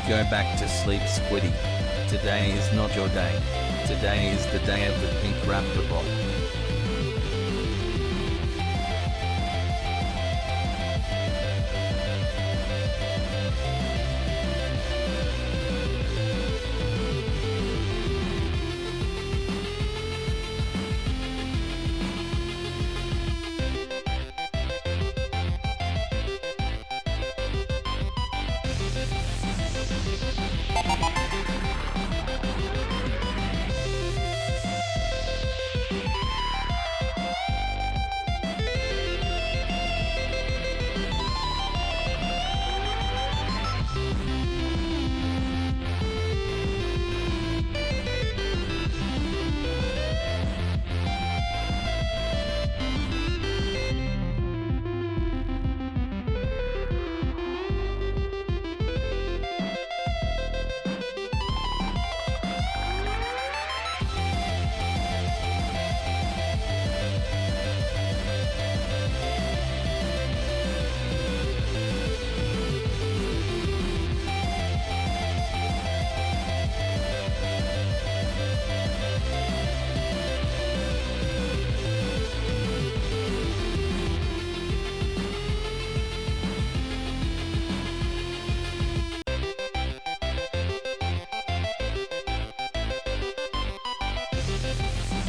Go back to sleep, Squiddy. Today is not your day. Today is the day of the pink raptor ball.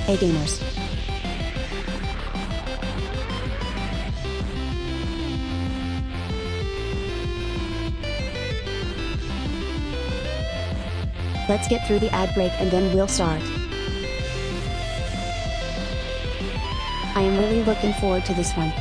Hey gamers. Let's get through the ad break and then we'll start. I am really looking forward to this one.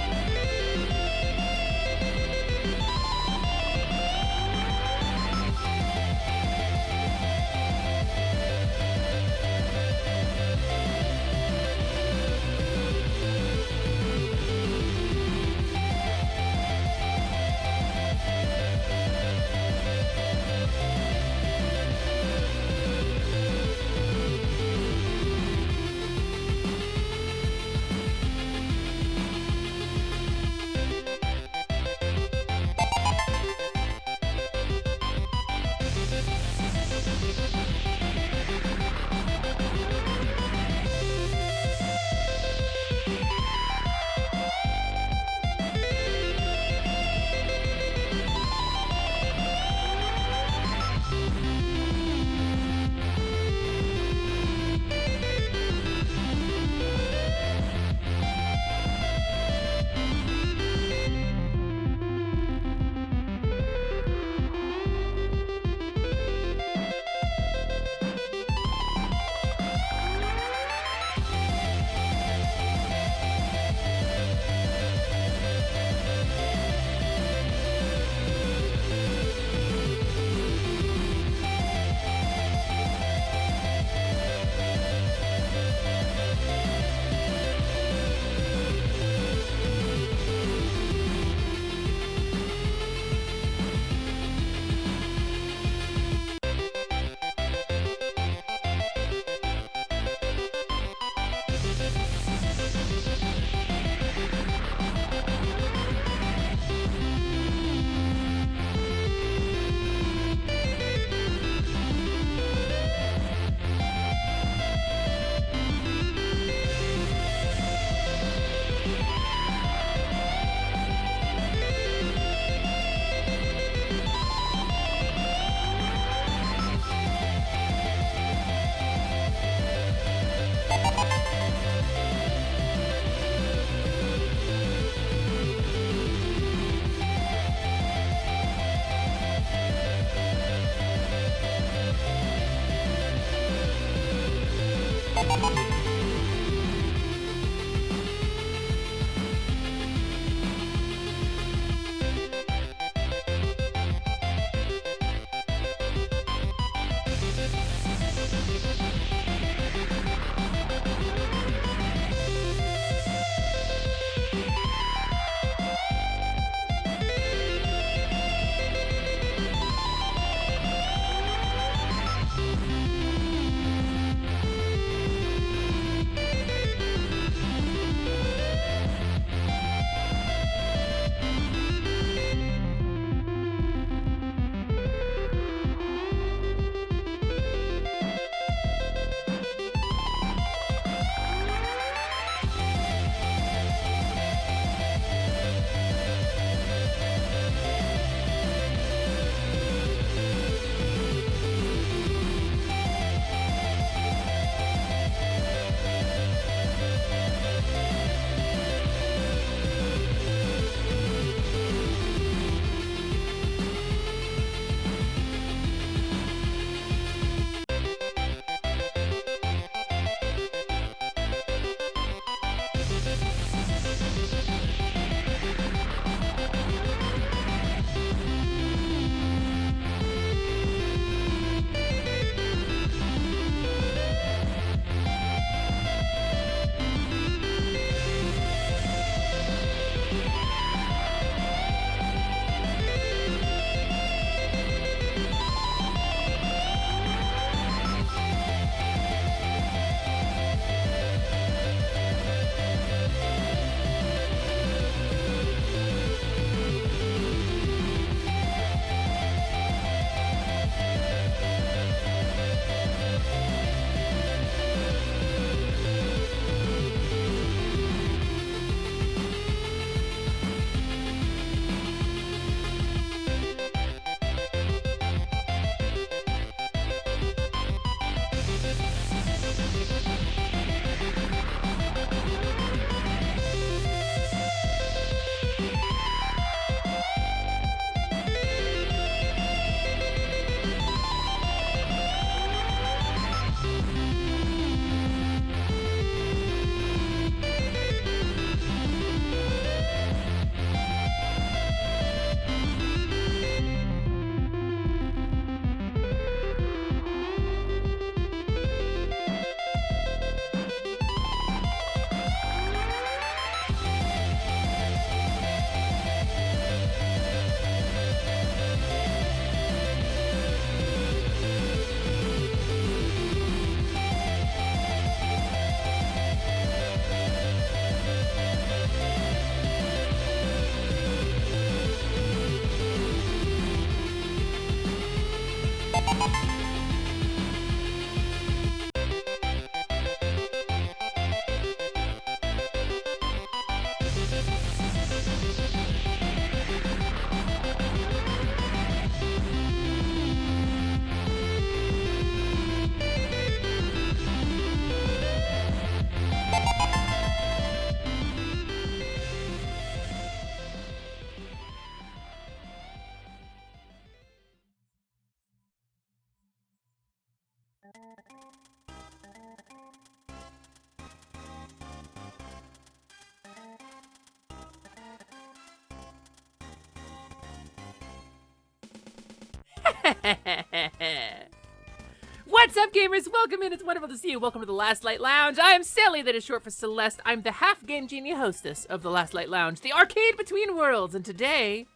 What's up, gamers? Welcome in. It's wonderful to see you. Welcome to the Last Light Lounge. I am Sally, that is short for Celeste. I'm the half Game Genie hostess of the Last Light Lounge, the arcade between worlds. And today,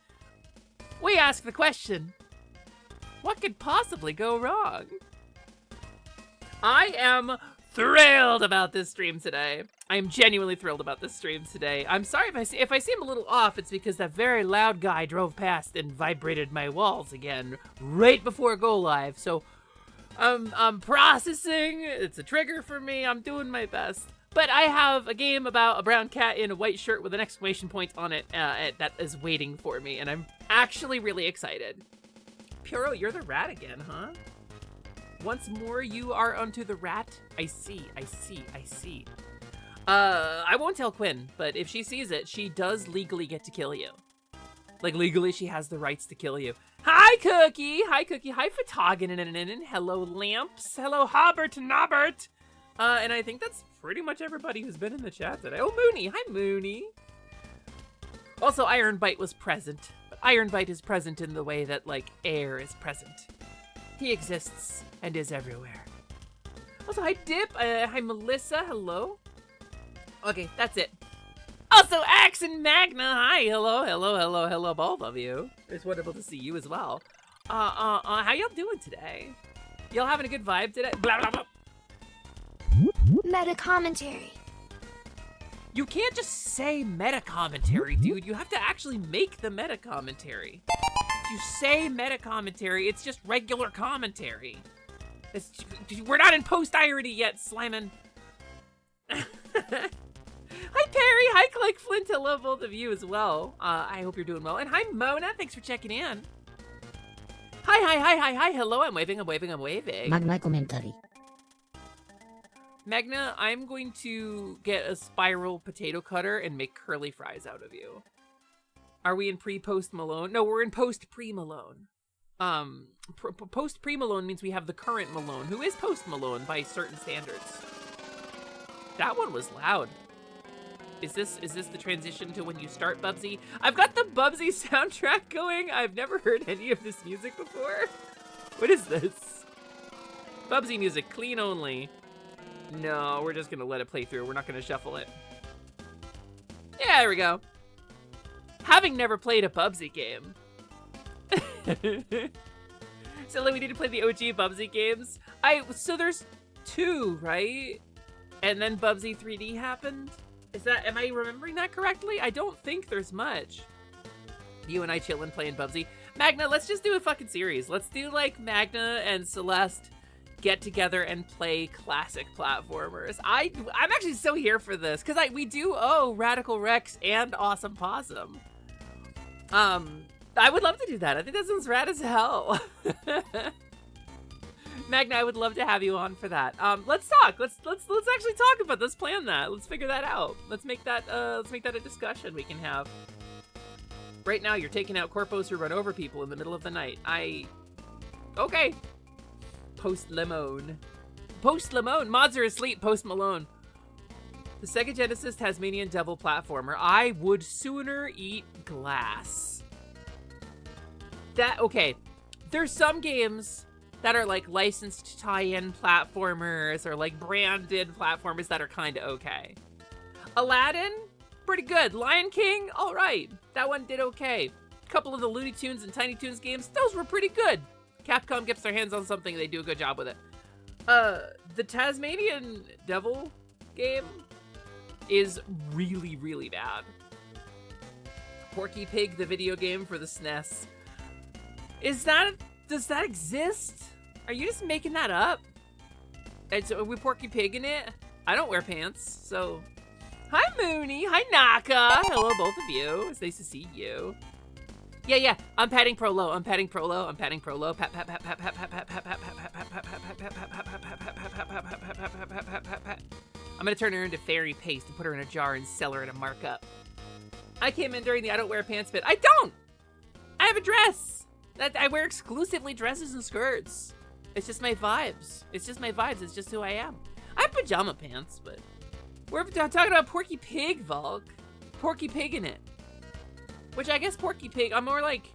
we ask the question, what could possibly go wrong? I am thrilled about this stream today. I am genuinely thrilled about this stream today. I'm sorry if I seem a little off. It's because that very loud guy drove past and vibrated my walls again right before go live. So I'm processing. It's a trigger for me. I'm doing my best. But I have a game about a brown cat in a white shirt with an exclamation point on it that is waiting for me, and I'm actually really excited. Puro, you're the rat again, huh? Once more, you are unto the rat. I see. I won't tell Quinn, but if she sees it, she does legally get to kill you. Like, legally, she has the rights to kill you. Hi, Cookie. Hi, Photogenin. Hello, Lamps. Hello, Hobbert Nobbert. And I think that's pretty much everybody who's been in the chat today. Oh, Mooney. Hi, Mooney. Also, Iron Bite was present. But Iron Bite is present in the way that, like, air is present. He exists and is everywhere. Also, hi, Dip. Hi, Melissa. Hello. Okay, that's it. Also, Axe and Magna. Hi, hello, both of you. It's wonderful to see you as well. How y'all doing today? Y'all having a good vibe today? Blah, blah, blah. Meta commentary. You can't just say meta commentary, dude. You have to actually make the meta commentary. If you say meta commentary, it's just regular commentary. We're not in post-irony yet, Slimin. Hi, Perry. Hi, Click Flint. Hello, both of you as well. I hope you're doing well. And hi, Mona. Thanks for checking in. Hi. Hello, I'm waving. Magna commentary. Magna, I'm going to get a spiral potato cutter and make curly fries out of you. Are we in pre-post Malone? No, we're in post-pre Malone. Post-pre Malone means we have the current Malone, who is post Malone by certain standards. That one was loud. Is this the transition to when you start Bubsy? I've got the Bubsy soundtrack going. I've never heard any of this music before. What is this? Bubsy music, clean only. No, we're just gonna let it play through. We're not gonna shuffle it. Yeah, there we go. Having never played a Bubsy game. So like, we need to play the OG Bubsy games. So there's 2, right? And then Bubsy 3D happened? Am I remembering that correctly? I don't think there's much. You and I chillin' playing Bubsy. Magna, let's just do a fucking series. Let's do like Magna and Celeste get together and play classic platformers. I'm actually so here for this because we do Radical Rex and Awesome Possum. I would love to do that. I think that sounds rad as hell. Magna, I would love to have you on for that. Let's talk. Let's actually talk about this. Plan that. Let's figure that out. Let's make that a discussion we can have. Right now, you're taking out corpos who run over people in the middle of the night. Okay. Post Limone. Mods are asleep. Post Malone. The Sega Genesis Tasmanian Devil platformer. I would sooner eat glass. Okay. There's some games that are like licensed tie-in platformers or like branded platformers that are kind of okay. Aladdin, pretty good. Lion King, all right. That one did okay. A couple of the Looney Tunes and Tiny Toons games, those were pretty good. Capcom gets their hands on something, they do a good job with it. The Tasmanian Devil game is really, really bad. Porky Pig, the video game for the SNES. Does that exist? Are you just making that up? Are we Porky Pig in it? I don't wear pants, so. Hi, Mooney. Hi, Naka. Hello, both of you. It's nice to see you. Yeah. I'm patting pro low. I'm patting pro low. Pat. I'm gonna turn her into fairy paste and put her in a jar and sell her at a markup. I came in during the I don't wear pants bit. I don't! I have a dress! I wear exclusively dresses and skirts. It's just my vibes. It's just who I am. I have pajama pants, but we're talking about Porky Pig, Volk. Porky Pig in it. Which I guess Porky Pig, I'm more like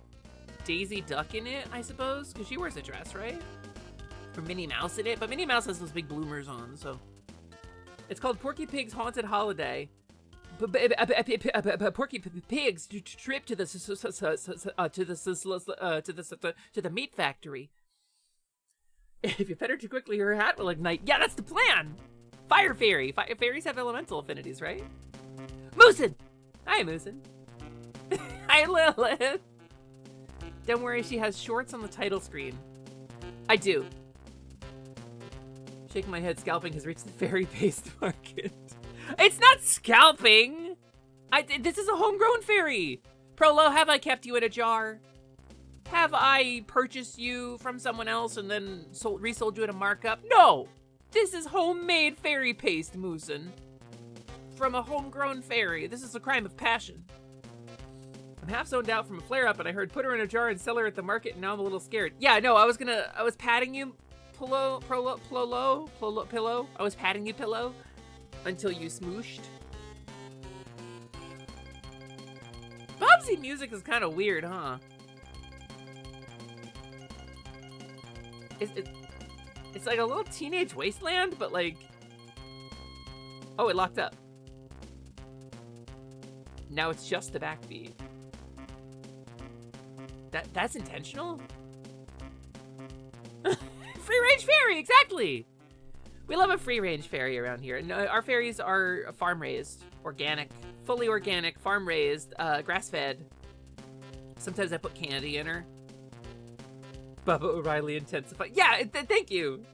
Daisy Duck in it, I suppose, because she wears a dress, right? Or Minnie Mouse in it, but Minnie Mouse has those big bloomers on, so. It's called Porky Pig's Haunted Holiday. Porky Pig's trip to the meat factory. If you pet her too quickly, her hat will ignite. Yeah, that's the plan. Fire fairy. Fairies have elemental affinities, right? Moosin. Hi, Moosin. Hi, Lilith. Don't worry, she has shorts on the title screen. I do. Shaking my head, scalping has reached the fairy-based market. It's not scalping! This is a homegrown fairy! Prolo, have I kept you in a jar? Have I purchased you from someone else and then resold you at a markup? No! This is homemade fairy paste, Moosin. From a homegrown fairy. This is a crime of passion. I'm half zoned out from a flare-up, and I heard put her in a jar and sell her at the market, and now I'm a little scared. Yeah, no, I was patting you, pillow. I was patting you, pillow, until you smooshed. Bobsy music is kind of weird, huh? It's like a little teenage wasteland, but like... Oh, it locked up. Now it's just the backbeat. That's intentional? Free range fairy, exactly! We love a free range fairy around here. And our fairies are farm raised, organic, fully organic, farm raised, grass fed. Sometimes I put candy in her. Bubba O'Reilly intensify. Yeah, thank you.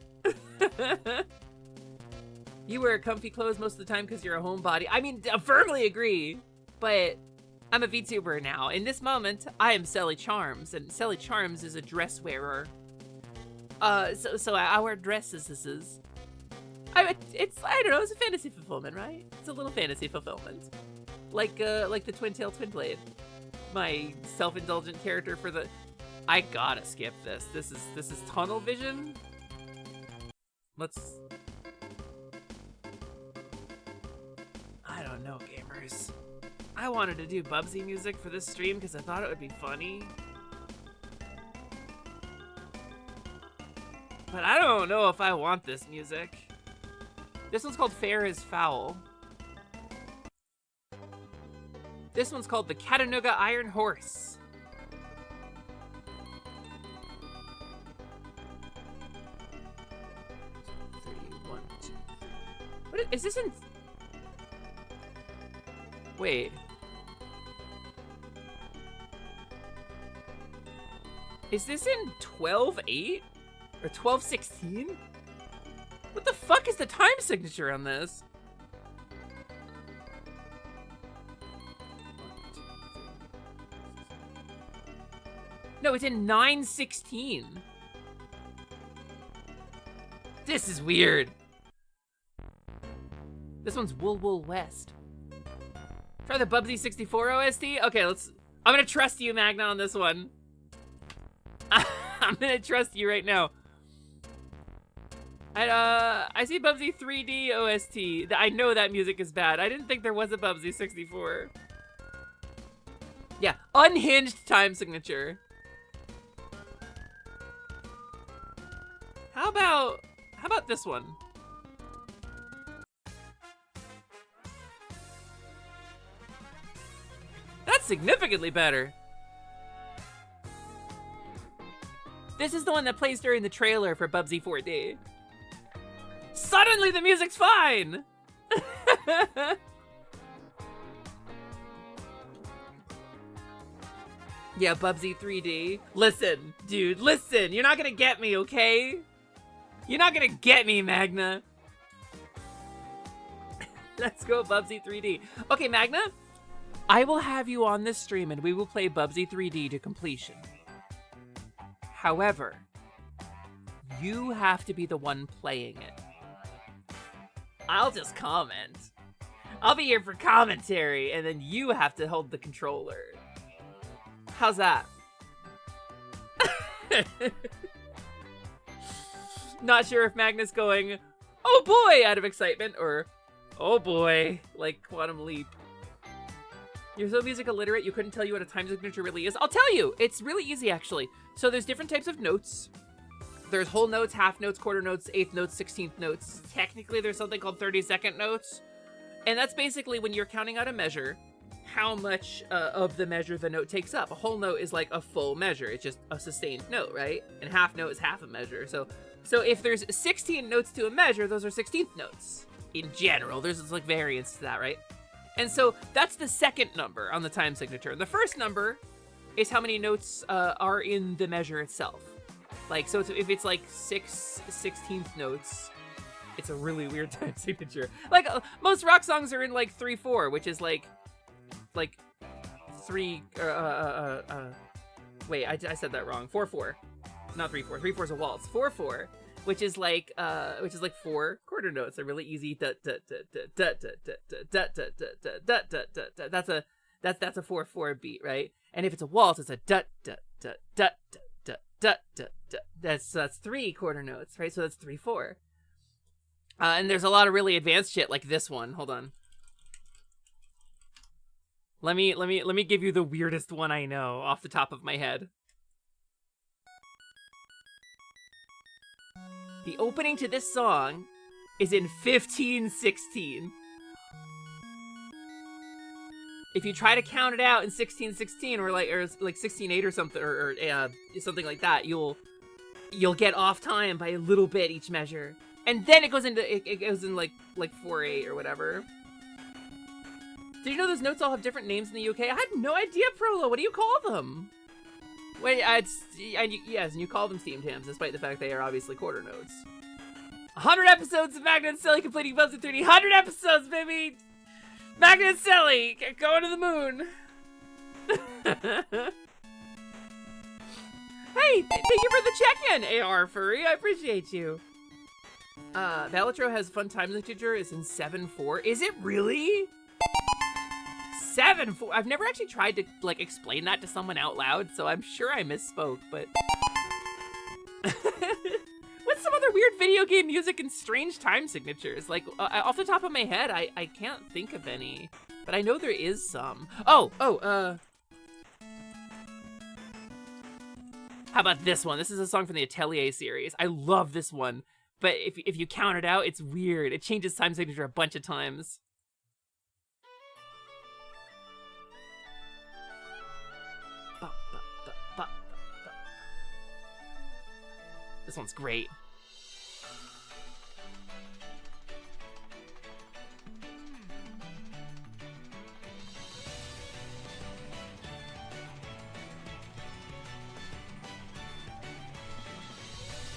You wear comfy clothes most of the time because you're a homebody. I mean, I firmly agree, but I'm a VTuber now. In this moment, I am Sally Charms, and Sally Charms is a dress wearer. So I wear dresses. I don't know, it's a fantasy fulfillment, right? It's a little fantasy fulfillment. Like the Twin-Tail Twin Blade. My self-indulgent character for the... I gotta skip this. This is tunnel vision. Let's... I don't know, gamers. I wanted to do Bubsy music for this stream because I thought it would be funny. But I don't know if I want this music. This one's called Fair is Foul. This one's called the Chattanooga Iron Horse. What is this in? Wait. Is this in 12.8? Or 12.16? What the fuck is the time signature on this? No, it's in 9.16. This is weird. This one's Wool Wool West. Try the Bubsy 64 OST? Okay, I'm gonna trust you, Magna, on this one. I'm gonna trust you right now. I see Bubsy 3D OST. I know that music is bad. I didn't think there was a Bubsy 64. Yeah, unhinged time signature. How about this one? That's significantly better. This is the one that plays during the trailer for Bubsy 4D. Suddenly the music's fine! Yeah, Bubsy 3D. Listen, dude, listen. You're not gonna get me, okay? You're not gonna get me, Magna. Let's go, Bubsy 3D. Okay, Magna, I will have you on this stream and we will play Bubsy 3D to completion. However, you have to be the one playing it. I'll just comment. I'll be here for commentary, and then you have to hold the controller. How's that? Not sure if Magnus going, oh boy, out of excitement, or oh boy, like Quantum Leap. You're so music illiterate, you couldn't tell you what a time signature really is. I'll tell you, it's really easy actually. So there's different types of notes. There's whole notes, half notes, quarter notes, eighth notes, 16th notes. Technically, there's something called 30-second notes. And that's basically when you're counting out a measure, how much of the measure the note takes up. A whole note is like a full measure. It's just a sustained note, right? And half note is half a measure. So if there's 16 notes to a measure, those are 16th notes. In general, there's like variance to that, right? And so that's the second number on the time signature. The first number is how many notes are in the measure itself. Like, so if it's like 16th notes, it's a really weird time signature. Like, most rock songs are in like 3/4, which is like three, wait, I said that wrong. 4/4, not 3/4. 3/4 is a waltz. 4/4. Which is like 4 quarter notes. They're really easy. That's a 4/4 beat, right? And if it's a waltz, it's a that's 3 quarter notes, right? So that's 3/4. And there's a lot of really advanced shit like this one. Hold on. Let me give you the weirdest one I know off the top of my head. The opening to this song is in 15/16. If you try to count it out in 16/16 or like 16/8 or something or something like that, you'll get off time by a little bit each measure, and then it goes in like 4/8 or whatever. Did you know those notes all have different names in the UK? I had no idea, Prolo. What do you call them? Wait, yes, and you call them steamed hams, despite the fact they are obviously quarter notes. 100 episodes of Magna and Sally completing Buzz at 30. 100 episodes, baby! Magna and Sally, going to the moon. Hey, thank you for the check-in, AR Furry. I appreciate you. Balatro has fun time signature. It's in 7/4. Is it really? 7/4. I've never actually tried to like explain that to someone out loud, so I'm sure I misspoke, but what's some other weird video game music and strange time signatures? Like off the top of my head, I can't think of any, but I know there is some. How about this one? This is a song from the Atelier series. I love this one, but if you count it out, it's weird. It changes time signature a bunch of times. This one's great.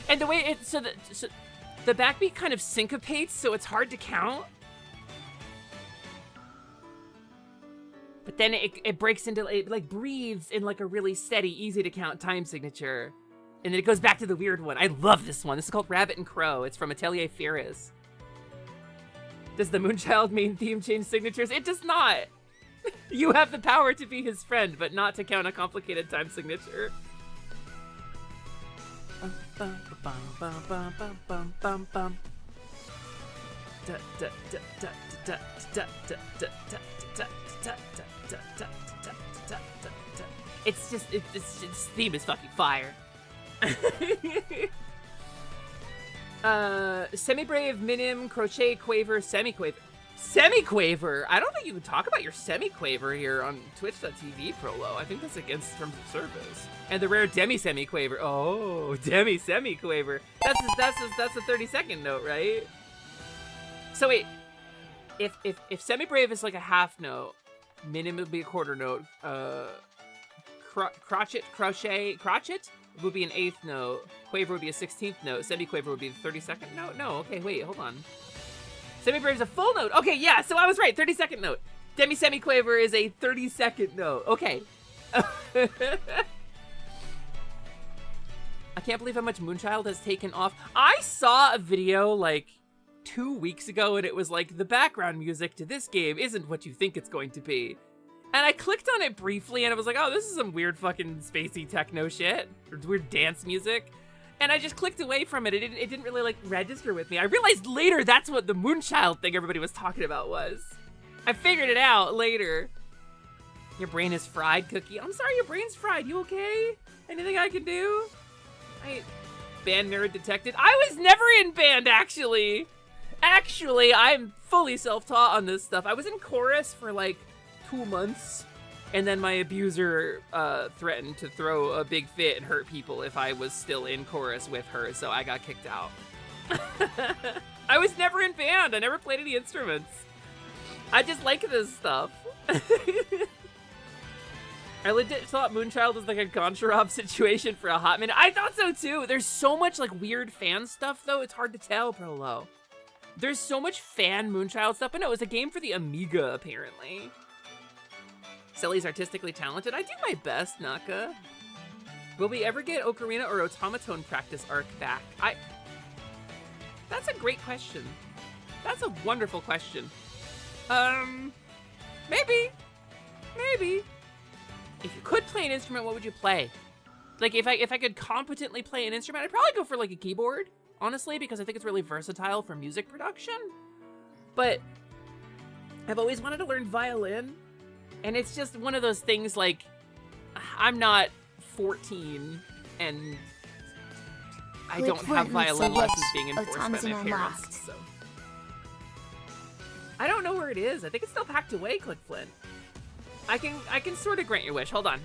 And the way so the backbeat kind of syncopates, so it's hard to count. But then it breaks into, it like breathes in like a really steady, easy to count time signature. And then it goes back to the weird one. I love this one. This is called Rabbit and Crow. It's from Atelier Furious. Does the Moonchild main theme change signatures? It does not. You have the power to be his friend, but not to count a complicated time signature. It's just, this theme is fucking fire. Semi-brave, minim, crochet, quaver, semi-quaver. Semi-quaver? I don't think you can talk about your semi-quaver here on twitch.tv, Prolo. I think that's against terms of service. And the rare demi-semi-quaver. Oh, demi-semi-quaver. That's a 30-second note, right? So wait, if semi-brave is like a half note, minim would be a quarter note, crotchet would be an 8th note. Quaver would be a 16th note. Semi-quaver would be the 32nd note? No, okay, wait, hold on. Semi-brave is a full note. Okay, yeah, so I was right, 32nd note. Demi-semi-quaver is a 32nd note. Okay. I can't believe how much Moonchild has taken off. I saw a video like 2 weeks ago and it was like, the background music to this game isn't what you think it's going to be. And I clicked on it briefly and I was like, oh, this is some weird fucking spacey techno shit. Or weird dance music. And I just clicked away from it. It didn't really like register with me. I realized later that's what the Moonchild thing everybody was talking about was. I figured it out later. Your brain is fried, Cookie. I'm sorry your brain's fried. You okay? Anything I can do? Band nerd detected. I was never in band, actually. Actually, I'm fully self-taught on this stuff. I was in chorus for like 2 months, and then my abuser threatened to throw a big fit and hurt people if I was still in chorus with her, so I got kicked out. I was never in band. I never played any instruments. I just like this stuff. I legit thought Moonchild was like a Goncharov situation for a hot minute. I thought so too. There's so much like weird fan stuff though, it's hard to tell, Prolo. There's so much fan Moonchild stuff, but no, it was a game for the Amiga, apparently. Selly's artistically talented. I do my best, Naka. Will we ever get Ocarina or Automaton practice arc back? That's a great question. That's a wonderful question. Maybe. If you could play an instrument, what would you play? Like, if I could competently play an instrument, I'd probably go for, like, a keyboard, honestly, because I think it's really versatile for music production. But I've always wanted to learn violin, and it's just one of those things, like, I'm not 14, and I don't have violin lessons being enforced by my parents, so. I don't know where it is. I think it's still packed away, Click Flint. I can sort of grant your wish. Hold on.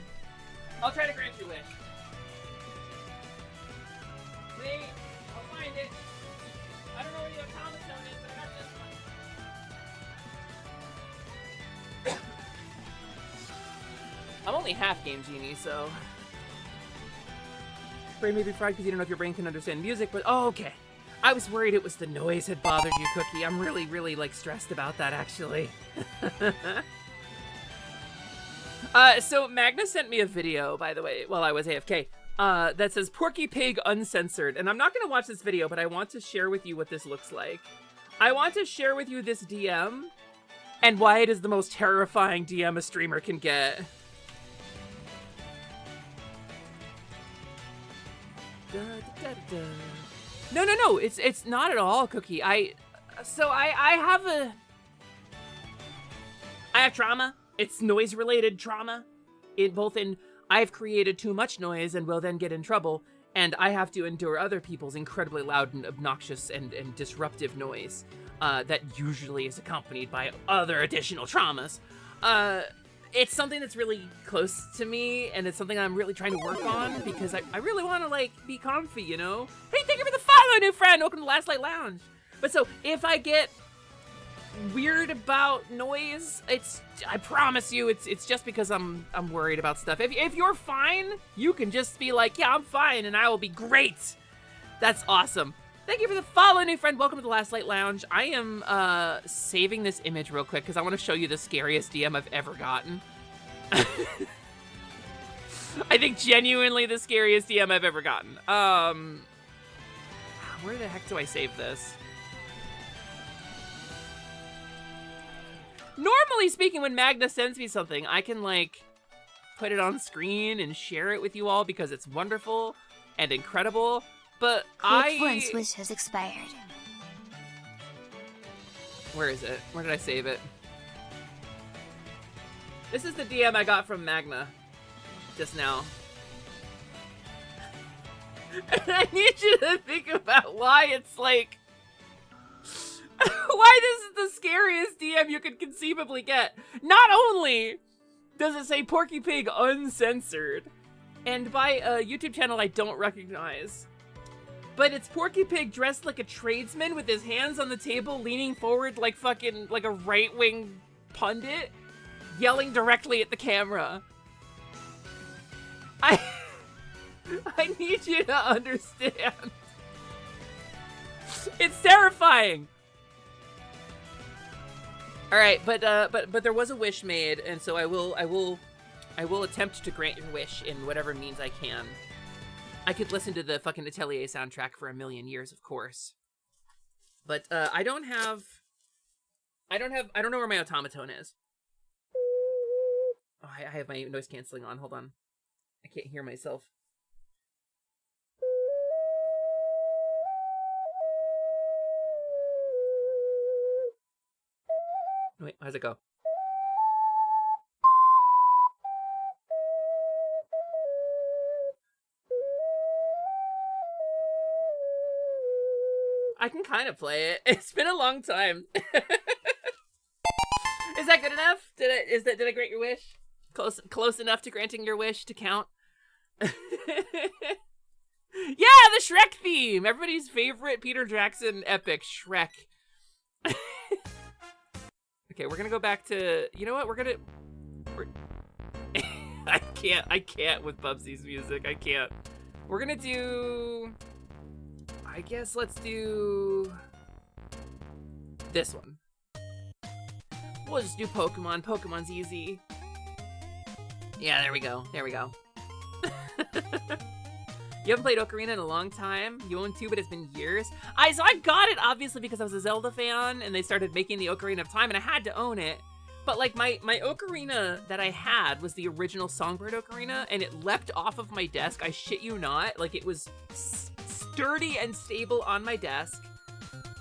I'll try to grant your wish. Wait, I'll find it. I don't know where the automaton is, but I got this one. I'm only half Game Genie, so. Brain may be fried because you don't know if your brain can understand music, but oh, okay. I was worried it was the noise had bothered you, Cookie. I'm really, like, stressed about that, actually. So Magna sent me a video, by the way, while I was AFK, that says Porky Pig Uncensored. And I'm not going to watch this video, but I want to share with you what this looks like. I want to share with you this DM and why it is the most terrifying DM a streamer can get. No, it's not at all, Cookie. I have trauma. It's noise-related trauma. I've created too much noise and will then get in trouble, and I have to endure other people's incredibly loud and obnoxious and disruptive noise that usually is accompanied by other additional traumas. It's something that's really close to me, and it's something I'm really trying to work on because I really want to, like, be comfy, you know? Hey, thank you for the follow, new friend! Welcome to Last Light Lounge! But so, if I get weird about noise, I promise you it's just because I'm worried about stuff. If you're fine, you can just be like, yeah, I'm fine and I will be great. That's awesome. Thank you for the follow, new friend. Welcome to the Last Light Lounge. I am saving this image real quick because I want to show you the scariest DM I've ever gotten. I think genuinely the scariest DM I've ever gotten. Where the heck do I save this? Normally speaking, when Magna sends me something, I can, like, put it on screen and share it with you all because it's wonderful and incredible, but Once wish has expired. Where is it? Where did I save it? This is the DM I got from Magna just now. And I need you to think about why it's, like, why this is the scariest DM you could conceivably get. Not only does it say Porky Pig Uncensored, and by a YouTube channel I don't recognize, but it's Porky Pig dressed like a tradesman with his hands on the table, leaning forward like fucking, like a right-wing pundit, yelling directly at the camera. I need you to understand. It's terrifying. All right, but there was a wish made, and so I will attempt to grant your wish in whatever means I can. I could listen to the fucking Atelier soundtrack for a million years, of course. But I don't know where my automaton is. Oh, I have my noise canceling on. Hold on. I can't hear myself. Wait, how's it go? I can kind of play it. It's been a long time. Is that good enough? Did I grant your wish? Close enough to granting your wish to count? Yeah, the Shrek theme! Everybody's favorite Peter Jackson epic, Shrek. Okay, we're gonna go back to... You know what? I can't with Bubsy's music. I can't. We're gonna do... I guess let's do... this one. We'll just do Pokemon. Pokemon's easy. Yeah, there we go. There we go. You haven't played Ocarina in a long time. You own 2, but it's been years. So I got it, obviously, because I was a Zelda fan, and they started making the Ocarina of Time, and I had to own it. But, like, my Ocarina that I had was the original Songbird Ocarina, and it leapt off of my desk. I shit you not. Like, it was sturdy and stable on my desk.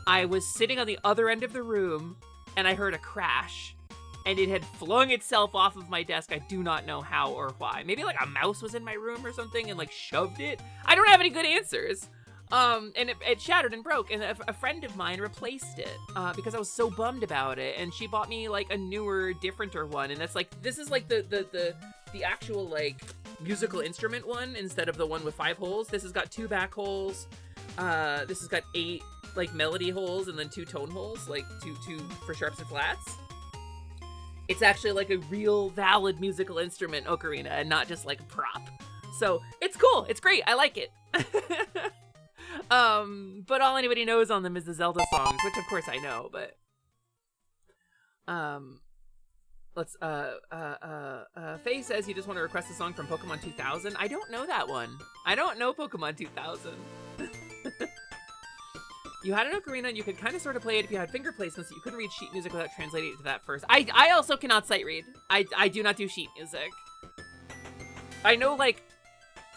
I was sitting on the other end of the room, and I heard a crash. And it had flung itself off of my desk. I do not know how or why. Maybe like a mouse was in my room or something and like shoved it. I don't have any good answers. And it shattered and broke. And a friend of mine replaced it because I was so bummed about it. And she bought me like a newer, differenter one. And that's like, this is like the actual like musical instrument one instead of the one with 5 holes. This has got 2 back holes. This has got 8 like melody holes and then 2 tone holes, like two for sharps and flats. It's actually like a real valid musical instrument ocarina and not just like a prop. So it's cool. It's great. I like it. But all anybody knows on them is the Zelda songs, which of course I know, but let's Faye says you just want to request a song from Pokemon 2000. I don't know that one. I don't know Pokemon 2000. You had an ocarina and you could kind of sort of play it if you had finger placements. You couldn't read sheet music without translating it to that first. I also cannot sight read. I do not do sheet music. I know like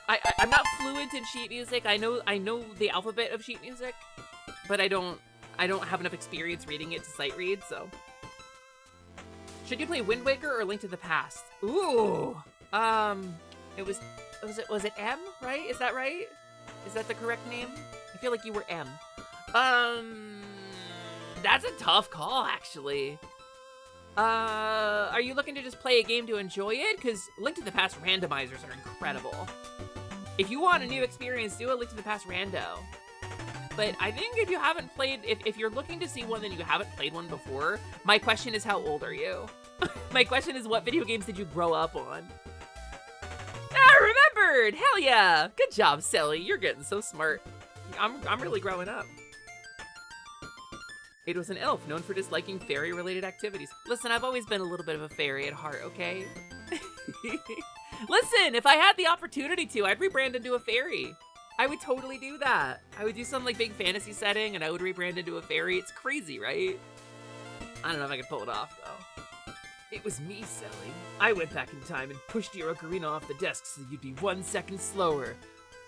I'm not fluent in sheet music. I know the alphabet of sheet music, but I don't have enough experience reading it to sight read. So should you play Wind Waker or Link to the Past? Ooh, was it M, right? Is that right? Is that the correct name? I feel like you were M. That's a tough call, actually. Are you looking to just play a game to enjoy it? Because Link to the Past randomizers are incredible. If you want a new experience, do a Link to the Past rando. But I think if you haven't played, if you're looking to see one and you haven't played one before, my question is, how old are you? My question is, what video games did you grow up on? Ah, remembered! Hell yeah! Good job, Sally. You're getting so smart. I'm really growing up. It was an elf known for disliking fairy-related activities. Listen, I've always been a little bit of a fairy at heart, okay? Listen, if I had the opportunity to, I'd rebrand into a fairy. I would totally do that. I would do some like big fantasy setting and I would rebrand into a fairy. It's crazy, right? I don't know if I can pull it off, though. It was me, Sally. I went back in time and pushed your ocarina off the desk so you'd be 1 second slower,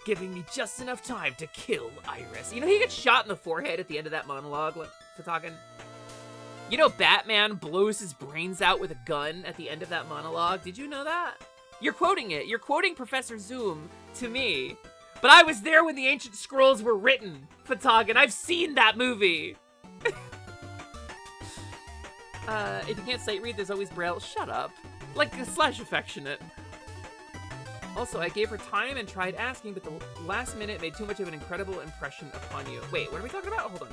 giving me just enough time to kill Iris. You know, he gets shot in the forehead at the end of that monologue. Like, for talking. You know, Batman blows his brains out with a gun at the end of that monologue. Did you know that? You're quoting it. You're quoting Professor Zoom to me. But I was there when the ancient scrolls were written, Fatagan. I've seen that movie. If you can't sight read, there's always Braille. Shut up. Like, slash affectionate. Also, I gave her time and tried asking, but the last minute made too much of an incredible impression upon you. Wait, what are we talking about? Hold on.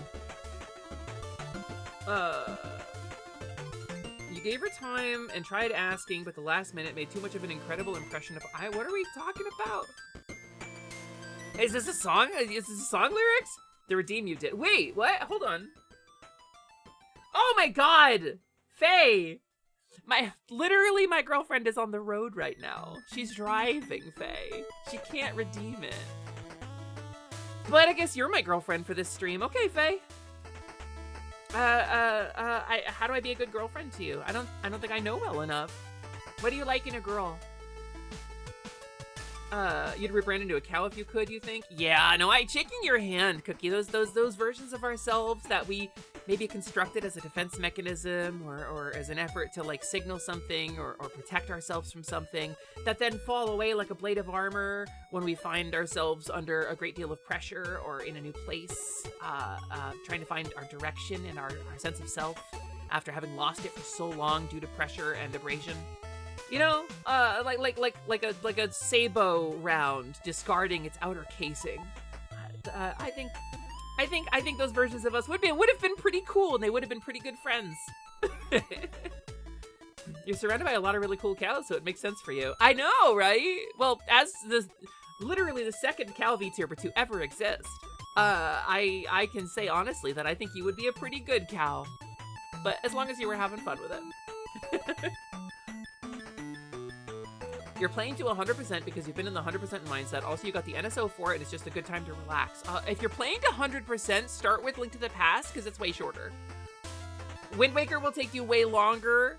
You gave her time and tried asking, but the last minute made too much of an incredible impression upon... What are we talking about? Is this a song? Is this a song lyrics? The Redeem You did. Wait, what? Hold on. Oh my god! Faye! Literally, my girlfriend is on the road right now. She's driving, Faye. She can't redeem it. But I guess you're my girlfriend for this stream. Okay, Faye. How do I be a good girlfriend to you? I don't think I know well enough. What do you like in a girl? You'd rebrand into a cow if you could, you think? Yeah, no, shaking your hand, Cookie. Those versions of ourselves that we maybe constructed as a defense mechanism or as an effort to like signal something or protect ourselves from something that then fall away like a blade of armor when we find ourselves under a great deal of pressure or in a new place, trying to find our direction and our sense of self after having lost it for so long due to pressure and abrasion. You know, like a sabot round discarding its outer casing. I think those versions of us would have been pretty cool, and they would have been pretty good friends. You're surrounded by a lot of really cool cows, so it makes sense for you. I know, right? Well, as literally the second cow VTuber to ever exist, I can say honestly that I think you would be a pretty good cow, but as long as you were having fun with it. You're playing to 100% because you've been in the 100% mindset. Also, you got the NSO for it, and it's just a good time to relax. If you're playing to 100%, start with Link to the Past, because it's way shorter. Wind Waker will take you way longer,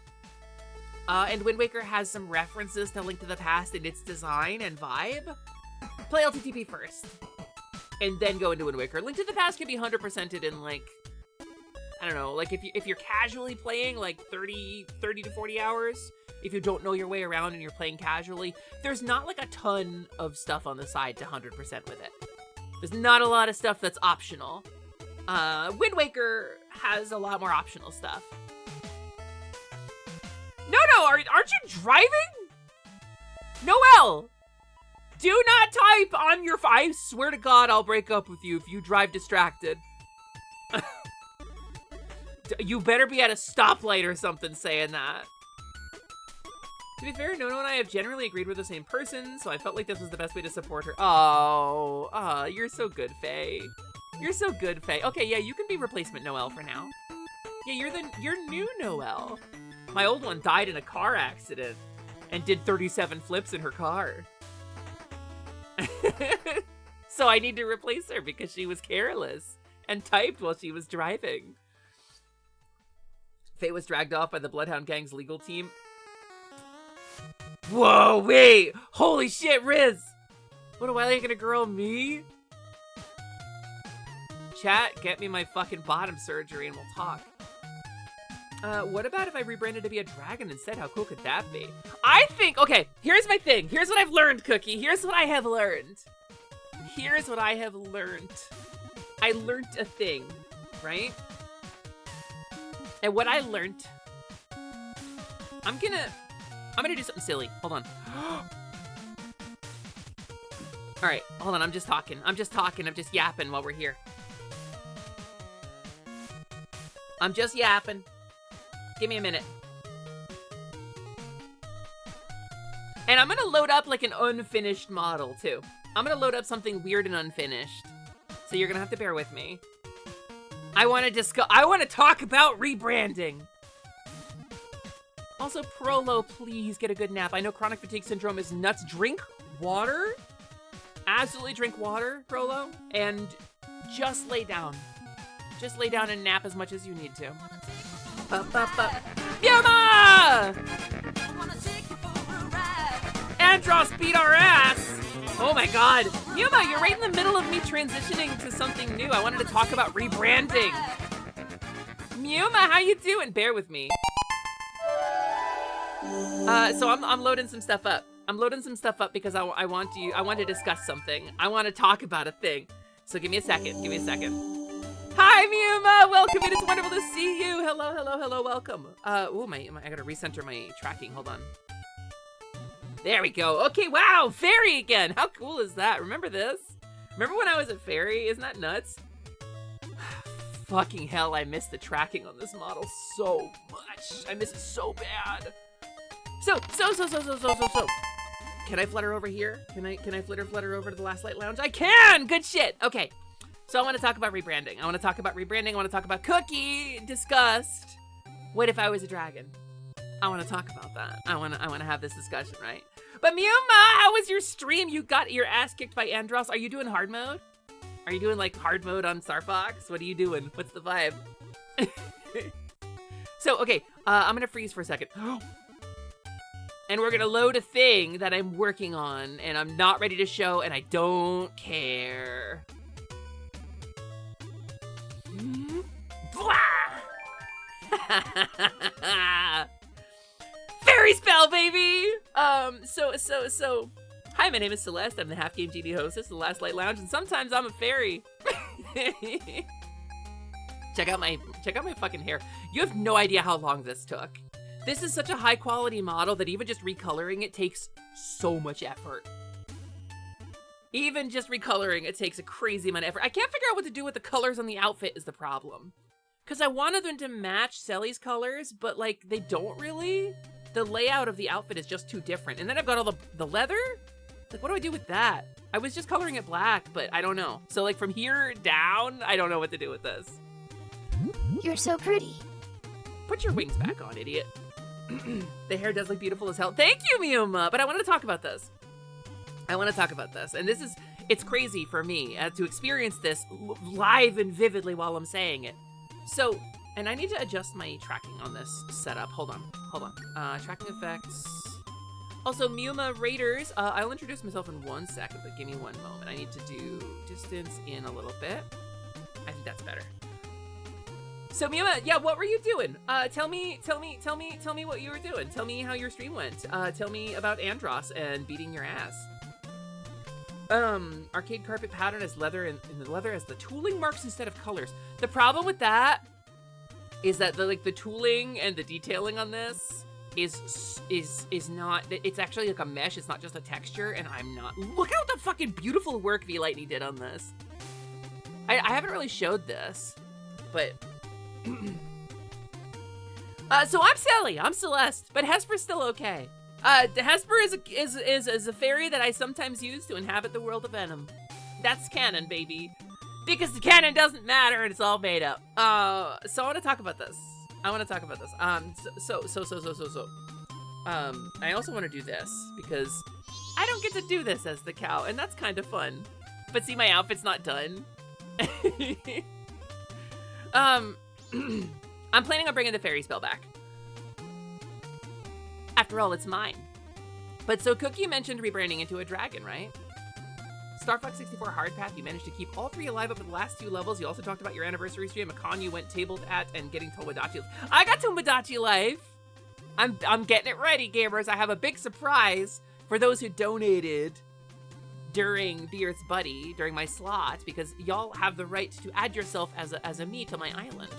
and Wind Waker has some references to Link to the Past in its design and vibe. Play LTTP first, and then go into Wind Waker. Link to the Past can be 100%ed in, like, I don't know, like if you're casually playing, like 30 to 40 hours, if you don't know your way around and you're playing casually, there's not like a ton of stuff on the side to 100% with it. There's not a lot of stuff that's optional. Wind Waker has a lot more optional stuff. No, aren't you driving? Noelle! Do not type on your I swear to God I'll break up with you if you drive distracted. You better be at a stoplight or something saying that. To be fair, Nono and I have generally agreed we're the same person, so I felt like this was the best way to support her. Oh, you're so good, Faye. You're so good, Faye. Okay, yeah, you can be replacement Noelle for now. Yeah, you're new Noelle. My old one died in a car accident and did 37 flips in her car. So I need to replace her because she was careless and typed while she was driving. Faye was dragged off by the Bloodhound Gang's legal team. Whoa, wait! Holy shit, Riz! What, a while you gonna girl me? Chat, get me my fucking bottom surgery and we'll talk. What about if I rebranded to be a dragon instead? How cool could that be? I think, okay, here's my thing. Here's what I've learned, Cookie. Here's what I have learned. Here's what I have learned. I learned a thing, right? And what I learned, I'm gonna do something silly. Hold on. All right, hold on. I'm just talking. I'm just yapping while we're here. I'm just yapping. Give me a minute. And I'm gonna load up like an unfinished model too. I'm gonna load up something weird and unfinished. So you're gonna have to bear with me. I want to talk about rebranding. Also, Prolo, please get a good nap. I know chronic fatigue syndrome is nuts. Drink water. Absolutely drink water, Prolo. And just lay down. Just lay down and nap as much as you need to. Yuma! Andros beat our ass. Oh my God. Yuma, you're right in the middle of me transitioning to something new. I wanted to talk about rebranding. Yuma, how you doing? Bear with me. So I'm loading some stuff up. I'm loading some stuff up because I want to discuss something. I want to talk about a thing. So give me a second. Give me a second. Hi, Muma. Welcome in. It's wonderful to see you. Hello, hello, hello. Welcome. I gotta recenter my tracking. Hold on. There we go. Okay, wow, fairy again. How cool is that? Remember this? Remember when I was a fairy? Isn't that nuts? Fucking hell, I miss the tracking on this model so much. I miss it so bad. So. Can I flutter over here? Can I flutter over to the Last Light Lounge? I can! Good shit. Okay. So I want to talk about rebranding. I want to talk about Cookie discussed. What if I was a dragon? I want to talk about that. I want to have this discussion, right? But Muma, how was your stream? You got your ass kicked by Andros. Are you doing hard mode? Are you doing like hard mode on Star Fox? What are you doing? What's the vibe? So, okay, I'm gonna freeze for a second. And we're gonna load a thing that I'm working on, and I'm not ready to show, and I don't care. Fairy spell, baby! So, hi, my name is Celeste. I'm the Half Game GD hostess of the Last Light Lounge, and sometimes I'm a fairy. Check out my fucking hair. You have no idea how long this took. This is such a high quality model that even just recoloring it takes so much effort. Even just recoloring it takes a crazy amount of effort. I can't figure out what to do with the colors on the outfit is the problem. Because I wanted them to match Sally's colors, but like they don't really. The layout of the outfit is just too different. And then I've got all the leather. Like, what do I do with that? I was just coloring it black, but I don't know. So like from here down, I don't know what to do with this. You're so pretty. Put your wings back on, idiot. The hair does look beautiful as hell. Thank you, Miuma. But I wanted to talk about this. And it's crazy for me to experience this live and vividly while I'm saying it. So, and I need to adjust my tracking on this setup. Hold on. Tracking effects. Also, Miuma Raiders, I'll introduce myself in 1 second, but give me one moment. I need to do distance in a little bit. I think that's better. So Miuma, yeah, what were you doing? Tell me what you were doing. Tell me how your stream went. Tell me about Andros and beating your ass. Arcade carpet pattern as leather and the leather as the tooling marks instead of colors. The problem with that is that the tooling and the detailing on this is not, it's actually like a mesh. It's not just a texture, and I'm not. Look at the fucking beautiful work V Lightning did on this. I haven't really showed this, but. So I'm Sally, I'm Celeste, but Hesper's still okay. Hesper is a fairy that I sometimes use to inhabit the world of Venom. That's canon, baby. Because the canon doesn't matter and it's all made up. So I want to talk about this. I also want to do this because I don't get to do this as the cow, and that's kind of fun. But see, my outfit's not done. I'm planning on bringing the fairy spell back. After all, it's mine. But so Cookie mentioned rebranding into a dragon, right? Star Fox 64 hard path, you managed to keep all 3 alive up at the last 2 levels. You also talked about your anniversary stream, a con you went tabled at, and getting Tomodachi. I got Tomodachi live. I'm getting it ready, gamers. I have a big surprise for those who donated during The Earth's Buddy, during my slot, because y'all have the right to add yourself as a me to my island.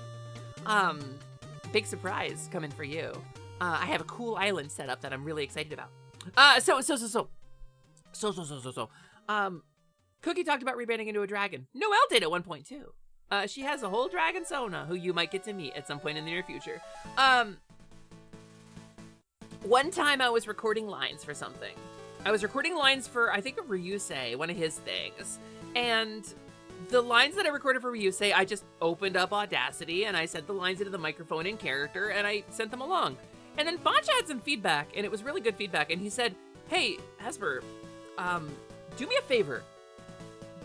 Big surprise coming for you. I have a cool island set up that I'm really excited about. Cookie talked about rebranding into a dragon. Noelle did at one point too. She has a whole dragon Sona who you might get to meet at some point in the near future. One time I was recording lines for something. I was recording lines for, I think, a Ryusei, one of his things. And the lines that I recorded for Ryusei, I just opened up Audacity and I sent the lines into the microphone in character and I sent them along. And then Boncha had some feedback, and it was really good feedback. And he said, hey, Hesper, do me a favor.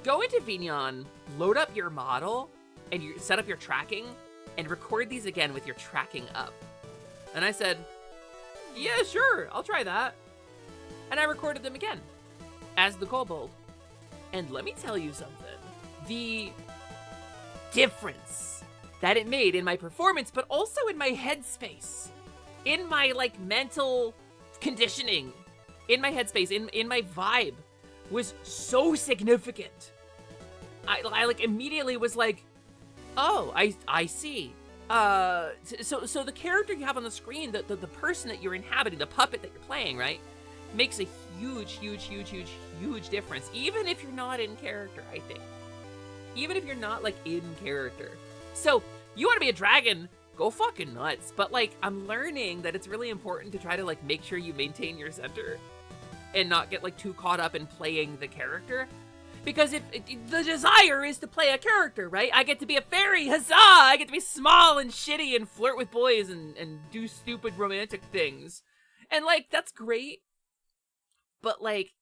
Go into Vignon, load up your model, and you set up your tracking, and record these again with your tracking up. And I said, yeah, sure, I'll try that. And I recorded them again as the kobold. And let me tell you something. The difference that it made in my performance, but also in my headspace, in my like mental conditioning, in my headspace, in my vibe, was so significant. I like immediately was like, oh, I see. So the character you have on the screen, the person that you're inhabiting, the puppet that you're playing, right, makes a huge difference. Even if you're not in character, I think. Even if you're not like in character. So you want to be a dragon, go fucking nuts. But like, I'm learning that it's really important to try to like make sure you maintain your center and not get like too caught up in playing the character. Because if the desire is to play a character, right? I get to be a fairy, huzzah! I get to be small and shitty and flirt with boys and do stupid romantic things. And like, that's great. But like,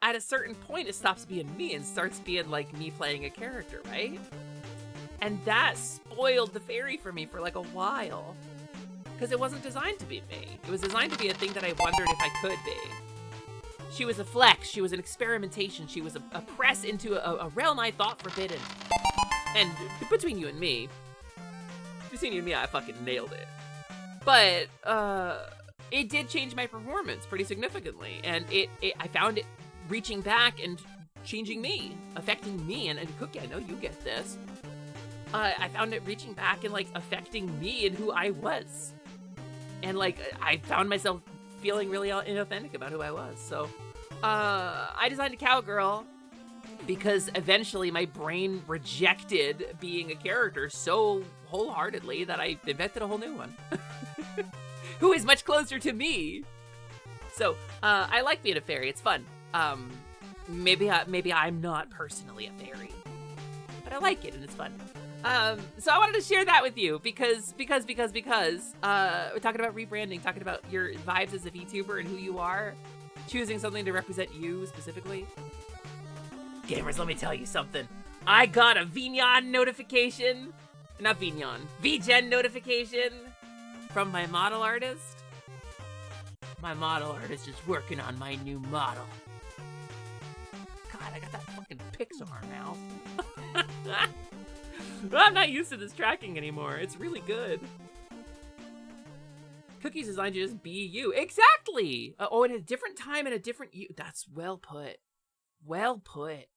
at a certain point, it stops being me and starts being like me playing a character, right? And that spoiled the fairy for me for like a while. because it wasn't designed to be me. It was designed to be a thing that I wondered if I could be. She was a flex. She was an experimentation. She was a press into a realm I thought forbidden. And between you and me, I fucking nailed it. But it did change my performance pretty significantly, and I found it reaching back and changing me, affecting me. And Cookie, I know you get this. I found it reaching back and like affecting me and who I was, and like I found myself feeling really inauthentic about who I was. So I designed a cowgirl because eventually my brain rejected being a character so wholeheartedly that I invented a whole new one who is much closer to me. So I like being a fairy. It's fun. Maybe I'm not personally a fairy, but I like it and it's fun. So I wanted to share that with you because we're talking about rebranding, talking about your vibes as a VTuber and who you are, choosing something to represent you specifically. Gamers, let me tell you something. I got a VGen notification from my model artist. My model artist is working on my new model. God, I got that fucking Pixar now. I'm not used to this tracking anymore. It's really good. Cookie's designed to just be you. Exactly! In a different time and a different you. That's well put. Well put.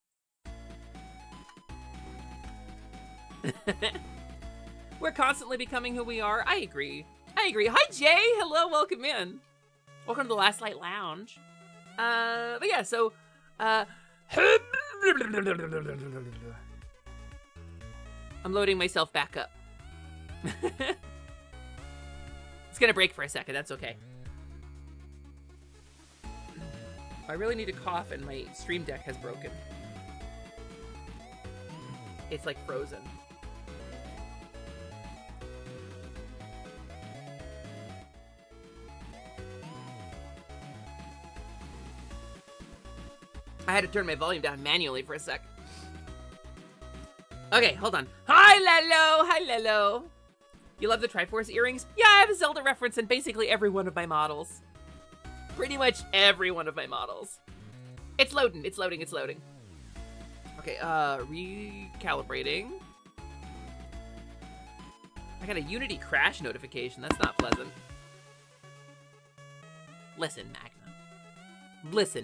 We're constantly becoming who we are. I agree. Hi, Jay. Hello, welcome in. Welcome to the Last Light Lounge. But yeah, so, I'm loading myself back up. It's gonna break for a second, that's okay. I really need to cough and my stream deck has broken. It's like frozen. I had to turn my volume down manually for a sec. Okay, hold on. Hi, Lelo. You love the Triforce earrings? Yeah, I have a Zelda reference in basically every one of my models. Pretty much every one of my models. It's loading. Okay, recalibrating. I got a Unity crash notification. That's not pleasant. Listen,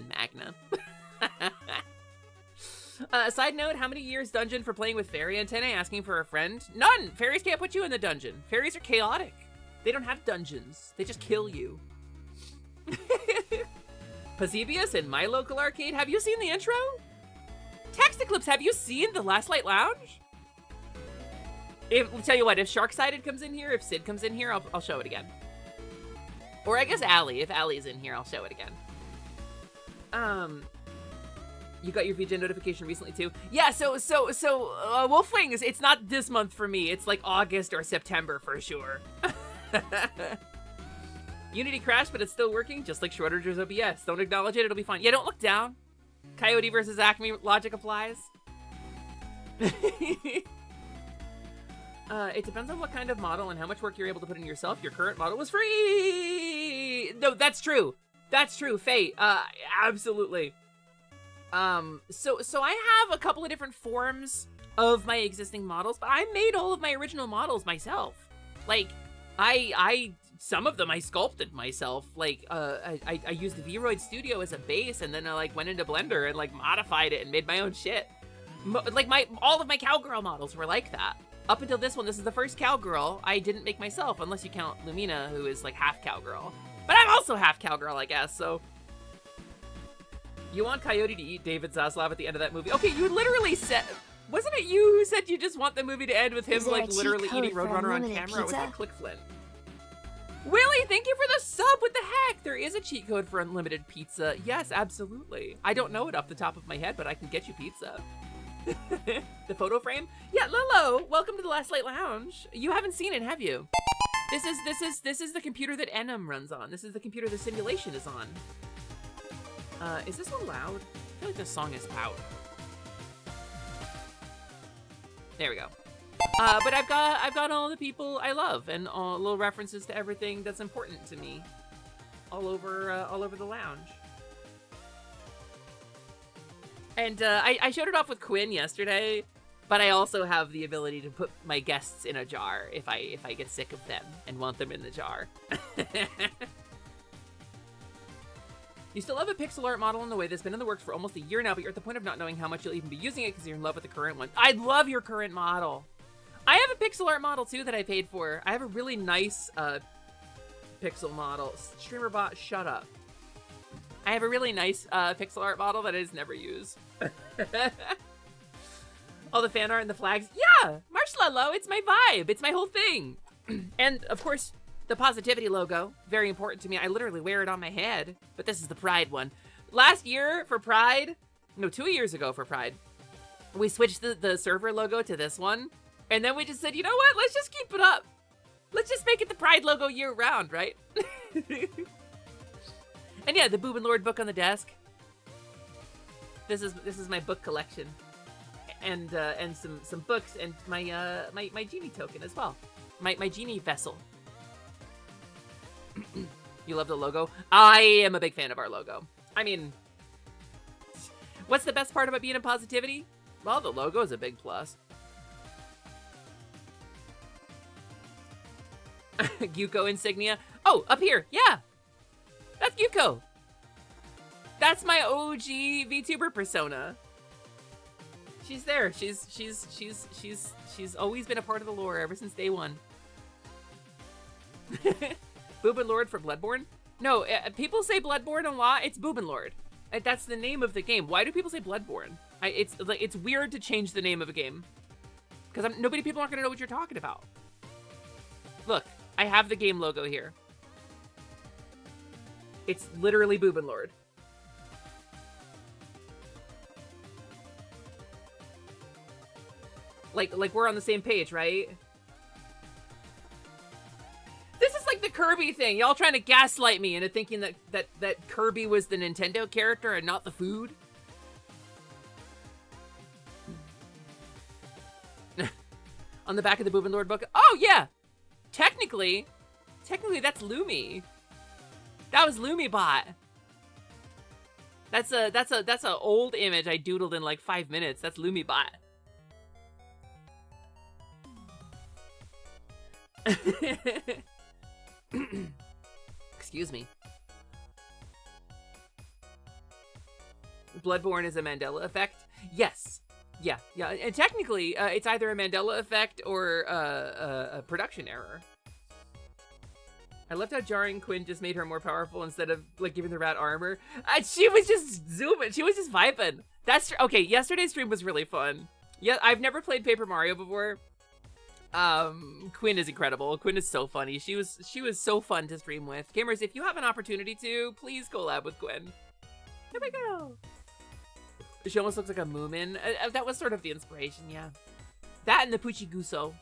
Magna. Side note, how many years dungeon for playing with fairy antennae? Asking for a friend? None! Fairies can't put you in the dungeon. Fairies are chaotic. They don't have dungeons. They just kill you. Pazibius in my local arcade. Have you seen the intro? Texticlips, have you seen the Last Light Lounge? I'll tell you what, if Sharksided comes in here, if Sid comes in here, I'll show it again. Or I guess Allie. If Allie's in here, I'll show it again. You got your VGen notification recently too? Yeah, so Wolfwings, it's not this month for me. It's like August or September for sure. Unity crashed, but it's still working, just like Schrodinger's OBS. Don't acknowledge it, it'll be fine. Yeah, don't look down. Coyote versus Acme logic applies. It depends on what kind of model and how much work you're able to put in yourself. Your current model was free! No, that's true. That's true, Faye. Absolutely. So I have a couple of different forms of my existing models, but I made all of my original models myself. Like, some of them I sculpted myself. Like, I used the Vroid Studio as a base, and then I like went into Blender and like modified it and made my own shit. All of my cowgirl models were like that. Up until this one, this is the first cowgirl I didn't make myself, unless you count Lumina, who is like half cowgirl. But I'm also half cowgirl, I guess, so. You want Coyote to eat David Zaslav at the end of that movie? Okay, you literally said, wasn't it you who said you just want the movie to end with him like literally eating Roadrunner on camera? Or was that Clickflint? Willie, thank you for the sub. What the heck? There is a cheat code for unlimited pizza. Yes, absolutely. I don't know it off the top of my head, but I can get you pizza. The photo frame? Yeah, Lolo, welcome to the Last Light Lounge. You haven't seen it, have you? This is the computer that Enum runs on. This is the computer the simulation is on. Is this loud? I feel like this song is loud. There we go. But I've got all the people I love and all little references to everything that's important to me, all over the lounge. And I showed it off with Quinn yesterday, but I also have the ability to put my guests in a jar if I get sick of them and want them in the jar. You still have a pixel art model in the way that's been in the works for almost a year now, but you're at the point of not knowing how much you'll even be using it because you're in love with the current one. I love your current model. I have a pixel art model too that I paid for. I have a really nice pixel model. StreamerBot, shut up. I have a really nice pixel art model that I just never use. All the fan art and the flags. Yeah, Marshmallow, it's my vibe. It's my whole thing. And of course, the Paws-ibly logo, very important to me. I literally wear it on my head, but this is the Pride one. Last year for Pride, no, 2 years ago for Pride, we switched the server logo to this one. And then we just said, you know what? Let's just keep it up. Let's just make it the Pride logo year round, right? And yeah, the Boob and Lord book on the desk. This is my book collection, and some books and my genie token as well, my genie vessel. You love the logo? I am a big fan of our logo. I mean, what's the best part about being in Paws-ibly? Well, the logo is a big plus. Yuko insignia. Oh, up here. Yeah. That's Yuko. That's my OG VTuber persona. She's there. She's always been a part of the lore ever since day one. Boob and Lord for Bloodborne? No, people say Bloodborne a lot. It's Boob and Lord. That's the name of the game. Why do people say Bloodborne? It's weird to change the name of a game because people aren't gonna know what you're talking about. Look, I have the game logo here. It's literally Boob and Lord. Like we're on the same page, right? This is like the Kirby thing. Y'all trying to gaslight me into thinking that Kirby was the Nintendo character and not the food. On the back of the Boob and Lord book. Oh yeah. Technically that's Lumi. That was LumiBot. That's a old image I doodled in like 5 minutes. That's LumiBot. Excuse me. Bloodborne is a Mandela effect? Yes. Yeah. And technically, it's either a Mandela effect or a production error. I loved how jarring Quinn just made her more powerful instead of like giving the rat armor. She was just zooming. She was just vibing. That's okay. Yesterday's stream was really fun. Yeah, I've never played Paper Mario before. Quinn is incredible. Quinn is so funny. She was so fun to stream with. Gamers, if you have an opportunity to, please collab with Quinn. Here we go. She almost looks like a Moomin. That was sort of the inspiration, yeah. That and the Poochie Guso.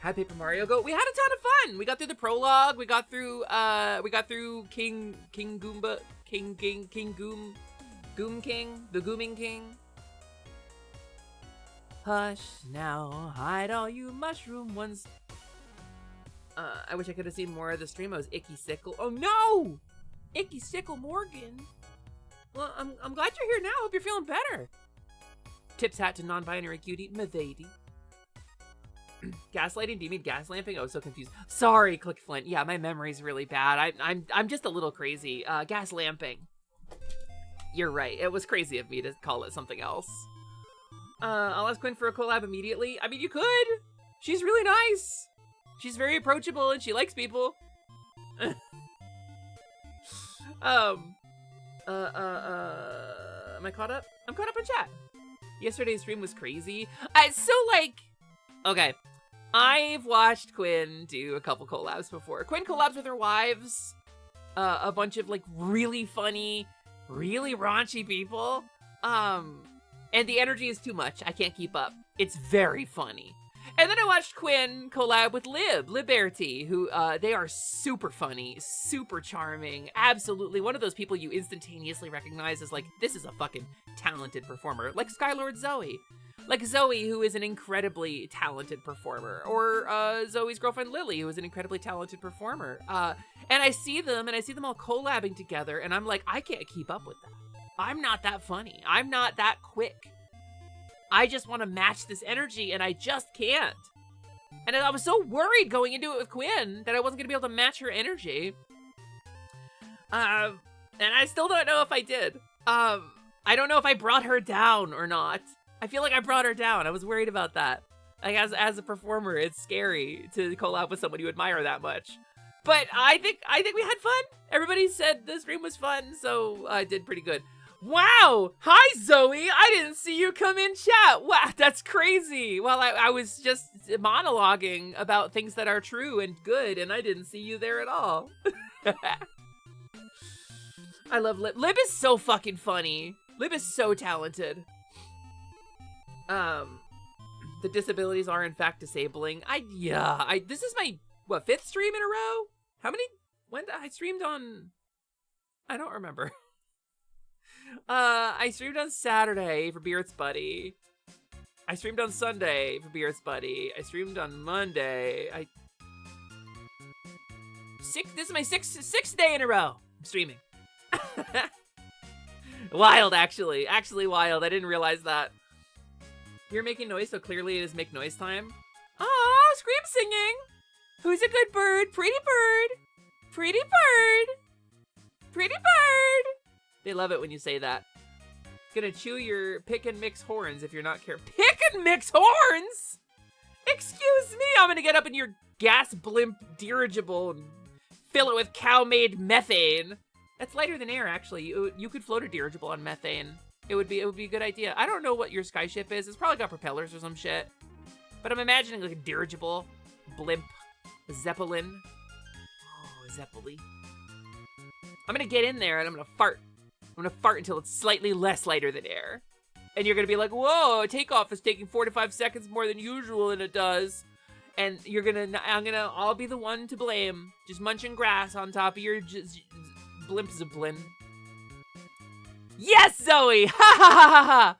How'd Paper Mario go? We had a ton of fun. We got through the prologue. We got through King Goomba, King Goom, Goom King, the Gooming King. Hush now, hide all you mushroom ones. I wish I could have seen more of the stream. I was Icky Sickle. Oh no! Icky Sickle Morgan. Well, I'm glad you're here now. Hope you're feeling better. Tips hat to non-binary cutie, Mavady. Gaslighting? Do you mean gaslamping? I was so confused. Sorry, ClickFlint. Yeah, my memory's really bad. I'm just a little crazy. Gaslamping. You're right. It was crazy of me to call it something else. I'll ask Quinn for a collab immediately. I mean, you could. She's really nice. She's very approachable and she likes people. Am I caught up? I'm caught up in chat. Yesterday's stream was crazy. Okay. I've watched Quinn do a couple collabs before. Quinn collabs with her wives. A bunch of like really funny, really raunchy people. And the energy is too much. I can't keep up. It's very funny. And then I watched Quinn collab with Liberty, who they are super funny, super charming, absolutely one of those people you instantaneously recognize as like, this is a fucking talented performer, like Skylord Zoe. Like Zoe, who is an incredibly talented performer, or Zoe's girlfriend Lily, who is an incredibly talented performer. And I see them all collabing together, and I'm like, I can't keep up with that. I'm not that funny. I'm not that quick. I just want to match this energy, and I just can't. And I was so worried going into it with Quinn that I wasn't going to be able to match her energy. And I still don't know if I did. I don't know if I brought her down or not. I feel like I brought her down. I was worried about that. Like, as a performer, it's scary to collab with someone you admire that much. But I think we had fun. Everybody said the stream was fun, so I did pretty good. Wow! Hi, Zoe! I didn't see you come in chat! Wow, that's crazy! Well, I was just monologuing about things that are true and good, and I didn't see you there at all. I love Lib. Lib is so fucking funny. Lib is so talented. The disabilities are in fact disabling. This is my, what, 5th stream in a row? How many? When I streamed on? I don't remember. I streamed on Saturday for Beard's Buddy. I streamed on Sunday for Beard's Buddy. I streamed on Monday. This is my sixth day in a row I'm streaming. Wild, actually. Actually wild. I didn't realize that. You're making noise, so clearly it is make noise time. Aw, scream singing. Who's a good bird? Pretty bird. Pretty bird. Pretty bird. They love it when you say that. Gonna chew your pick and mix horns if you're not careful. Pick and mix horns? Excuse me, I'm gonna get up in your gas blimp dirigible and fill it with cow-made methane. That's lighter than air, actually. You could float a dirigible on methane. It would be a good idea. I don't know what your skyship is. It's probably got propellers or some shit. But I'm imagining like a dirigible, blimp, a zeppelin. Oh, zeppeli. I'm gonna get in there and I'm gonna fart. I'm gonna fart until it's slightly less lighter than air. And you're gonna be like, whoa, takeoff is taking 4 to 5 seconds more than usual, and it does. And I'll be the one to blame. Just munching grass on top of your blimp zeppelin. Yes, Zoe! Ha ha ha ha ha!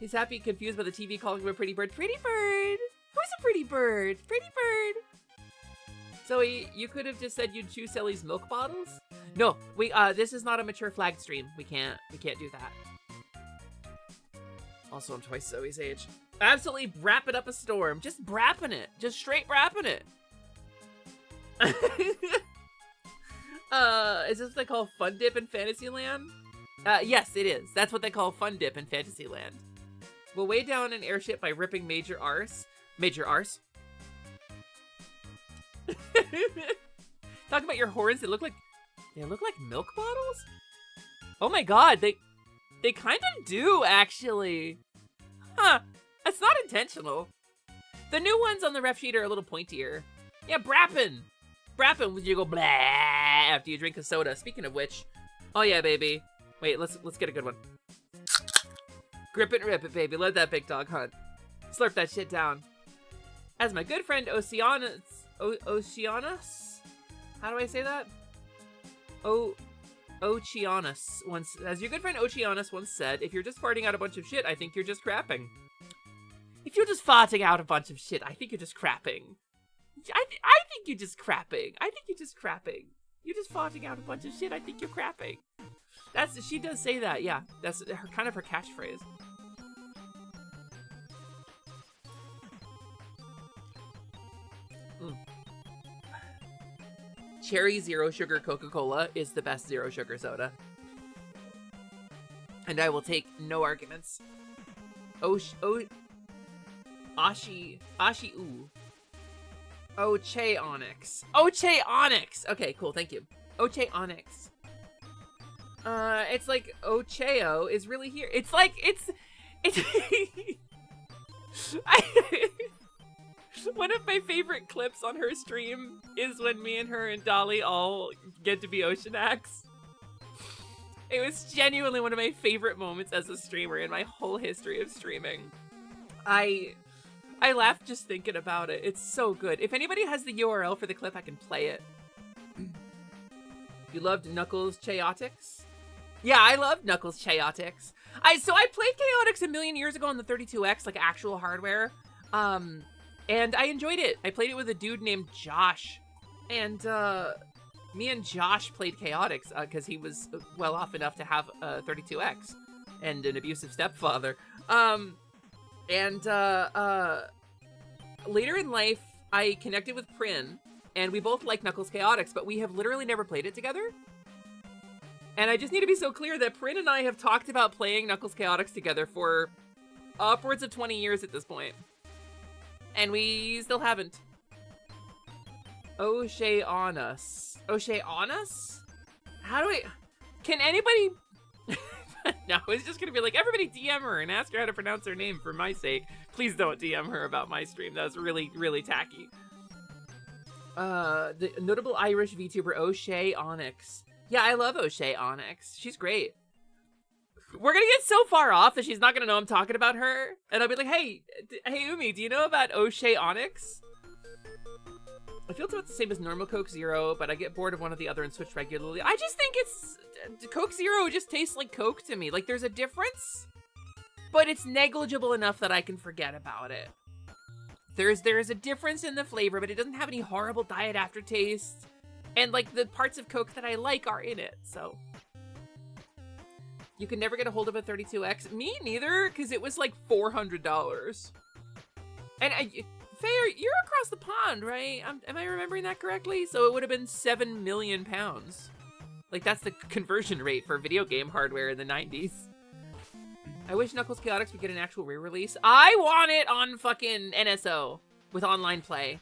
He's happy, confused by the TV calling him a pretty bird. Pretty bird! Who's a pretty bird? Pretty bird! Zoe, you could have just said you'd chew Sally's milk bottles? No, this is not a mature flag stream. We can't do that. Also, I'm twice Zoe's age. Absolutely brapping up a storm. Just brapping it. Just straight brapping it. Is this what they call Fun Dip in Fantasyland? Yes, it is. That's what they call Fun Dip in Fantasyland. We'll weigh down an airship by ripping Major Arse. Major Arse? Talking about your horns, they look like milk bottles? Oh my god, they kind of do, actually. Huh, that's not intentional. The new ones on the ref sheet are a little pointier. Yeah, brappin'. Brappin' when you go blah after you drink a soda. Speaking of which, oh yeah, baby. Wait, let's get a good one. Grip it and rip it, baby. Let that big dog hunt. Slurp that shit down. As my good friend Oceanus, how do I say that? Oceanus once, as your good friend Oceanus once said, if you're just farting out a bunch of shit, I think you're just crapping. If you're just farting out a bunch of shit, I think you're just crapping. I think you're just crapping. I think you're just crapping. You're just farting out a bunch of shit, I think you're crapping. She does say that, yeah. That's kind of her catchphrase. Cherry Zero Sugar Coca-Cola is the best zero sugar soda. And I will take no arguments. Oche Onyx. Oche Onyx! Okay, cool, thank you. Oche Onyx. It's like Ocheo is really here. It's like, it's one of my favorite clips on her stream is when me and her and Dolly all get to be Oceanax. It was genuinely one of my favorite moments as a streamer in my whole history of streaming. I laughed just thinking about it. It's so good. If anybody has the URL for the clip, I can play it. You loved Knuckles Chaotix? Yeah, I loved Knuckles Chaotix. I played Chaotix a million years ago on the 32X, like actual hardware. And I enjoyed it. I played it with a dude named Josh. And me and Josh played Chaotix because he was well off enough to have a 32X and an abusive stepfather. Later in life, I connected with Prin, and we both like Knuckles Chaotix, but we have literally never played it together. And I just need to be so clear that Prin and I have talked about playing Knuckles Chaotix together for upwards of 20 years at this point. And we still haven't. O'Shea on us. O'Shea on us? How do I... Can anybody... No, it's just gonna be like, everybody DM her and ask her how to pronounce her name for my sake. Please don't DM her about my stream. That was really, really tacky. The notable Irish VTuber O'Shea Onyx. Yeah, I love O'Shea Onyx. She's great. We're gonna get so far off that she's not gonna know I'm talking about her. And I'll be like, hey Umi, do you know about O'Shea Onyx? I feel it's about the same as normal Coke Zero, but I get bored of one or the other and switch regularly. I just think Coke Zero just tastes like Coke to me. Like, there's a difference, but it's negligible enough that I can forget about it. There's a difference in the flavor, but it doesn't have any horrible diet aftertaste. And, like, the parts of Coke that I like are in it, so. You can never get a hold of a 32X. Me neither, because it was like $400. And Faye, you're across the pond, right? Am I remembering that correctly? So it would have been 7 million pounds. Like, that's the conversion rate for video game hardware in the 90s. I wish Knuckles Chaotix would get an actual re-release. I want it on fucking NSO with online play.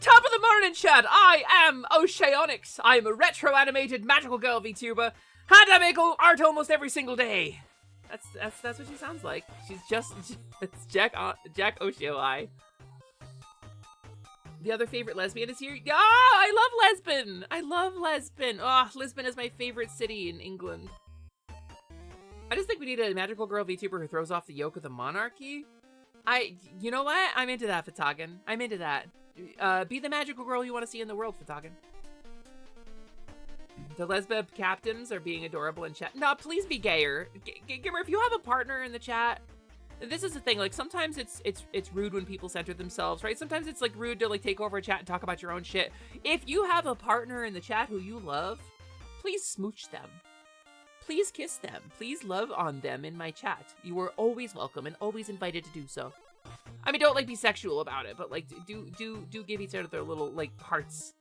Top of the morning, chat! I am O'Shea Onyx. I am a retro-animated magical girl VTuber. Had to make art almost every single day. That's what she sounds like. She's just it's Jack O'Shea. The other favorite lesbian is here. Ah, I love Lisbon. I love Lisbon. Oh, Lisbon is my favorite city in England. I just think we need a magical girl VTuber who throws off the yoke of the monarchy. You know what? I'm into that, Fatagan. I'm into that. Be the magical girl you want to see in the world, Fatagan. The lesbian captains are being adorable in chat. No, please be gayer. Gimmer, if you have a partner in the chat, this is the thing. Like, sometimes it's rude when people center themselves, right? Sometimes it's like rude to like take over a chat and talk about your own shit. If you have a partner in the chat who you love, please smooch them. Please kiss them. Please love on them in my chat. You are always welcome and always invited to do so. I mean, don't like be sexual about it, but like do give each other their little like hearts.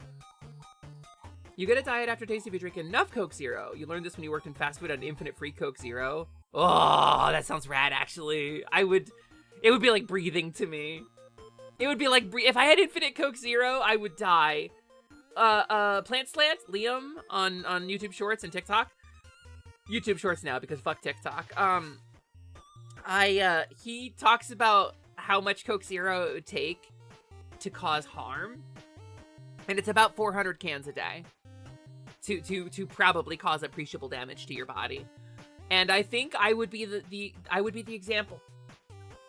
You get a diet aftertaste if you drink enough Coke Zero. You learned this when you worked in fast food on infinite free Coke Zero. Oh, that sounds rad, actually. It would be like breathing to me. It would be like, if I had infinite Coke Zero, I would die. Plant Slant, Liam on YouTube Shorts and TikTok. YouTube Shorts now, because fuck TikTok. He talks about how much Coke Zero it would take to cause harm. And it's about 400 cans a day. To probably cause appreciable damage to your body. And I think I would be the example.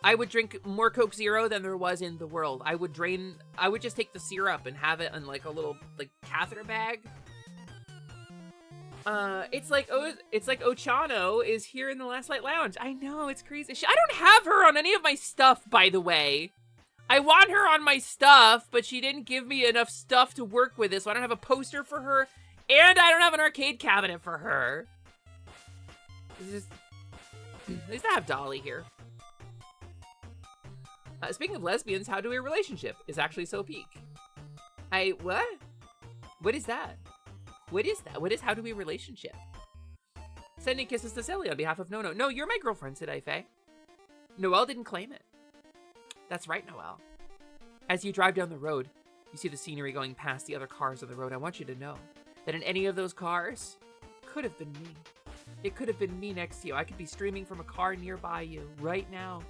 I would drink more Coke Zero than there was in the world. I would just take the syrup and have it in like a little like catheter bag. It's like Ochano is here in the Last Light Lounge. I know, it's crazy. I don't have her on any of my stuff, by the way. I want her on my stuff, but she didn't give me enough stuff to work with it, so I don't have a poster for her. And I don't have an arcade cabinet for her. At least I have Dolly here. Speaking of lesbians, how do we relationship is actually so peak. What? What is that? What is that? What is how do we relationship? Sending kisses to Sally on behalf of Nono. No, you're my girlfriend, said Ife. Noelle didn't claim it. That's right, Noelle. As you drive down the road, you see the scenery going past the other cars on the road. I want you to know that in any of those cars, could have been me. It could have been me next to you. I could be streaming from a car nearby you right now.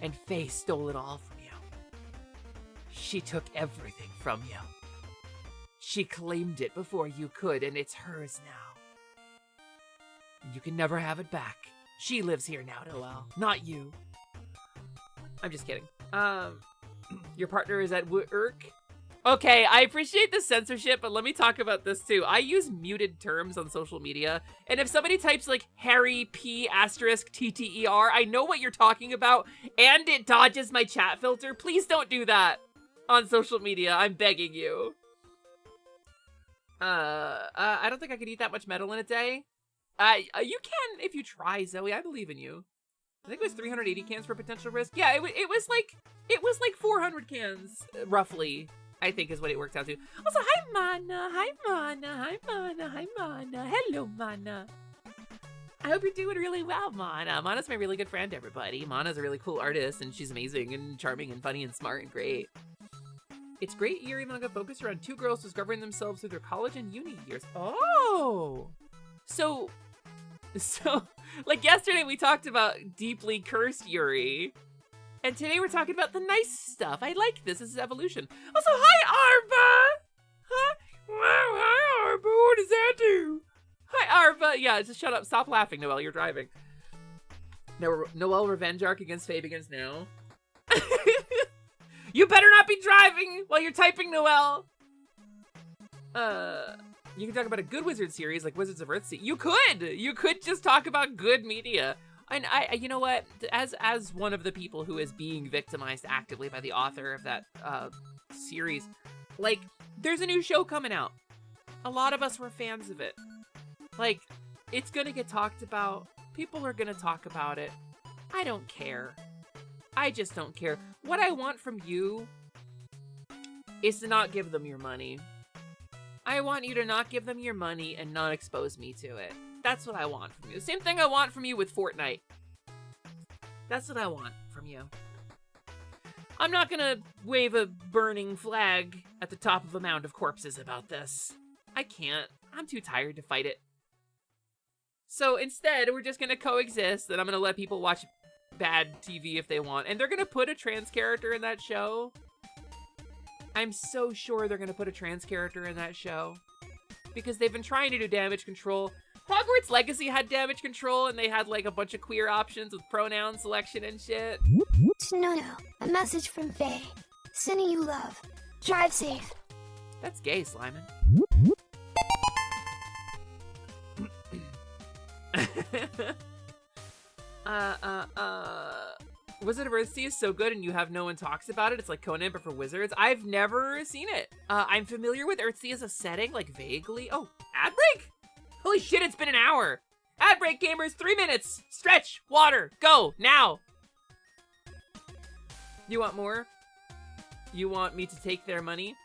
And Faye stole it all from you. She took everything from you. She claimed it before you could, and it's hers now. And you can never have it back. She lives here now, Noelle, not you. I'm just kidding. Your partner is at work. Okay, I appreciate the censorship, but let me talk about this too. I use muted terms on social media, and if somebody types like Harry P asterisk TTER, I know what you're talking about, and it dodges my chat filter. Please don't do that on social media. I'm begging you. I don't think I could eat that much metal in a day. You can if you try, Zoe. I believe in you. I think it was 380 cans for potential risk. Yeah, it was like 400 cans, roughly, I think is what it worked out to. Also, hi, Mana. Hi, Mana. Hi, Mana. Hi, Mana. Hello, Mana. I hope you're doing really well, Mana. Mana's my really good friend, everybody. Mana's a really cool artist, and she's amazing and charming and funny and smart and great. It's great Yuri manga focused around two girls discovering themselves through their college and uni years. Oh! So, like yesterday we talked about deeply cursed Yuri. And today we're talking about the nice stuff. I like this. This is evolution. Also, hi, Arba! Huh? Wow, hi, Arba. What does that do? Hi, Arba. Yeah, just shut up. Stop laughing, Noelle. You're driving. Noelle revenge arc against Fabe against now. You better not be driving while you're typing, Noelle. You can talk about a good wizard series like Wizards of Earthsea. You could just talk about good media. And you know what? As one of the people who is being victimized actively by the author of that series, like, there's a new show coming out. A lot of us were fans of it. Like, it's gonna get talked about. People are gonna talk about it. I don't care. I just don't care. What I want from you is to not give them your money. I want you to not give them your money and not expose me to it. That's what I want from you. Same thing I want from you with Fortnite. That's what I want from you. I'm not gonna wave a burning flag at the top of a mound of corpses about this. I can't. I'm too tired to fight it. So instead, we're just gonna coexist, and I'm gonna let people watch bad TV if they want. And they're gonna put a trans character in that show. I'm so sure they're gonna put a trans character in that show. Because they've been trying to do damage control. Hogwarts Legacy had damage control, and they had like a bunch of queer options with pronoun selection and shit. No, a message from Faye. Sending you love. Drive safe. That's gay, Slyman. Wizard of Earthsea is so good and you have no one talks about it. It's like Conan, but for wizards. I've never seen it. I'm familiar with Earthsea as a setting, like vaguely. Oh, ad break? Holy shit, it's been an hour. Ad break, gamers, 3 minutes. Stretch, water, go, now. You want more? You want me to take their money?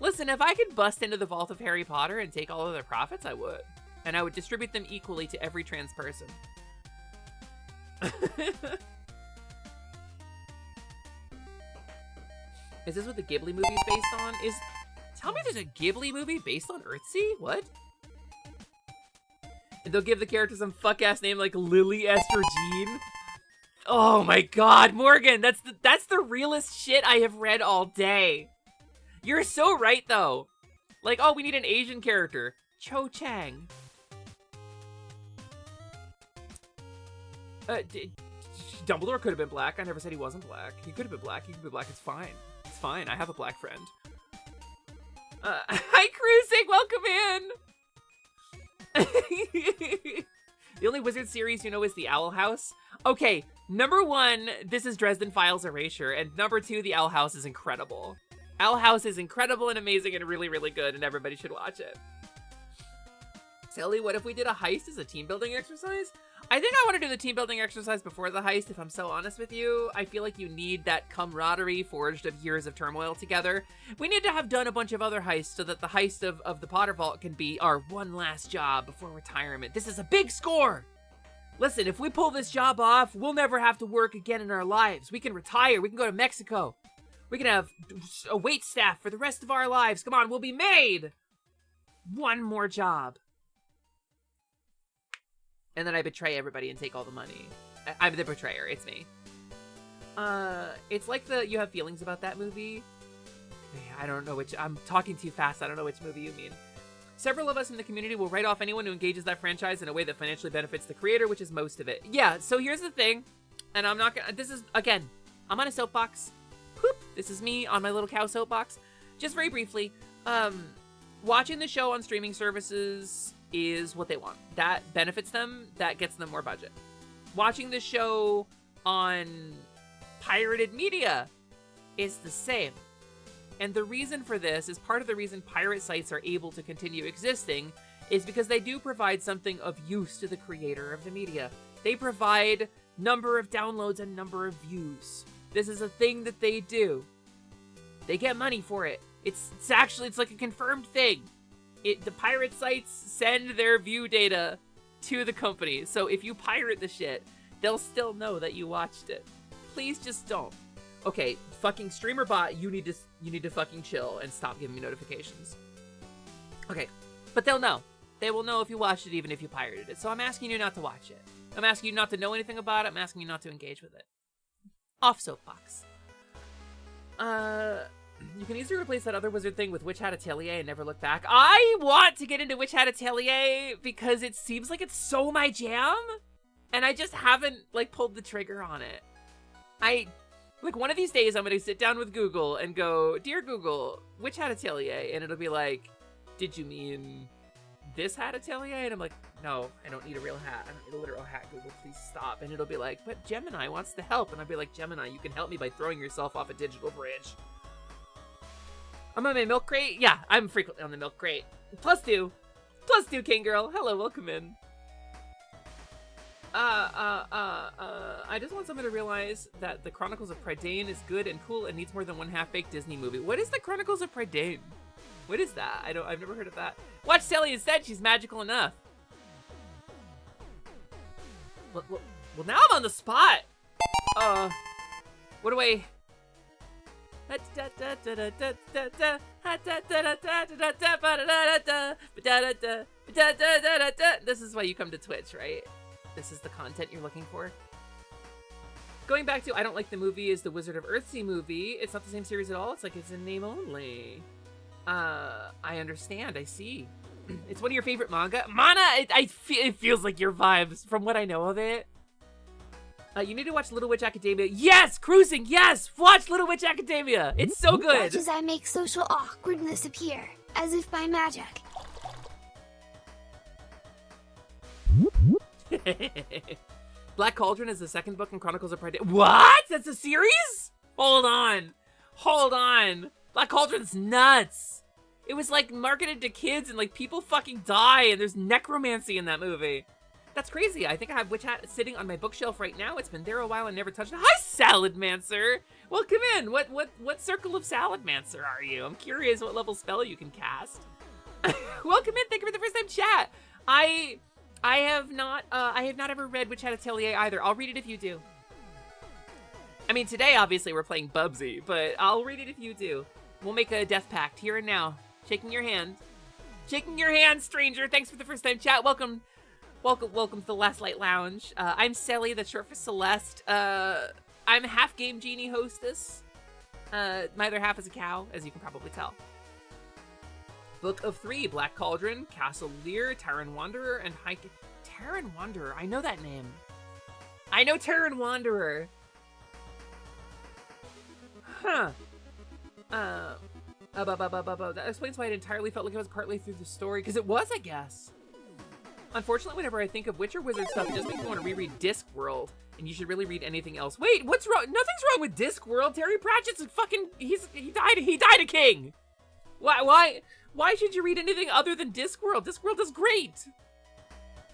Listen, if I could bust into the vault of Harry Potter and take all of their profits, I would. And I would distribute them equally to every trans person. Is this what the Ghibli movie is based on? Tell me there's a Ghibli movie based on Earthsea? What? And they'll give the character some fuck-ass name like Lily Esther Jean? Oh my god, Morgan, that's the realest shit I have read all day. You're so right, though. Like, oh, we need an Asian character. Cho Chang. Dumbledore could have been black. I never said he wasn't black. He could have been black. He could be black. It's fine. It's fine. I have a black friend. Hi, Cruising. Welcome in. The only wizard series you know is the Owl House. Okay, number 1, this is Dresden Files Erasure, and number 2, the Owl House is incredible. Owl House is incredible and amazing and really, really good, and everybody should watch it. Silly, what if we did a heist as a team building exercise? I think I want to do the team building exercise before the heist, if I'm so honest with you. I feel like you need that camaraderie forged of years of turmoil together. We need to have done a bunch of other heists so that the heist of the Potter Vault can be our one last job before retirement. This is a big score! Listen, if we pull this job off, we'll never have to work again in our lives. We can retire. We can go to Mexico. We can have a wait staff for the rest of our lives. Come on, we'll be made! One more job. And then I betray everybody and take all the money. I'm the betrayer, it's me. It's like You Have Feelings About That movie. I don't know which, I'm talking too fast, I don't know which movie you mean. Several of us in the community will write off anyone who engages that franchise in a way that financially benefits the creator, which is most of it. Yeah, so here's the thing, and I'm not gonna, this is, again, I'm on a soapbox. whoop, this is me on my little cow soapbox. Just very briefly, watching the show on streaming services is what they want. That benefits them. That gets them more budget. Watching the show on pirated media is the same. And the reason for this is part of the reason pirate sites are able to continue existing is because they do provide something of use to the creator of the media. They provide number of downloads and number of views. This is a thing that they do. They get money for it. It's like a confirmed thing. The pirate sites send their view data to the company. So if you pirate the shit, they'll still know that you watched it. Please just don't. Okay, fucking streamer bot, you need to fucking chill and stop giving me notifications. Okay, but they'll know. They will know if you watched it, even if you pirated it. So I'm asking you not to watch it. I'm asking you not to know anything about it. I'm asking you not to engage with it. Off soapbox. You can easily replace that other wizard thing with Witch Hat Atelier and never look back. I want to get into Witch Hat Atelier because it seems like it's so my jam, and I just haven't, like, pulled the trigger on it. Like, one of these days, I'm going to sit down with Google and go, Dear Google, Witch Hat Atelier? And it'll be like, did you mean this hat atelier? And I'm like, no, I don't need a real hat. I don't need a literal hat. Google, please stop. And it'll be like, but Gemini wants to help. And I'll be like, Gemini, you can help me by throwing yourself off a digital bridge. I'm on my milk crate? Yeah, I'm frequently on the milk crate. +2. +2, King Girl. Hello, welcome in. I just want someone to realize that the Chronicles of Prydain is good and cool and needs more than one half-baked Disney movie. What is the Chronicles of Prydain? What is that? I've never heard of that. Watch Sally instead, she's magical enough. Well, now I'm on the spot. What do I... This is why you come to Twitch, right? This is the content you're looking for. Going back to I don't like the movie is the Wizard of Earthsea movie. It's not the same series at all. It's like it's in name only. I understand. I see. It's one of your favorite manga. Mana, it feels like your vibes from what I know of it. You need to watch Little Witch Academia. Yes! Cruising! Yes! Watch Little Witch Academia! It's so good! Watch as I make social awkwardness appear, as if by magic. Black Cauldron is the second book in Chronicles of Prydain. What? That's a series? Hold on. Hold on. Black Cauldron's nuts. It was like marketed to kids and like people fucking die and there's necromancy in that movie. That's crazy. I think I have Witch Hat sitting on my bookshelf right now. It's been there a while and never touched it. Hi, Saladmancer. Welcome in. What circle of Saladmancer are you? I'm curious what level spell you can cast. Welcome in. Thank you for the first time chat. I have not ever read Witch Hat Atelier either. I'll read it if you do. I mean, today, obviously, we're playing Bubsy, but I'll read it if you do. We'll make a death pact here and now. Shaking your hand. Shaking your hand, stranger. Thanks for the first time chat. Welcome to the Last Light Lounge. I'm Sally, that's short for Celeste. I'm half Game Genie hostess. My other half is a cow, as you can probably tell. Book of 3, Black Cauldron, Castle Lear, Terran Wanderer, and Terran Wanderer, I know that name. I know Terran Wanderer. Huh. That explains why it entirely felt like it was partly through the story, because it was, I guess. Unfortunately, whenever I think of Witcher Wizard stuff, it just makes me want to reread Discworld, and you should really read anything else. Wait, what's wrong? Nothing's wrong with Discworld. Terry Pratchett's a fucking, he died a king. Why should you read anything other than Discworld? Discworld is great.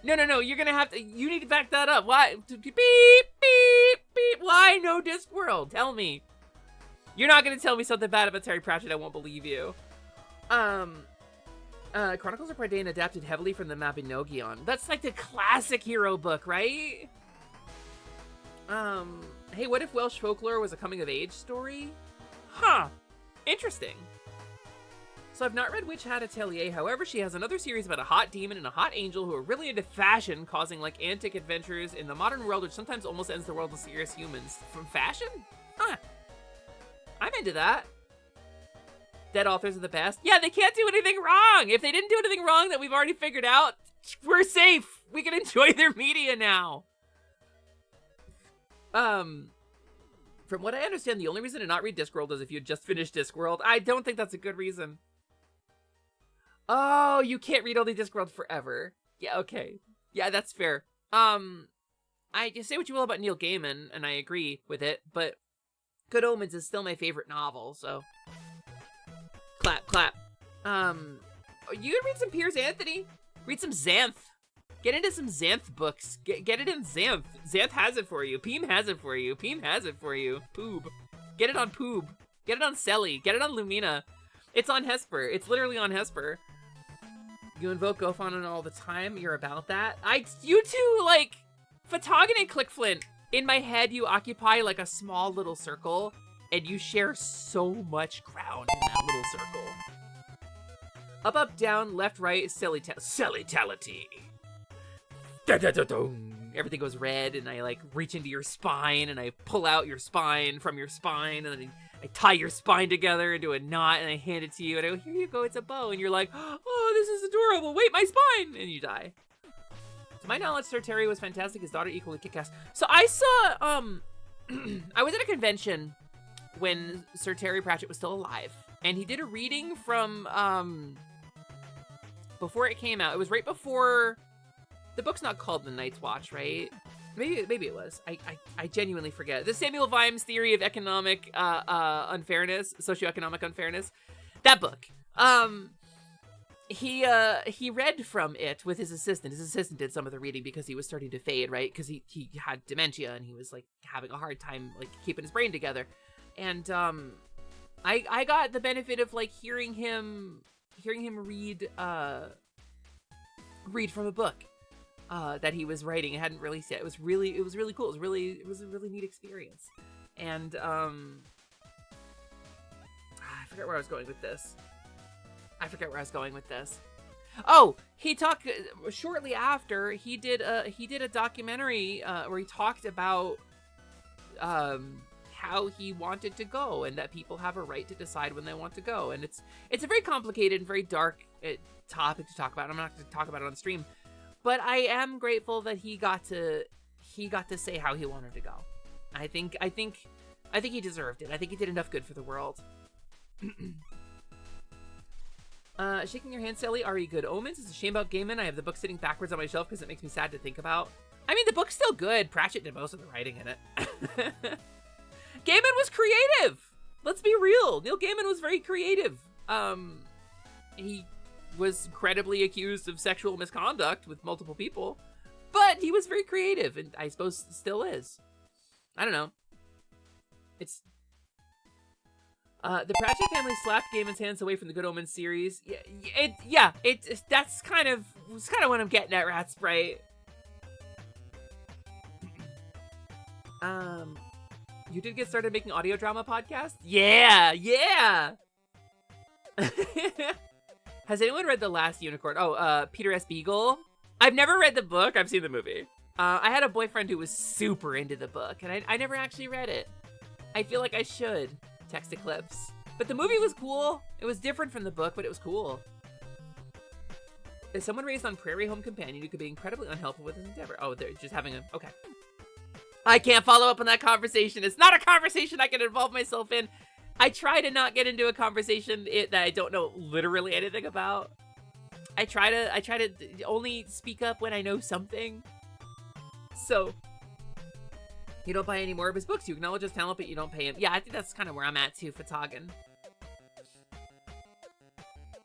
No, you're gonna have to, you need to back that up. Why? Beep, beep, beep. Why no Discworld? Tell me. You're not gonna tell me something bad about Terry Pratchett, I won't believe you. Chronicles of Prydain adapted heavily from the Mabinogion. That's like the classic hero book, right? Hey, what if Welsh folklore was a coming-of-age story? Huh. Interesting. So I've not read Witch Hat Atelier, however, she has another series about a hot demon and a hot angel who are really into fashion, causing like antic adventures in the modern world, which sometimes almost ends the world of serious humans. From fashion? Huh. I'm into that. Dead authors are the best. Yeah, they can't do anything wrong. If they didn't do anything wrong that we've already figured out, we're safe. We can enjoy their media now. From what I understand, the only reason to not read Discworld is if you just finished Discworld. I don't think that's a good reason. Oh, you can't read only Discworld forever. Yeah, okay. Yeah, that's fair. I just say what you will about Neil Gaiman, and I agree with it, but Good Omens is still my favorite novel, so clap, clap. You can read some Piers Anthony. Read some Xanth. Get into some Xanth books. Get it in Xanth. Xanth has it for you. Peem has it for you. Peem has it for you. Poob. Get it on Poob. Get it on Selly. Get it on Lumina. It's on Hesper. It's literally on Hesper. You invoke Gophonon all the time. You're about that. You two, like, Fatagan and Clickflint. In my head, you occupy, like, a small little circle, and you share so much ground in that little circle. Up, up, down, left, right, Silly-tality. Everything goes red, and I, like, reach into your spine, and I pull out your spine from your spine, and then I tie your spine together into a knot, and I hand it to you, and I go, here you go, it's a bow, and you're like, oh, this is adorable, wait, my spine, and you die. To my knowledge, Sir Terry was fantastic, his daughter equally kick-ass. So I saw, I was at a convention when Sir Terry Pratchett was still alive, and he did a reading from, before it came out. It was right before, the book's not called The Night's Watch, right? Maybe it was. I genuinely forget. The Samuel Vimes theory of economic unfairness, socioeconomic unfairness. That book. He read from it with his assistant. His assistant did some of the reading because he was starting to fade, right? Because he had dementia and he was like having a hard time like keeping his brain together. And I got the benefit of like hearing him read from a book that he was writing. It hadn't released yet. It was really cool. It was a really neat experience. And I forget where I was going with this. Oh, he talked shortly after. He did a documentary where he talked about how he wanted to go, and that people have a right to decide when they want to go. And it's a very complicated and very dark topic to talk about. I'm not going to talk about it on stream, but I am grateful that he got to say how he wanted to go. I think he deserved it. I think he did enough good for the world. Shaking your hand, Sally. Are you Good Omens? It's a shame about Gaiman. I have the book sitting backwards on my shelf because it makes me sad to think about. I mean, the book's still good. Pratchett did most of the writing in it. Gaiman was creative. Let's be real. Neil Gaiman was very creative. He was credibly accused of sexual misconduct with multiple people, but he was very creative, and I suppose still is. I don't know. It's the Pratchett family slapped Gaiman's hands away from the Good Omens series. That's kind of what I'm getting at, Rat Sprite. You did get started making audio drama podcasts? Yeah. Has anyone read The Last Unicorn? Oh, Peter S. Beagle. I've never read the book. I've seen the movie. I had a boyfriend who was super into the book, and I never actually read it. I feel like I should. Text Eclipse. But the movie was cool. It was different from the book, but it was cool. Is someone raised on Prairie Home Companion who could be incredibly unhelpful with his endeavor? Oh, they're just having a... Okay. I can't follow up on that conversation. It's not a conversation I can involve myself in. I try to not get into a conversation that I don't know literally anything about. I try to only speak up when I know something. So... You don't buy any more of his books. You acknowledge his talent, but you don't pay him. Yeah, I think that's kind of where I'm at, too, Fatagan.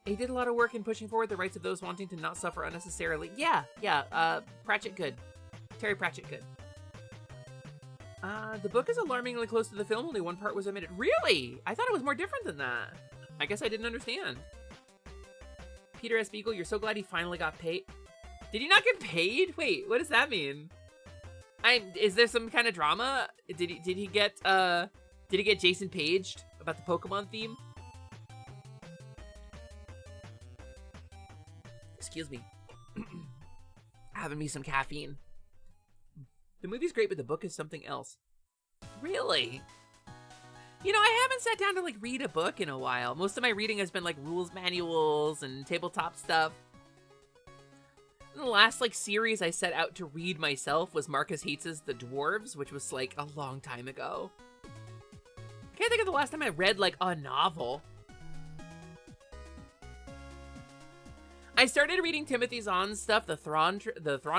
He did a lot of work in pushing forward the rights of those wanting to not suffer unnecessarily. Yeah. Pratchett good. Terry Pratchett good. The book is alarmingly close to the film. Only one part was omitted. Really? I thought it was more different than that. I guess I didn't understand. Peter S. Beagle, you're so glad he finally got paid. Did he not get paid? Wait, what does that mean? Is there some kind of drama? Did he get Jason Paged about the Pokemon theme? Excuse me. Having me some caffeine. The movie's great, but the book is something else. Really? You know, I haven't sat down to like read a book in a while. Most of my reading has been like rules manuals and tabletop stuff. The last like series I set out to read myself was Marcus Hates' The Dwarves, which was like a long time ago. Can't think of the last time I read, like, a novel. I started reading Timothy Zahn's stuff, the Thrawn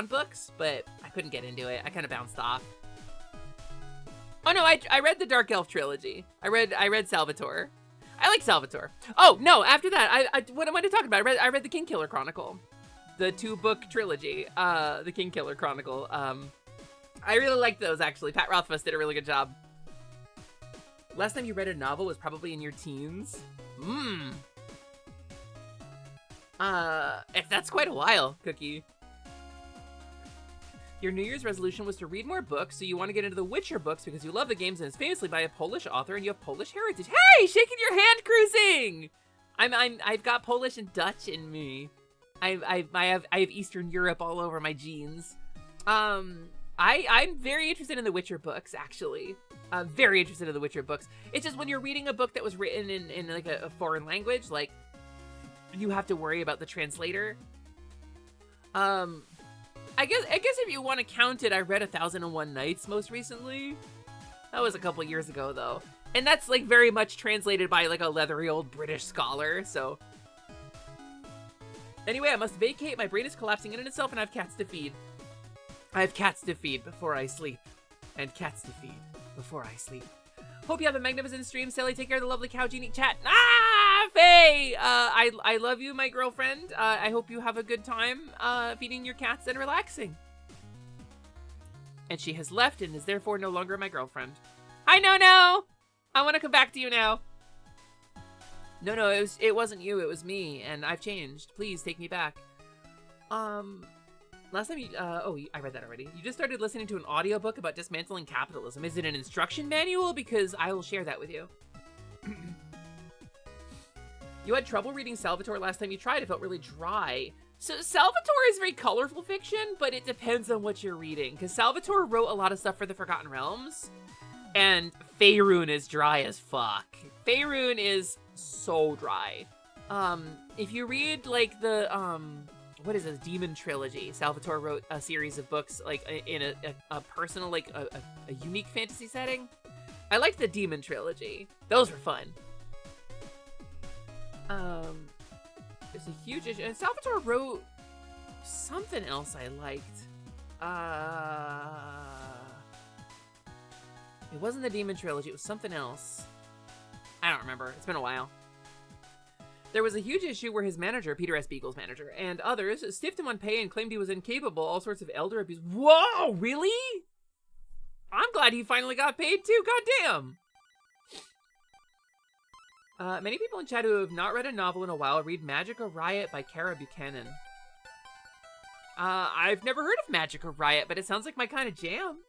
books, but I couldn't get into it. I kind of bounced off. Oh no, I read the Dark Elf trilogy. I read Salvatore. I like Salvatore. Oh no, after that, what am I talking about? I read the King Killer Chronicle, the 2-book trilogy, the King Killer Chronicle. I really liked those actually. Pat Rothfuss did a really good job. Last time you read a novel was probably in your teens. If that's quite a while, Cookie. Your New Year's resolution was to read more books, so you want to get into the Witcher books because you love the games and it's famously by a Polish author and you have Polish heritage. Hey, shaking your hand cruising! I've got Polish and Dutch in me. I have Eastern Europe all over my genes. I'm very interested in the Witcher books, actually. I'm very interested in the Witcher books. It's just when you're reading a book that was written in like a foreign language, like, you have to worry about the translator. I guess if you want to count it, I read 1001 Nights most recently. That was a couple years ago, though. And that's, like, very much translated by, like, a leathery old British scholar, so. Anyway, I must vacate. My brain is collapsing in on itself, and I have cats to feed. I have cats to feed before I sleep. And cats to feed before I sleep. Hope you have a magnificent stream, Sally. Take care of the lovely cow genie chat. Ah, Faye! I love you, my girlfriend. I hope you have a good time feeding your cats and relaxing. And she has left and is therefore no longer my girlfriend. Hi, No. I want to come back to you now. No, it wasn't you. It was me, and I've changed. Please take me back. Last time you, I read that already. You just started listening to an audiobook about dismantling capitalism. Is it an instruction manual? Because I will share that with you. You had trouble reading Salvatore last time you tried. It felt really dry. So Salvatore is very colorful fiction, but it depends on what you're reading. Because Salvatore wrote a lot of stuff for the Forgotten Realms. And Faerun is dry as fuck. Faerun is so dry. If you read, like, the, what is this, Demon Trilogy. Salvatore wrote a series of books, like, in a personal, like, a unique fantasy setting. I liked the Demon Trilogy. Those were fun. It's a huge issue. And Salvatore wrote something else I liked. It wasn't the Demon Trilogy. It was something else. I don't remember. It's been a while. There was a huge issue where his manager, Peter S. Beagle's manager, and others stiffed him on pay and claimed he was incapable, all sorts of elder abuse. Whoa, really? I'm glad he finally got paid too, goddamn. Many people in chat who have not read a novel in a while read Magica Riot by Kara Buchanan. I've never heard of Magica Riot, but it sounds like my kind of jam.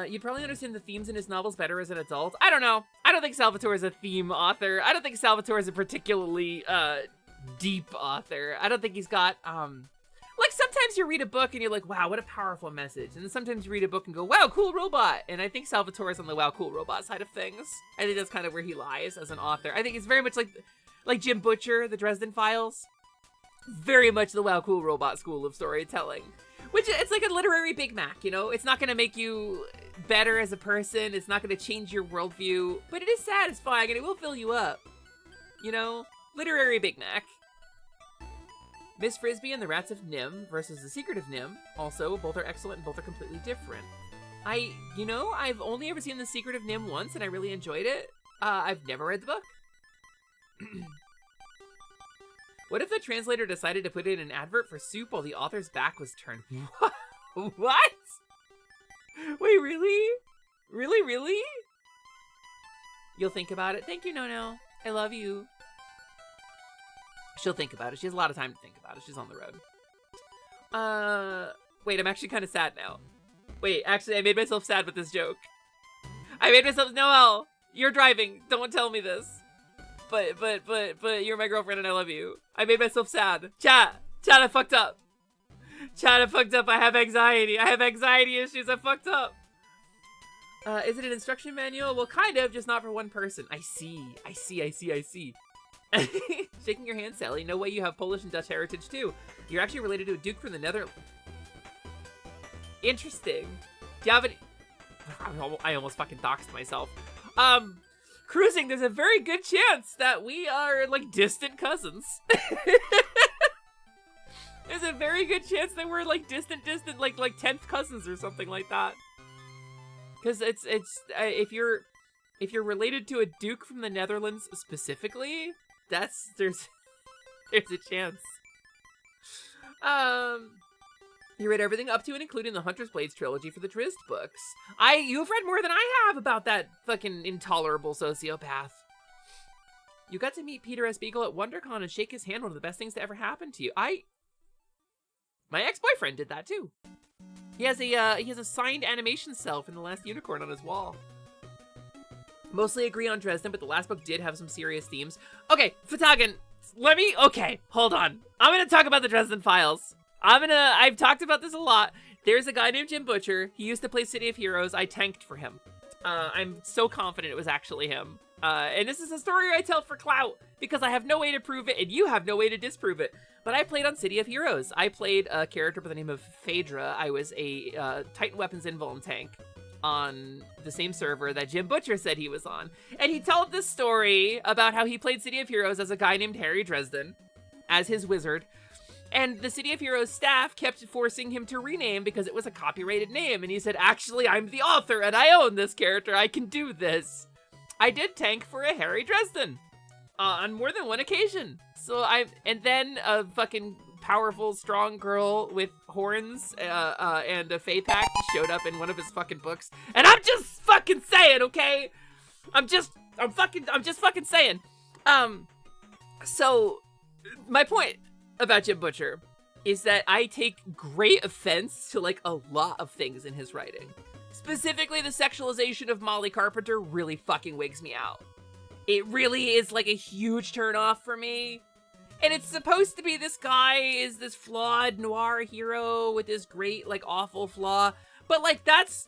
You'd probably understand the themes in his novels better as an adult. I don't know. I don't think Salvatore is a theme author. I don't think Salvatore is a particularly, deep author. I don't think he's got, like, sometimes you read a book and you're like, wow, what a powerful message. And then sometimes you read a book and go, wow, cool robot. And I think Salvatore is on the wow, cool robot side of things. I think that's kind of where he lies as an author. I think it's very much like Jim Butcher, the Dresden Files. Very much the wow, cool robot school of storytelling. Which, it's like a literary Big Mac, you know? It's not going to make you better as a person. It's not going to change your worldview. But it is satisfying and it will fill you up. You know? Literary Big Mac. Miss Frisbee and the Rats of Nim versus The Secret of Nim. Also, both are excellent and both are completely different. I've only ever seen The Secret of Nim once and I really enjoyed it. I've never read the book. What if the translator decided to put in an advert for soup while the author's back was turned? What? Wait, really? Really? You'll think about it. Thank you, No. I love you. She'll think about it. She has a lot of time to think about it. She's on the road. Wait, I'm actually kind of sad now. Wait, actually, I made myself sad with this joke. I made myself, Noelle, you're driving. Don't tell me this. But you're my girlfriend and I love you. I made myself sad. Chat, I fucked up. Chat, I fucked up. I have anxiety. I have anxiety issues. I fucked up. Is it an instruction manual? Well, kind of, just not for one person. I see. Shaking your hand, Sally. No way you have Polish and Dutch heritage too. You're actually related to a duke from the Netherlands. Interesting. Do I almost fucking doxed myself. Cruising, there's a very good chance that we are, like, distant cousins. There's a very good chance that we're, like, distant, like 10th cousins or something like that. Because if you're related to a duke from the Netherlands specifically, there's a chance. You read everything up to and including the Hunter's Blades trilogy for the Drizzt books. You've read more than I have about that fucking intolerable sociopath. You got to meet Peter S. Beagle at WonderCon and shake his hand, one of the best things to ever happen to you. My ex-boyfriend did that too. He has a signed animation cell from The Last Unicorn on his wall. Mostly agree on Dresden, but the last book did have some serious themes. Okay, Fatagan, okay, hold on. I'm gonna talk about the Dresden Files. I've talked about this a lot. There's a guy named Jim Butcher. He used to play City of Heroes. I tanked for him. I'm so confident it was actually him. And this is a story I tell for clout, because I have no way to prove it, and you have no way to disprove it. But I played on City of Heroes. I played a character by the name of Phaedra. I was a Titan Weapons Invuln tank on the same server that Jim Butcher said he was on. And he told this story about how he played City of Heroes as a guy named Harry Dresden, as his wizard. And the City of Heroes staff kept forcing him to rename because it was a copyrighted name. And he said, actually, I'm the author and I own this character. I can do this. I did tank for a Harry Dresden on more than one occasion. And then a fucking powerful, strong girl with horns and a Fey Pact showed up in one of his fucking books. And I'm just fucking saying, okay? I'm just fucking saying. So my point about Jim Butcher is that I take great offense to, like, a lot of things in his writing. Specifically, the sexualization of Molly Carpenter really fucking wigs me out. It really is, like, a huge turnoff for me. And it's supposed to be this guy is this flawed noir hero with this great, like, awful flaw. But, like, that's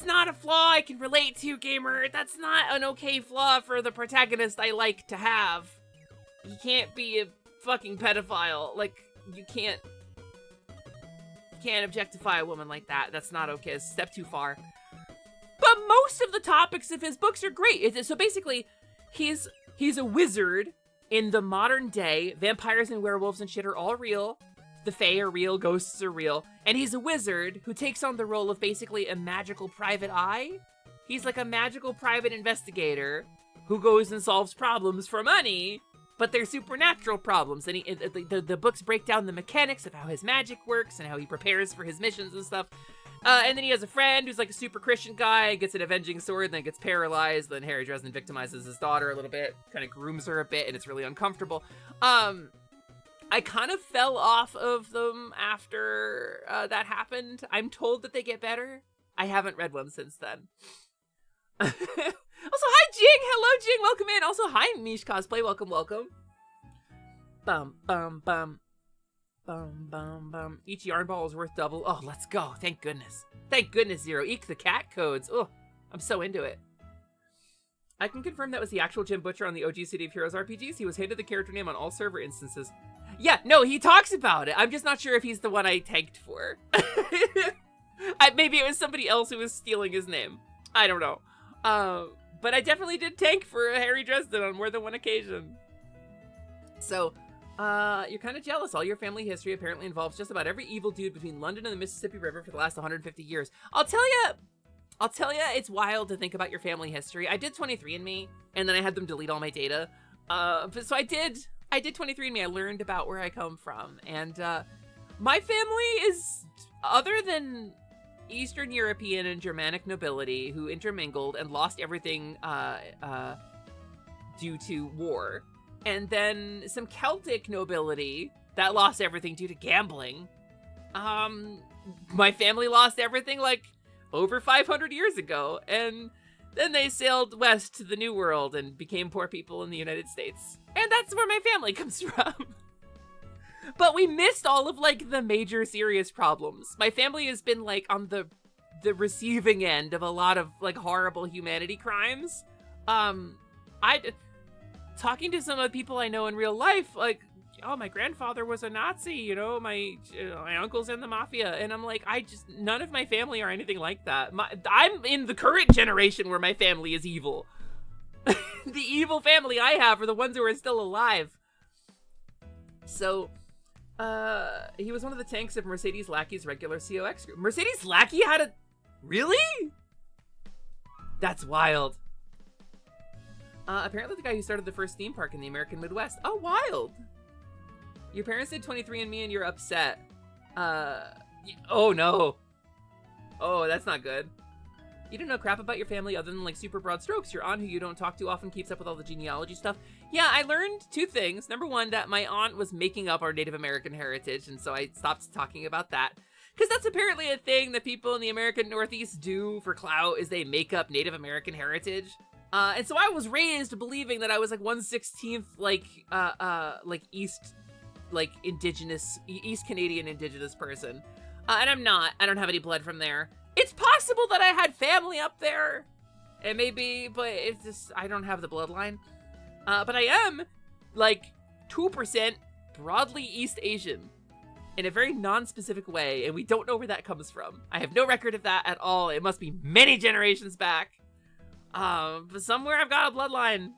not a flaw I can relate to, gamer. That's not an okay flaw for the protagonist I like to have. He can't be a fucking pedophile. Like, you can't objectify a woman like that. That's not okay. It's a step too far. But most of the topics of his books are great. So basically, he's a wizard in the modern day. Vampires and werewolves and shit are all real. The Fae are real. Ghosts are real. And he's a wizard who takes on the role of basically a magical private eye. He's like a magical private investigator who goes and solves problems for money. But they're supernatural problems, and the books break down the mechanics of how his magic works and how he prepares for his missions and stuff. And then he has a friend who's like a super Christian guy, gets an avenging sword, and then gets paralyzed. Then Harry Dresden victimizes his daughter a little bit, kind of grooms her a bit, and it's really uncomfortable. I kind of fell off of them after that happened. I'm told that they get better. I haven't read one since then. Also, hi, Jing! Hello, Jing! Welcome in! Also, hi, Mish Cosplay! Welcome, welcome. Bum, bum, bum. Bum, bum, bum. Each yarn ball is worth double. Oh, let's go. Thank goodness. Thank goodness, Zero. Eek the cat codes. Oh, I'm so into it. I can confirm that was the actual Jim Butcher on the OG City of Heroes RPGs. He was handed the character name on all server instances. Yeah, no, he talks about it. I'm just not sure if he's the one I tanked for. Maybe it was somebody else who was stealing his name. I don't know. But I definitely did tank for Harry Dresden on more than one occasion. So, you're kind of jealous. All your family history apparently involves just about every evil dude between London and the Mississippi River for the last 150 years. I'll tell you, it's wild to think about your family history. I did 23andMe, and then I had them delete all my data. So I did 23andMe. I learned about where I come from. And, my family is, other than Eastern European and Germanic nobility who intermingled and lost everything due to war, and then some Celtic nobility that lost everything due to gambling. My family lost everything like over 500 years ago, and then they sailed west to the New World and became poor people in the United States. And that's where my family comes from. But we missed all of, like, the major serious problems. My family has been, like, on the receiving end of a lot of, like, horrible humanity crimes. Talking to some of the people I know in real life, like, oh, my grandfather was a Nazi, you know, my uncle's in the mafia. And I'm like, none of my family are anything like that. I'm in the current generation where my family is evil. The evil family I have are the ones who are still alive. So, he was one of the tanks of Mercedes Lackey's regular COX group. Mercedes Lackey had a... Really? That's wild. Apparently the guy who started the first theme park in the American Midwest. Oh, wild. Your parents did 23andMe and you're upset. Oh no. Oh, that's not good. You don't know crap about your family other than like super broad strokes. Your aunt, who you don't talk to often, keeps up with all the genealogy stuff. Yeah, I learned two things. Number one, that my aunt was making up our Native American heritage, and so I stopped talking about that. Because that's apparently a thing that people in the American Northeast do for clout, is they make up Native American heritage. And so I was raised believing that I was like 1/16th like East, like indigenous, East Canadian indigenous person. And I'm not. I don't have any blood from there. It's possible that I had family up there. It may be, but it's just, I don't have the bloodline. But I am like 2% broadly East Asian in a very non-specific way, and we don't know where that comes from. I have no record of that at all. It must be many generations back. But somewhere I've got a bloodline.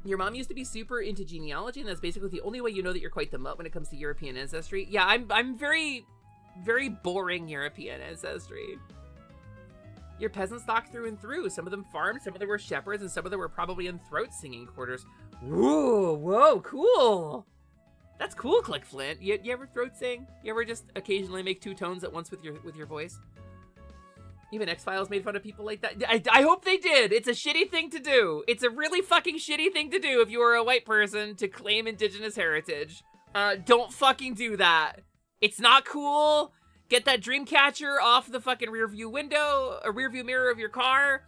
Your mom used to be super into genealogy, and that's basically the only way you know that you're quite the mutt when it comes to European ancestry. Yeah, I'm very, very boring European ancestry. Your peasant stock through and through. Some of them farmed, some of them were shepherds, and some of them were probably in throat singing quarters. Whoa, cool. That's cool, Click Flint. You ever throat sing? You ever just occasionally make two tones at once with your voice? Even X-Files made fun of people like that. I hope they did. It's a shitty thing to do. It's a really fucking shitty thing to do if you are a white person to claim indigenous heritage. Don't fucking do that. It's not cool. Get that dream catcher off the fucking rearview mirror of your car.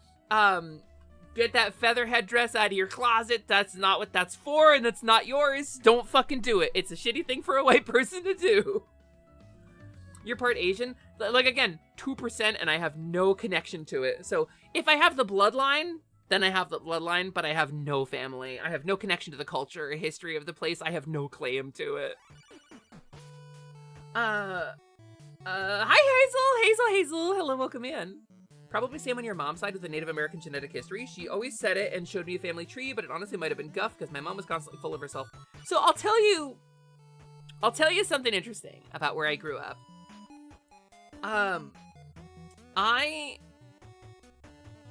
Get that feather headdress out of your closet. That's not what that's for, and that's not yours. Don't fucking do it. It's a shitty thing for a white person to do. You're part Asian. Like, again, 2%, and I have no connection to it. So if I have the bloodline, then I have the bloodline, but I have no family. I have no connection to the culture or history of the place. I have no claim to it. Hi, Hazel. Hello, welcome in. Probably same on your mom's side with the Native American genetic history. She always said it and showed me a family tree, but it honestly might have been guff because my mom was constantly full of herself. So I'll tell you something interesting about where I grew up.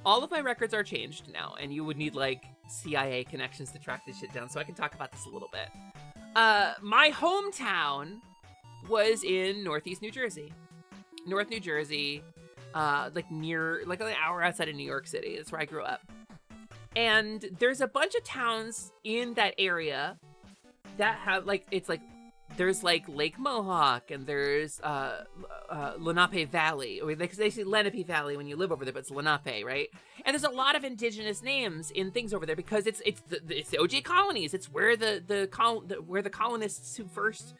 All of my records are changed now, and you would need, like, CIA connections to track this shit down, so I can talk about this a little bit. My hometown was in Northeast New Jersey. North New Jersey, like an hour outside of New York City. That's where I grew up. And there's a bunch of towns in that area that have, like, it's like, there's like Lake Mohawk, and there's Lenape Valley, or they say Lenape Valley when you live over there, but it's Lenape, right? And there's a lot of indigenous names in things over there because it's the OJ colonies. It's where the colonists who first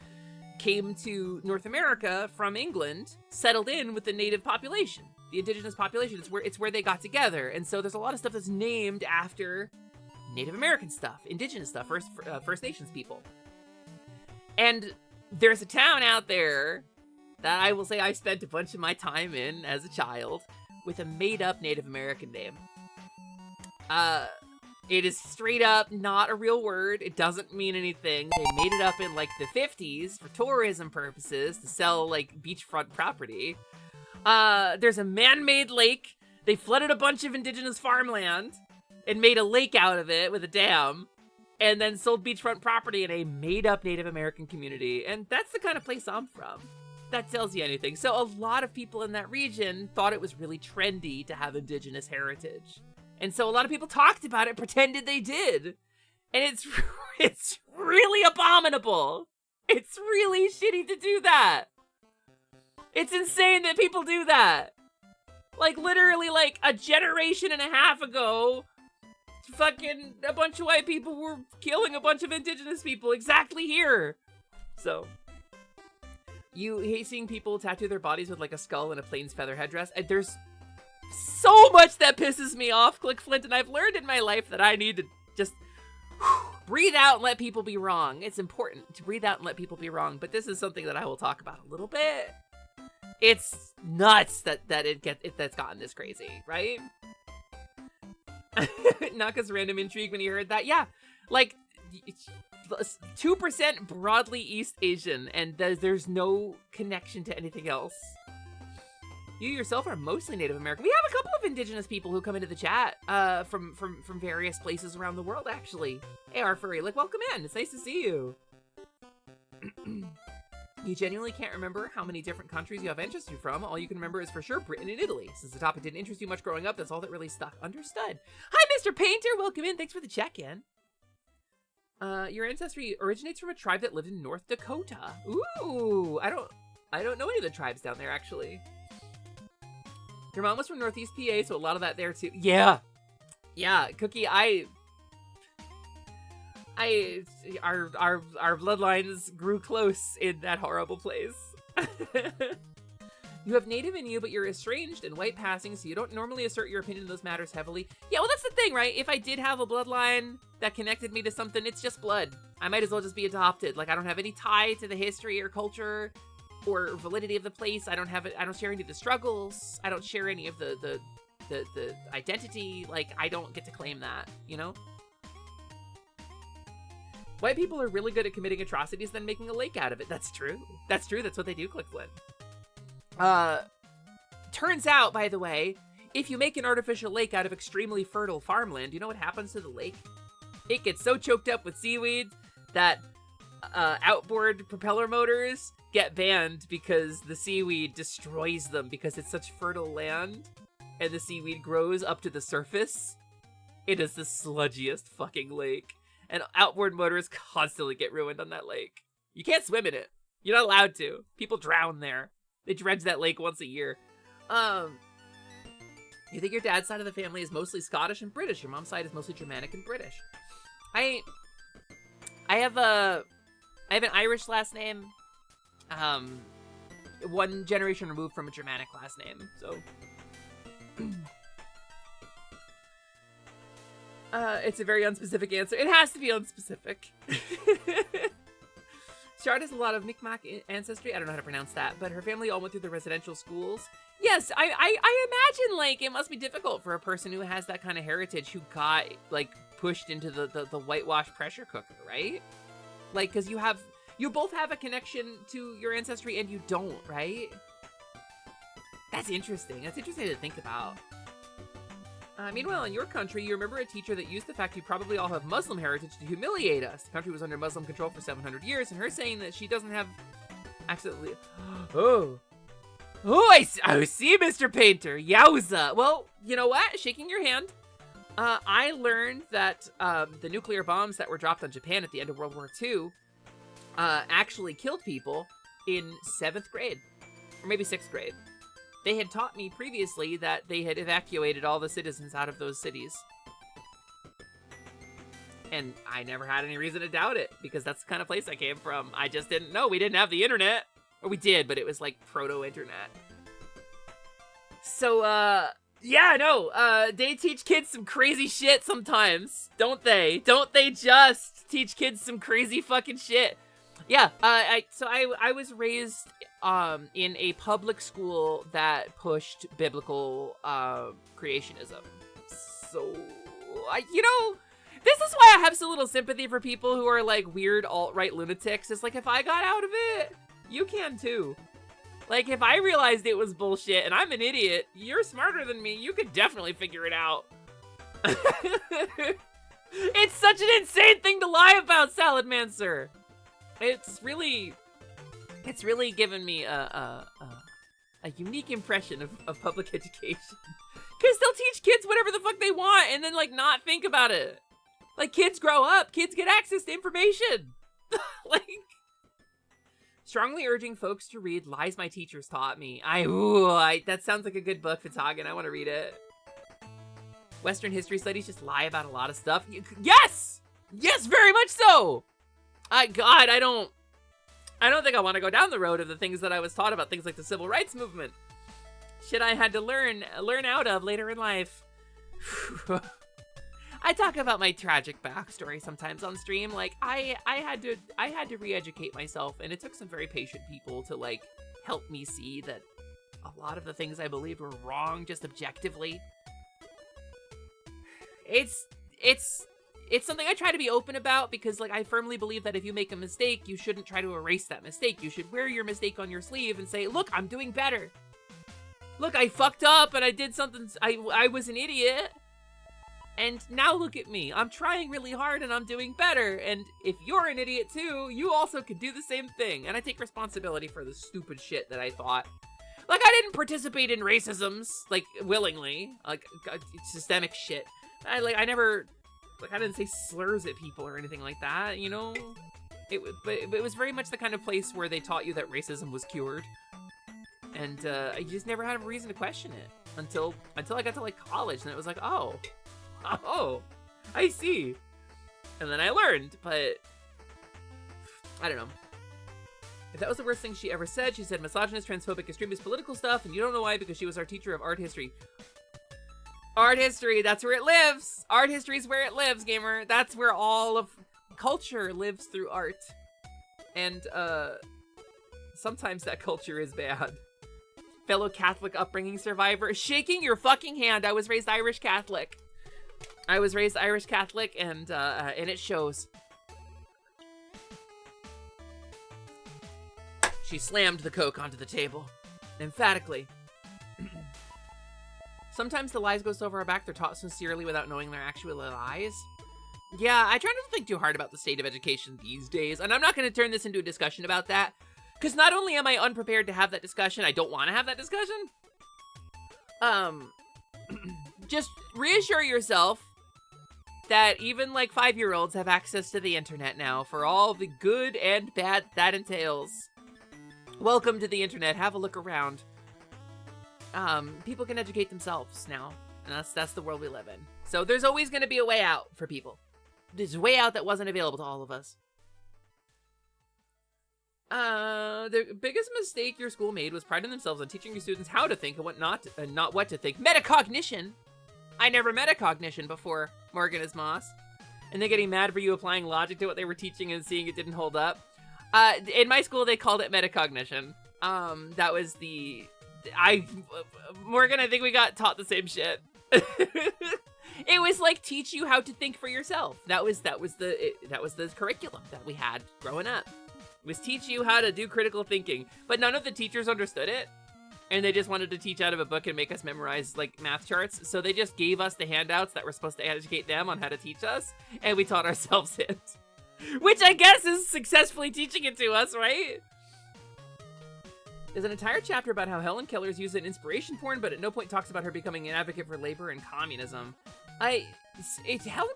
came to North America from England settled in with the native population, the indigenous population. It's where they got together, and so there's a lot of stuff that's named after Native American stuff, indigenous stuff, First Nations people. And there's a town out there that I will say I spent a bunch of my time in as a child with a made-up Native American name. It is straight up not a real word. It doesn't mean anything. They made it up in like the 50s for tourism purposes to sell like beachfront property. There's a man-made lake. They flooded a bunch of indigenous farmland and made a lake out of it with a dam, and then sold beachfront property in a made-up Native American community. And that's the kind of place I'm from. That tells you anything. So a lot of people in that region thought it was really trendy to have indigenous heritage. And so a lot of people talked about it, pretended they did. And it's really abominable. It's really shitty to do that. It's insane that people do that. Like, literally, like, a generation and a half ago, fucking a bunch of white people were killing a bunch of indigenous people exactly here. So, you hate seeing people tattoo their bodies with like a skull and a plains feather headdress. There's so much that pisses me off, Click Flint, and I've learned in my life that I need to just breathe out and let people be wrong. It's important to breathe out and let people be wrong, but this is something that I will talk about a little bit. It's nuts that's gotten this crazy, right? Naka's random intrigue when he heard that. Yeah, like 2% broadly East Asian, and there's no connection to anything else. You yourself are mostly Native American. We have a couple of indigenous people who come into the chat from various places around the world, actually. Hey, our furry, like, welcome in. It's nice to see you. You genuinely can't remember how many different countries you have ancestry from. All you can remember is for sure Britain and Italy. Since the topic didn't interest you much growing up, that's all that really stuck. Understood. Hi, Mr. Painter. Welcome in. Thanks for the check-in. Your ancestry originates from a tribe that lived in North Dakota. Ooh, I don't know any of the tribes down there, actually. Your mom was from Northeast PA, so a lot of that there too. Yeah, Cookie. Our bloodlines grew close in that horrible place. You have native in you, but you're estranged and white passing, so you don't normally assert your opinion in those matters heavily. Yeah, well, that's the thing, right? If I did have a bloodline that connected me to something, it's just blood. I might as well just be adopted. Like, I don't have any tie to the history or culture or validity of the place. I don't share any of the struggles. I don't share any of the identity. Like, I don't get to claim that, you know? White people are really good at committing atrocities, then making a lake out of it. That's true. That's true. That's what they do, Clickflint. Turns out, by the way, if you make an artificial lake out of extremely fertile farmland, you know what happens to the lake? It gets so choked up with seaweed that outboard propeller motors get banned because the seaweed destroys them because it's such fertile land and the seaweed grows up to the surface. It is the sludgiest fucking lake. And outboard motors constantly get ruined on that lake. You can't swim in it. You're not allowed to. People drown there. They dredge that lake once a year. You think your dad's side of the family is mostly Scottish and British. Your mom's side is mostly Germanic and British. I have an Irish last name. One generation removed from a Germanic last name, so. It's a very unspecific answer. It has to be unspecific. Shard has a lot of Mi'kmaq ancestry. I don't know how to pronounce that, but her family all went through the residential schools. Yes, I imagine, like, it must be difficult for a person who has that kind of heritage who got, like, pushed into the whitewash pressure cooker, right? Like, because you both have a connection to your ancestry and you don't, right? That's interesting. That's interesting to think about. Meanwhile, in your country, you remember a teacher that used the fact you probably all have Muslim heritage to humiliate us. The country was under Muslim control for 700 years, and her saying that she doesn't have accidentally... Oh, I see, Mr. Painter. Yowza. Well, you know what? Shaking your hand. I learned that the nuclear bombs that were dropped on Japan at the end of World War II actually killed people in 7th grade, or maybe 6th grade. They had taught me previously that they had evacuated all the citizens out of those cities. And I never had any reason to doubt it, because that's the kind of place I came from. I just didn't know. We didn't have the internet. Or we did, but it was like proto-internet. So, yeah, no, they teach kids some crazy shit sometimes, don't they? Don't they just teach kids some crazy fucking shit? Yeah, so I was raised in a public school that pushed biblical creationism. So, this is why I have so little sympathy for people who are like weird alt-right lunatics. It's like, if I got out of it, you can too. Like, if I realized it was bullshit and I'm an idiot, you're smarter than me, you could definitely figure it out. It's such an insane thing to lie about, Salad Man Sir. It's really given me a unique impression of public education. Because they'll teach kids whatever the fuck they want and then, like, not think about it. Like, kids grow up, kids get access to information. Like, strongly urging folks to read Lies My Teachers Taught Me. That sounds like a good book, Fitagan. I want to read it. Western history studies just lie about a lot of stuff. Yes! Yes, very much so! God, I don't think I want to go down the road of the things that I was taught about, things like the civil rights movement. Shit I had to learn out of later in life. I talk about my tragic backstory sometimes on stream. Like, I had to re-educate myself, and it took some very patient people to, like, help me see that a lot of the things I believed were wrong, just objectively. It's something I try to be open about because, like, I firmly believe that if you make a mistake, you shouldn't try to erase that mistake. You should wear your mistake on your sleeve and say, look, I'm doing better. Look, I fucked up and I did something, I was an idiot. And now look at me. I'm trying really hard and I'm doing better. And if you're an idiot too, you also could do the same thing. And I take responsibility for the stupid shit that I thought. Like, I didn't participate in racisms, like, willingly. Like, systemic shit. I didn't say slurs at people or anything like that, you know? But it was very much the kind of place where they taught you that racism was cured. And I just never had a reason to question it until I got to, like, college, and it was like, oh, I see. And then I learned, but I don't know. If that was the worst thing she ever said, she said misogynist, transphobic, extremist political stuff, and you don't know why because she was our teacher of art history. Art history, that's where it lives. Art history is where it lives, gamer. That's where all of culture lives, through art. And sometimes that culture is bad. Fellow Catholic upbringing survivor, shaking your fucking hand. I was raised Irish Catholic. And it shows. She slammed the Coke onto the table, emphatically. Sometimes the lies go so over our back, they're taught sincerely without knowing they're actually lies. Yeah, I try not to think too hard about the state of education these days, and I'm not going to turn this into a discussion about that, because not only am I unprepared to have that discussion, I don't want to have that discussion. Just reassure yourself that even, like, 5-year-olds have access to the internet now for all the good and bad that entails. Welcome to the internet. Have a look around. People can educate themselves now, and that's the world we live in. So there's always going to be a way out for people. There's a way out that wasn't available to all of us. The biggest mistake your school made was priding themselves on teaching your students how to think and what not to think. Metacognition. I never metacognition before, Morgan is Moss. And they're getting mad for you applying logic to what they were teaching and seeing it didn't hold up. In my school, they called it metacognition. That was Morgan, I think we got taught the same shit. It was like teach you how to think for yourself. That was the curriculum that we had growing up. It was teach you how to do critical thinking. But none of the teachers understood it. And they just wanted to teach out of a book and make us memorize, like, math charts. So they just gave us the handouts that were supposed to educate them on how to teach us. And we taught ourselves it. Which I guess is successfully teaching it to us, right? There's an entire chapter about how Helen Keller is used in inspiration porn, but at no point talks about her becoming an advocate for labor and communism. Helen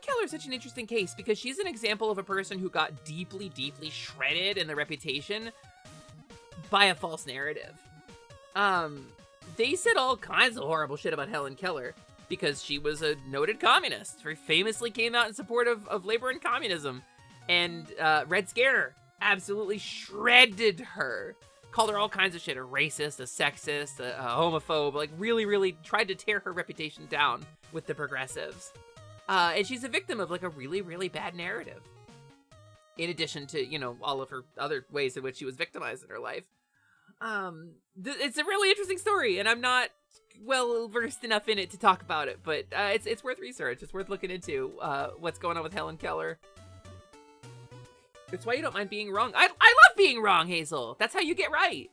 Keller is such an interesting case because she's an example of a person who got deeply, deeply shredded in their reputation by a false narrative. They said all kinds of horrible shit about Helen Keller because she was a noted communist. Very famously came out in support of labor and communism. And Red Scare absolutely shredded her. Called her all kinds of shit. A racist, a sexist, a homophobe. Like, really, really tried to tear her reputation down with the progressives. And she's a victim of, like, a really, really bad narrative. In addition to, you know, all of her other ways in which she was victimized in her life. It's a really interesting story, and I'm not well versed enough in it to talk about it, but it's worth research. It's worth looking into what's going on with Helen Keller. It's why you don't mind being wrong. I love being wrong, Hazel. That's how you get right.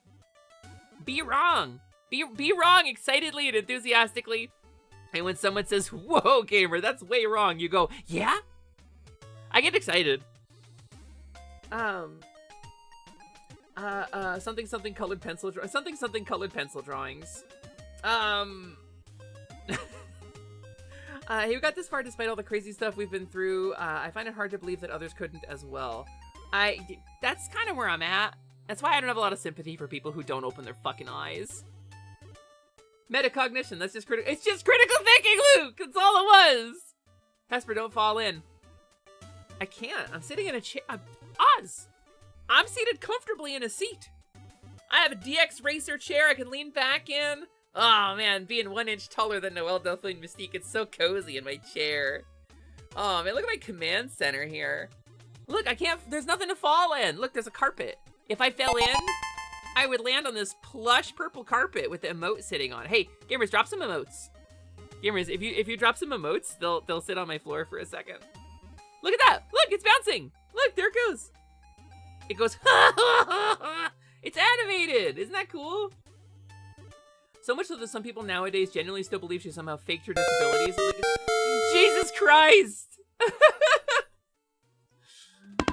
Be wrong. Be wrong excitedly and enthusiastically. And when someone says, "Whoa, gamer, that's way wrong," you go, "Yeah?" I get excited. Something colored pencil pencil drawings. He got this far despite all the crazy stuff we've been through. I find it hard to believe that others couldn't as well. That's kind of where I'm at. That's why I don't have a lot of sympathy for people who don't open their fucking eyes. Metacognition, that's just critical. It's just critical thinking, Luke! That's all it was! Hesper, don't fall in. I can't. I'm sitting in a chair. Oz! I'm seated comfortably in a seat. I have a DX Racer chair I can lean back in. Oh man, being 1 inch taller than Noelle Delphine Mystique, it's so cozy in my chair. Oh man, look at my command center here. Look, I can't, there's nothing to fall in. Look, there's a carpet. If I fell in, I would land on this plush purple carpet with the emote sitting on. Hey, gamers, drop some emotes. Gamers, if you drop some emotes, they'll sit on my floor for a second. Look at that! Look, it's bouncing! Look, there it goes! It goes, it's animated! Isn't that cool? So much so that some people nowadays genuinely still believe she somehow faked her disabilities. Like, Jesus Christ!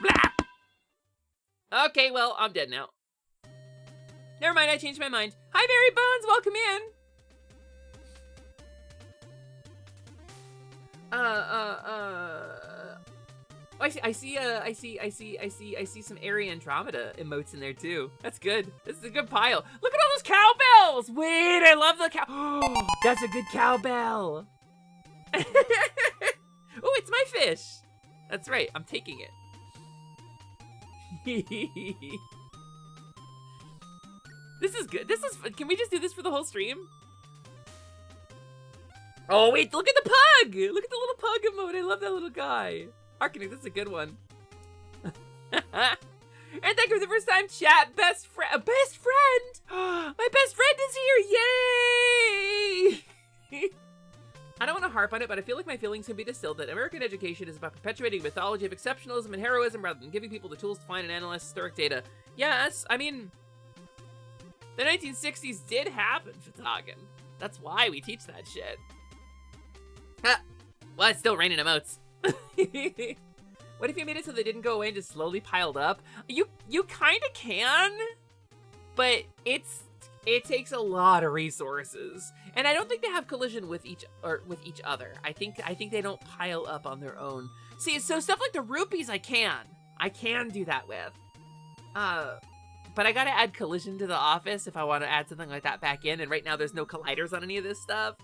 Blah! Okay, well, I'm dead now. Never mind, I changed my mind. Hi, Mary Bones, welcome in! I see some Airy Andromeda emotes in there too. That's good. This is a good pile. Look at all those cowbells! Wait, I love the cow. Oh, that's a good cowbell. Oh, it's my fish. That's right, I'm taking it. This is good. This is fun. Can we just do this for the whole stream? Oh, wait, look at the pug! Look at the little pug emote. I love that little guy. Arcanic, this is a good one. And thank you for the first time chat. Best friend. Best friend! My best friend is here! Yay! I don't want to harp on it, but I feel like my feelings can be distilled that American education is about perpetuating a mythology of exceptionalism and heroism rather than giving people the tools to find and analyze historic data. Yes, I mean, the 1960s did happen, Fatagan. That's why we teach that shit. Well, it's still raining emotes. What if you made it so they didn't go away and just slowly piled up? You kind of can, but it takes a lot of resources, and I don't think they have collision with each other. I think they don't pile up on their own. See, so stuff like the rupees, I can do that with. But I gotta add collision to the office if I want to add something like that back in. And right now, there's no colliders on any of this stuff.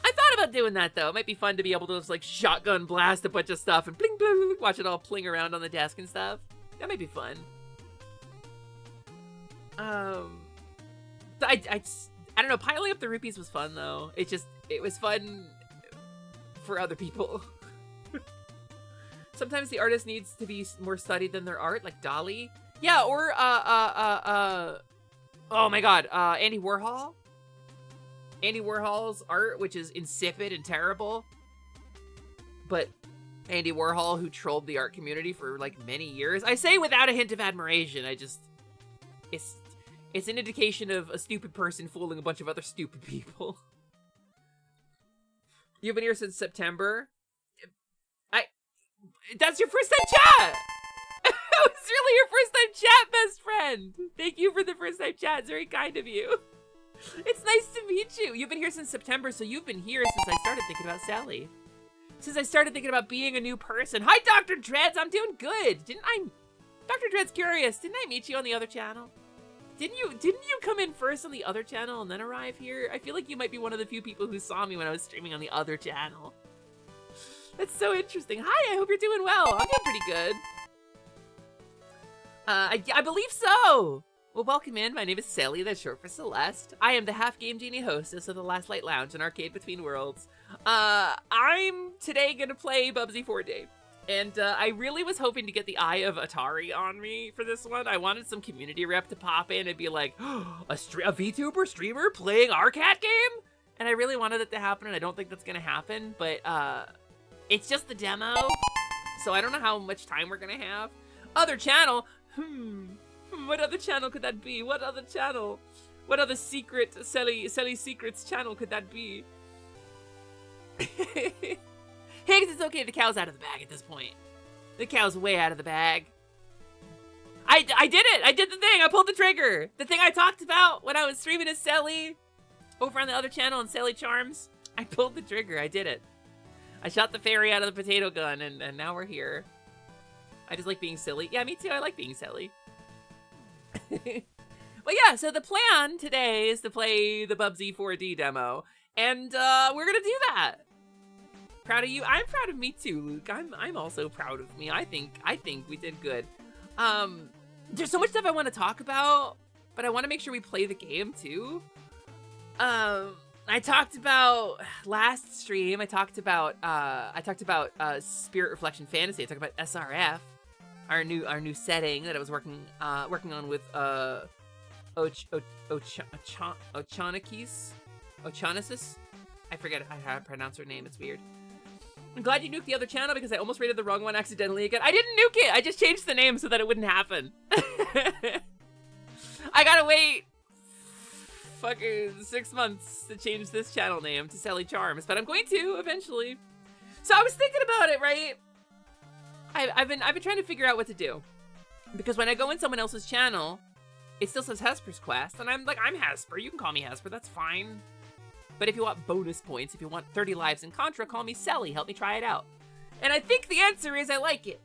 I thought about doing that though. It might be fun to be able to just like shotgun blast a bunch of stuff and bling bling, watch it all pling around on the desk and stuff. That might be fun. I don't know. Piling up the rupees was fun though. It was fun for other people. Sometimes the artist needs to be more studied than their art, like Dali. Yeah, or oh my God, Andy Warhol. Andy Warhol's art, which is insipid and terrible. But Andy Warhol, who trolled the art community for like many years. I say without a hint of admiration. It's an indication of a stupid person fooling a bunch of other stupid people. You've been here since September. That's your first time chat! That was really your first time chat, best friend! Thank you for the first time chat, it's very kind of you. It's nice to meet you. You've been here since September, so you've been here since I started thinking about Sally. Since I started thinking about being a new person. Hi, Dr. Dreads, I'm doing good. Dr. Dreads Curious, didn't I meet you on the other channel? Didn't you come in first on the other channel and then arrive here? I feel like you might be one of the few people who saw me when I was streaming on the other channel. That's so interesting. Hi, I hope you're doing well. I'm doing pretty good. I believe so. Well, welcome in. My name is Sally, that's short for Celeste. I am the Half Game Genie hostess of the Last Light Lounge, an arcade between worlds. I'm today gonna play Bubsy 4D. And I really was hoping to get the Eye of Atari on me for this one. I wanted some community rep to pop in and be like, oh, a VTuber streamer playing our cat game? And I really wanted it to happen, and I don't think that's gonna happen, but it's just the demo, so I don't know how much time we're gonna have. Other channel? What other channel could that be? What other channel? What other secret Sally Secrets channel could that be? Higgs, it's okay. The cow's out of the bag at this point. The cow's way out of the bag. I did it. I did the thing. I pulled the trigger. The thing I talked about when I was streaming as Sally over on the other channel on Sally Charms. I pulled the trigger. I did it. I shot the fairy out of the potato gun, and now we're here. I just like being silly. Yeah, me too. I like being silly. But yeah, so the plan today is to play the Bubsy 4D demo, and we're gonna do that. Proud of you. I'm proud of me too, Luke. I'm also proud of me. I think we did good. There's so much stuff I want to talk about, but I want to make sure we play the game too. I talked about last stream. I talked about Spirit Reflection Fantasy. I talked about SRF, our new setting that I was working on with Ochanesis. I forget how to pronounce her name. It's weird. I'm glad you nuked the other channel because I almost rated the wrong one accidentally again. I didn't nuke it. I just changed the name so that it wouldn't happen. I gotta wait fucking 6 months to change this channel name to Sally Charms, but I'm going to eventually. So I was thinking about it, right? I've been trying to figure out what to do, because when I go in someone else's channel, it still says Hesper's Quest, and I'm like, I'm Hesper. You can call me Hesper. That's fine. But if you want bonus points, if you want 30 lives in Contra, call me Sally. Help me try it out. And I think the answer is I like it.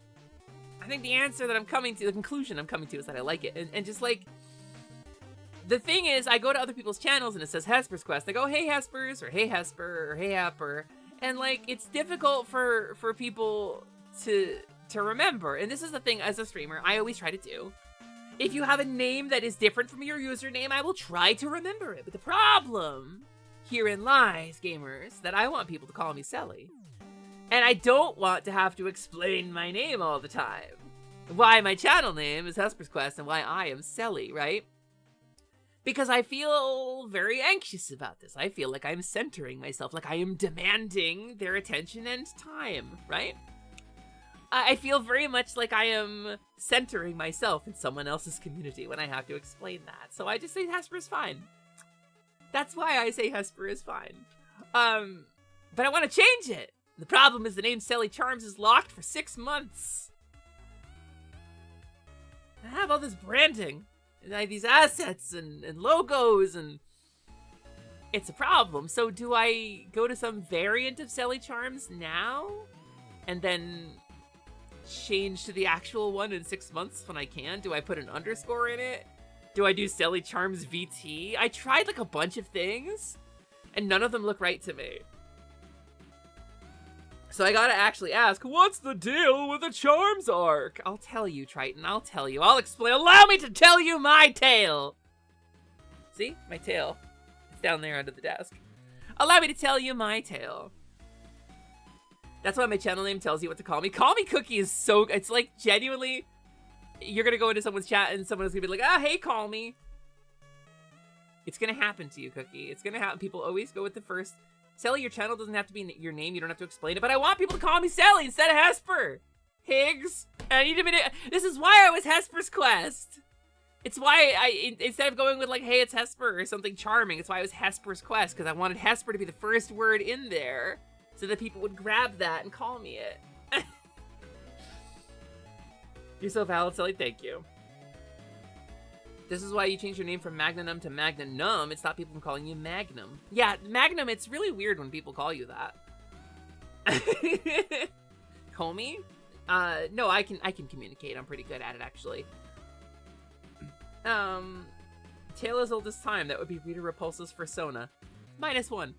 I think the answer that I'm coming to, the conclusion I'm coming to, is that I like it. And just like, the thing is, I go to other people's channels and it says Hesper's Quest. I go, hey Hespers, or hey Hesper, or hey Happer. And like, it's difficult for people to remember. And this is the thing, as a streamer, I always try to do. If you have a name that is different from your username, I will try to remember it. But the problem herein lies, gamers, that I want people to call me Sally. And I don't want to have to explain my name all the time. Why my channel name is Hesper's Quest and why I am Sally, right? Because I feel very anxious about this. I feel like I'm centering myself, like I am demanding their attention and time, right? I feel very much like I am centering myself in someone else's community when I have to explain that. So I just say Hesper's fine. That's why I say Hesper is fine. But I want to change it. The problem is the name Sally Charms is locked for 6 months. I have all this branding, and I have these assets and logos, and it's a problem. So do I go to some variant of Sally Charms now, and then change to the actual one in 6 months when I can? Do I put an underscore in it? Do I do Sally Charms VT? I tried like a bunch of things, and none of them look right to me. So I gotta actually ask, what's the deal with the Charms arc? I'll tell you, Triton, I'll tell you. I'll explain. Allow me to tell you my tale. See? My tail. It's down there under the desk. Allow me to tell you my tale. That's why my channel name tells you what to call me. Call me Cookie is so... It's like genuinely... You're gonna go into someone's chat and someone's gonna be like, ah, hey, call me. It's gonna happen to you, Cookie. It's gonna happen. People always go with the first... Sally, your channel doesn't have to be your name. You don't have to explain it. But I want people to call me Sally instead of Hesper. Higgs. I need a minute. This is why I was Hesper's Quest. It's why instead of going with like, hey, it's Hesper or something charming, it's why I was Hesper's Quest. Because I wanted Hesper to be the first word in there so that people would grab that and call me it. You're so valid, Sally. Thank you. This is why you changed your name from Magnanum to Magnanum. It stopped people from calling you Magnum. Yeah, Magnum, it's really weird when people call you that. Comey? No, I can communicate. I'm pretty good at it, actually. Tale as old as time. That would be Rita Repulsa's Persona. -1.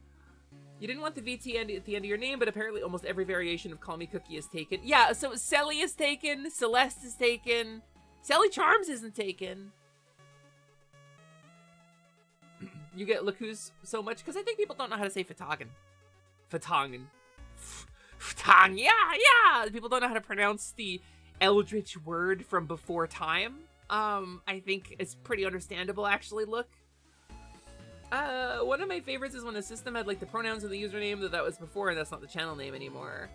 You didn't want the VT at the end of your name, but apparently almost every variation of Call Me Cookie is taken. Yeah, so Sally is taken, Celeste is taken, Sally Charms isn't taken. You get Lacus so much, because I think people don't know how to say Fatongan. Fatongan. Fatong, yeah! People don't know how to pronounce the eldritch word from before time. I think it's pretty understandable, actually, look. One of my favorites is when the system had like the pronouns in the username that was before, and that's not the channel name anymore.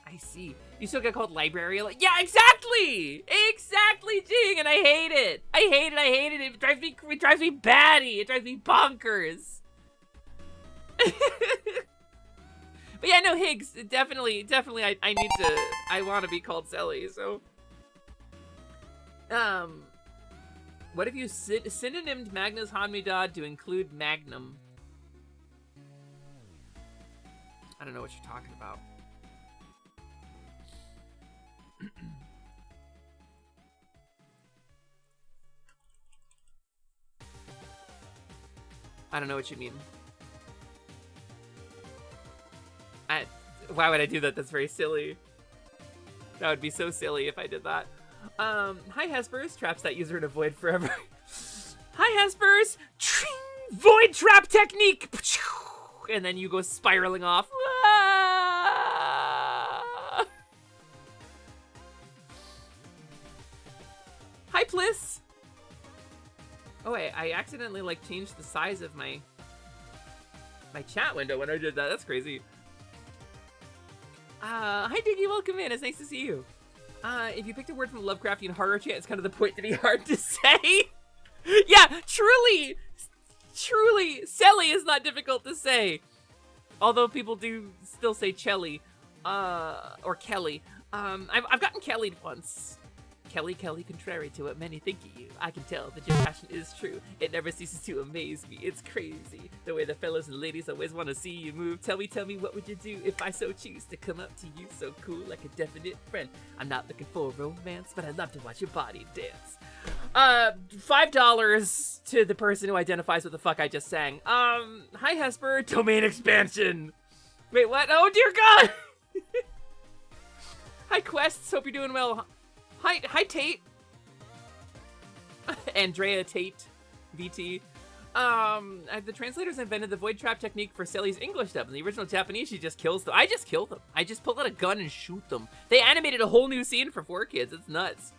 I see. You still get called library? Like, yeah, exactly! Exactly, Jing, and I hate it. I hate it. It drives me batty. It drives me bonkers. But yeah, no, Higgs, definitely, I want to be called Sally, so. What if you synonymed Magnus Hanmidad to include Magnum? I don't know what you're talking about. I don't know what you mean. Why would I do that? That's very silly. That would be so silly if I did that. Hi Hespers, traps that user in a void forever. Hi Hespers! Tring! Void trap technique! And then you go spiraling off. Hi, Pliss! Oh, wait, I accidentally, like, changed the size of my chat window when I did that. That's crazy. Hi, Diggy, welcome in. It's nice to see you. If you picked a word from the Lovecraftian horror chant, it's kind of the point to be hard to say. Yeah, truly, Selly is not difficult to say. Although people do still say Chelly, or Kelly. I've gotten Kelly'd once. Kelly, contrary to what many think of you, I can tell that your passion is true. It never ceases to amaze me. It's crazy. The way the fellas and ladies always want to see you move. Tell me, what would you do if I so choose to come up to you so cool like a definite friend? I'm not looking for romance, but I'd love to watch your body dance. $5 to the person who identifies with the fuck I just sang. Hi Hesper, domain expansion. Wait, what? Oh dear God! Hi Quests, hope you're doing well. Hi Tate. Andrea Tate, VT. The translators invented the void trap technique for Selly's English dub. In the original Japanese, she just kills them. I just kill them. I just pull out a gun and shoot them. They animated a whole new scene for 4Kids. It's nuts.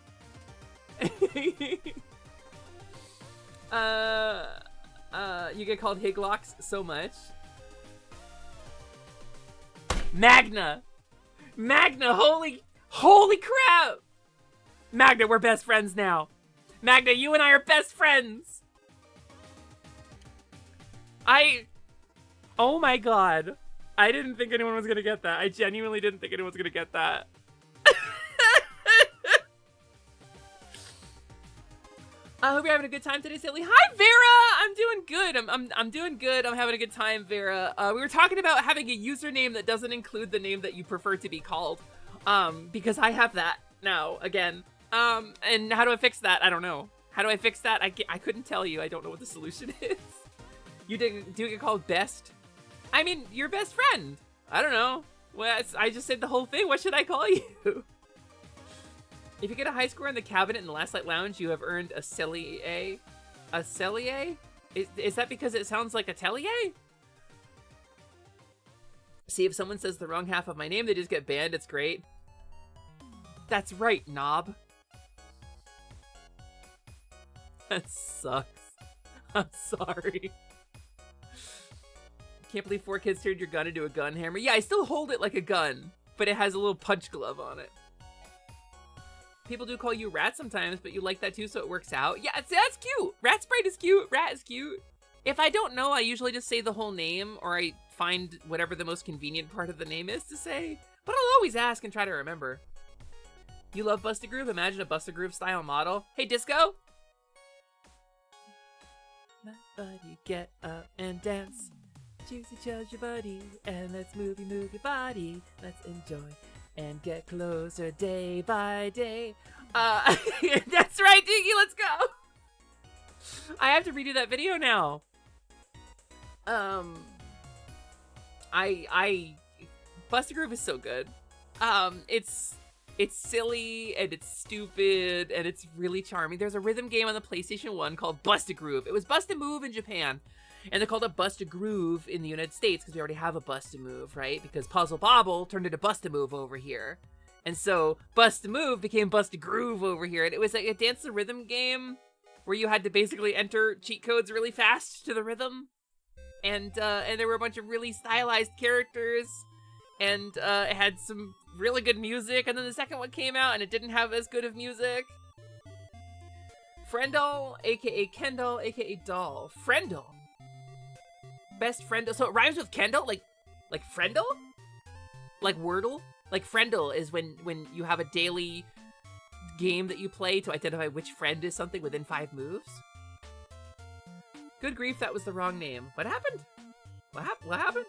You get called Higlocks so much. Magna, holy crap! Magna, we're best friends now. Magna, you and I are best friends. Oh my God. I didn't think anyone was gonna get that. I genuinely didn't think anyone was gonna get that. I hope you're having a good time today, Silly. Hi, Vera! I'm doing good. I'm doing good. I'm having a good time, Vera. We were talking about having a username that doesn't include the name that you prefer to be called. Because I have that now, again. And how do I fix that? I don't know. How do I fix that? I couldn't tell you. I don't know what the solution is. Do you get called best? I mean, your best friend. I don't know. Well, I just said the whole thing. What should I call you? If you get a high score in the cabinet in the Last Light Lounge, you have earned a Cellier. A Cellier? Is that because it sounds like a Tellier? See, if someone says the wrong half of my name, they just get banned. It's great. That's right, knob. That sucks. I'm sorry. Can't believe 4Kids turned your gun into a gun hammer. Yeah, I still hold it like a gun, but it has a little punch glove on it. People do call you Rat sometimes, but you like that too, so it works out. Yeah, that's cute. Rat Sprite is cute. Rat is cute. If I don't know, I usually just say the whole name, or I find whatever the most convenient part of the name is to say. But I'll always ask and try to remember. You love Busta Groove? Imagine a Busta Groove style model. Hey, Disco! My buddy, get up and dance. Juicy judge your buddy, and let's move your body. Let's enjoy and get closer day by day. That's right, Diggy, let's go! I have to redo that video now. Busta Groove is so good. It's silly, and it's stupid, and it's really charming. There's a rhythm game on the PlayStation 1 called Busta Groove. It was Busta Move in Japan, and they called it Busta Groove in the United States because we already have a Busta Move, right? Because Puzzle Bobble turned into Busta Move over here. And so Busta Move became Busta Groove over here. And it was like a dance to rhythm game where you had to basically enter cheat codes really fast to the rhythm. And there were a bunch of really stylized characters. And it had some really good music. And then the second one came out and it didn't have as good of music. Friendall, aka Kendall, aka Doll. Friendall. Best Friendall. So it rhymes with Kendall? Like Friendall? Like Wordle? Like Friendall is when you have a daily game that you play to identify which friend is something within 5 moves. Good grief, that was the wrong name. What happened? What happened?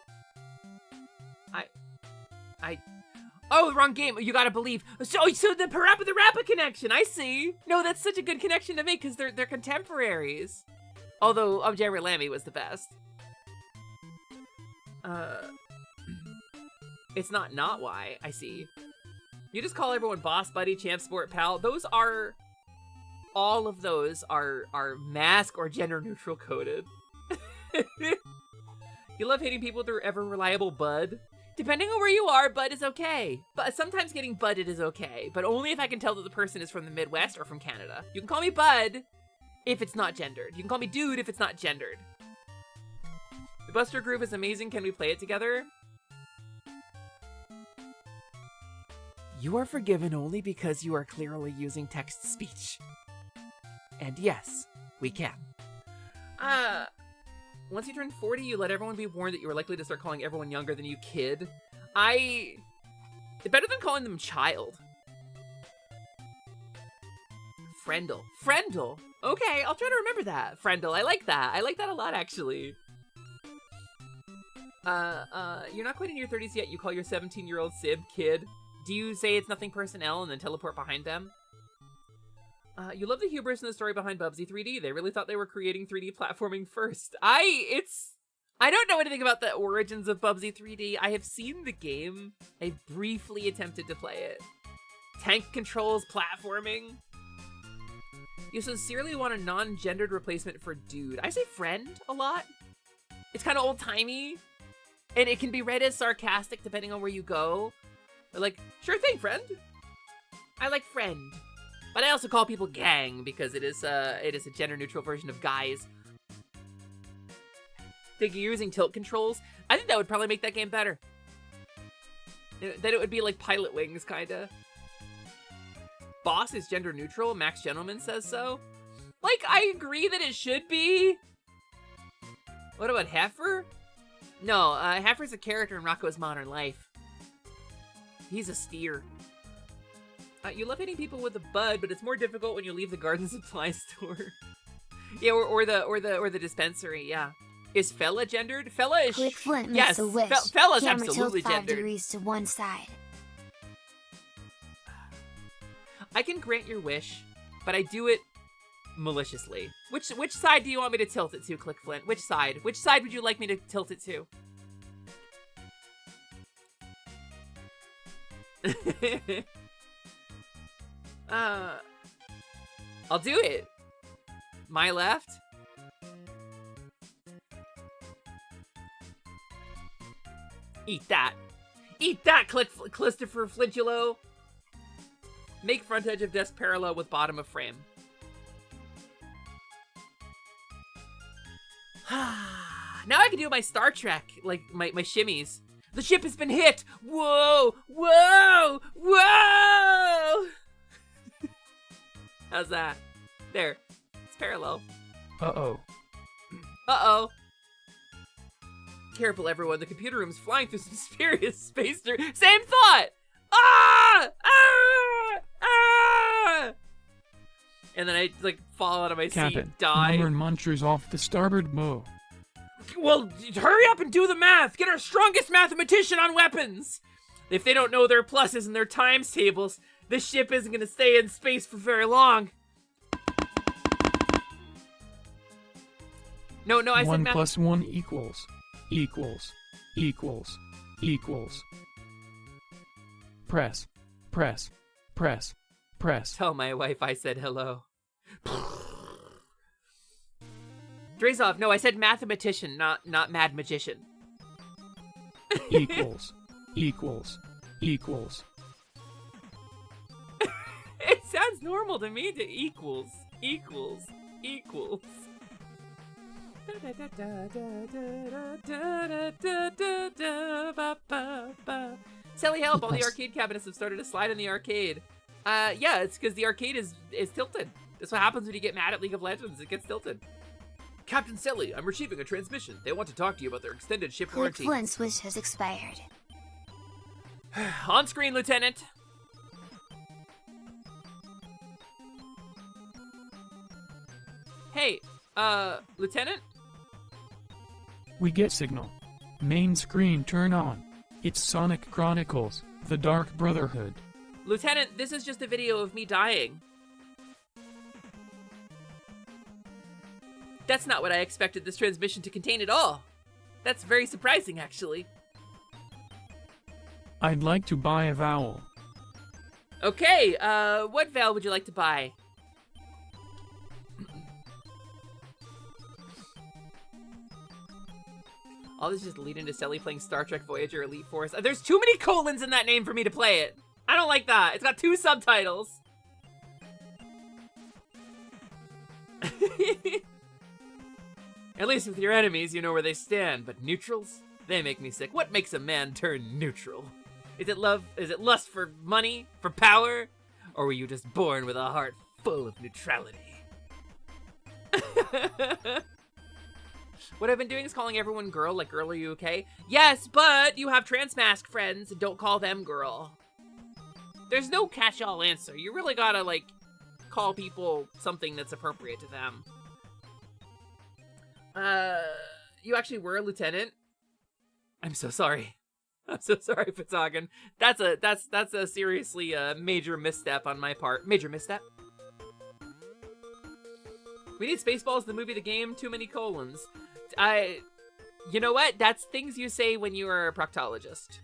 Oh, the wrong game. You gotta believe. So the Parappa the Rappa connection. I see. No, that's such a good connection to make because they're contemporaries. Although Jerry Lamy was the best. It's not why. I see. You just call everyone boss, buddy, champ, sport, pal. Those are... All of those are mask or gender neutral coded. You love hating people with their ever-reliable bud? Depending on where you are, bud is okay. But sometimes getting budded is okay, but only if I can tell that the person is from the Midwest or from Canada. You can call me bud if it's not gendered. You can call me dude if it's not gendered. The Buster Groove is amazing. Can we play it together? You are forgiven only because you are clearly using text-to-speech. And yes, we can. Once you turn 40, you let everyone be warned that you are likely to start calling everyone younger than you kid. It's better than calling them child. Friendle. Friendle? Okay, I'll try to remember that. Friendle, I like that. I like that a lot, actually. You're not quite in your 30s yet. You call your 17-year-old sib kid. Do you say it's nothing personnel and then teleport behind them? You love the hubris in the story behind Bubsy 3D. They really thought they were creating 3D platforming first. I don't know anything about the origins of Bubsy 3D. I have seen the game. I've briefly attempted to play it. Tank controls, platforming. You sincerely want a non-gendered replacement for dude. I say friend a lot. It's kind of old-timey. And it can be read as sarcastic depending on where you go. They're like, sure thing, friend. I like friend. But I also call people gang because it is a gender-neutral version of guys. Think you're using tilt controls? I think that would probably make that game better. Then it would be like Pilot Wings, kinda. Boss is gender-neutral. Max Gentleman says so. Like, I agree that it should be. What about Heifer? No, Heifer's a character in Rocko's Modern Life. He's a steer. You love hitting people with a bud, but it's more difficult when you leave the garden supply store. Yeah, or the dispensary. Yeah, is fella gendered? Fella is Quick Flint makes yes. a wish. Fella's Camera absolutely tilt 5 gendered. degrees to one side. I can grant your wish, but I do it maliciously. Which side do you want me to tilt it to, Click Flint? Which side? Which side would you like me to tilt it to? I'll do it. My left. Eat that. Eat that, Christopher Flintulo. Make front edge of desk parallel with bottom of frame. Now I can do my Star Trek, like my shimmies. The ship has been hit. Whoa, whoa, whoa. How's that? There. It's parallel. Uh-oh. Uh-oh. Careful, everyone. The computer room's flying through some mysterious space. Same thought! Ah! Ah! Ah! And then I, like, fall out of my Captain, seat, die. number munchers off the starboard bow. Well, hurry up and do the math! Get our strongest mathematician on weapons! If they don't know their pluses and their times tables, this ship isn't gonna stay in space for very long. No, I said 1 math. plus 1 equals. Press. Tell my wife I said hello. Drazov, no, I said mathematician, not mad magician. equals. It sounds normal to me to equals. Sally, help! All the arcade cabinets have started to slide in the arcade. Yeah, it's because the arcade is tilted. That's what happens when you get mad at League of Legends. It gets tilted. Captain Sally, I'm receiving a transmission. They want to talk to you about their extended ship Quick warranty. Flint's wish has expired. On screen, Lieutenant. Hey, Lieutenant? We get signal. Main screen turn on. It's Sonic Chronicles, The Dark Brotherhood. Lieutenant, this is just a video of me dying. That's not what I expected this transmission to contain at all. That's very surprising, actually. I'd like to buy a vowel. Okay, what vowel would you like to buy? All this just lead into Selly playing Star Trek Voyager Elite Force. There's too many colons in that name for me to play it. I don't like that. It's got 2 subtitles. At least with your enemies, you know where they stand. But neutrals? They make me sick. What makes a man turn neutral? Is it love? Is it lust for money? For power? Or were you just born with a heart full of neutrality? What I've been doing is calling everyone girl, like girl, are you okay? Yes, but you have trans mask friends, and don't call them girl. There's no catch-all answer. You really gotta, like, call people something that's appropriate to them. You actually were a lieutenant? I'm so sorry. I'm so sorry, Fatagan. That's a seriously major misstep on my part. Major misstep. We need Spaceballs, the movie, the game, too many colons. You know what? That's things you say when you are a proctologist.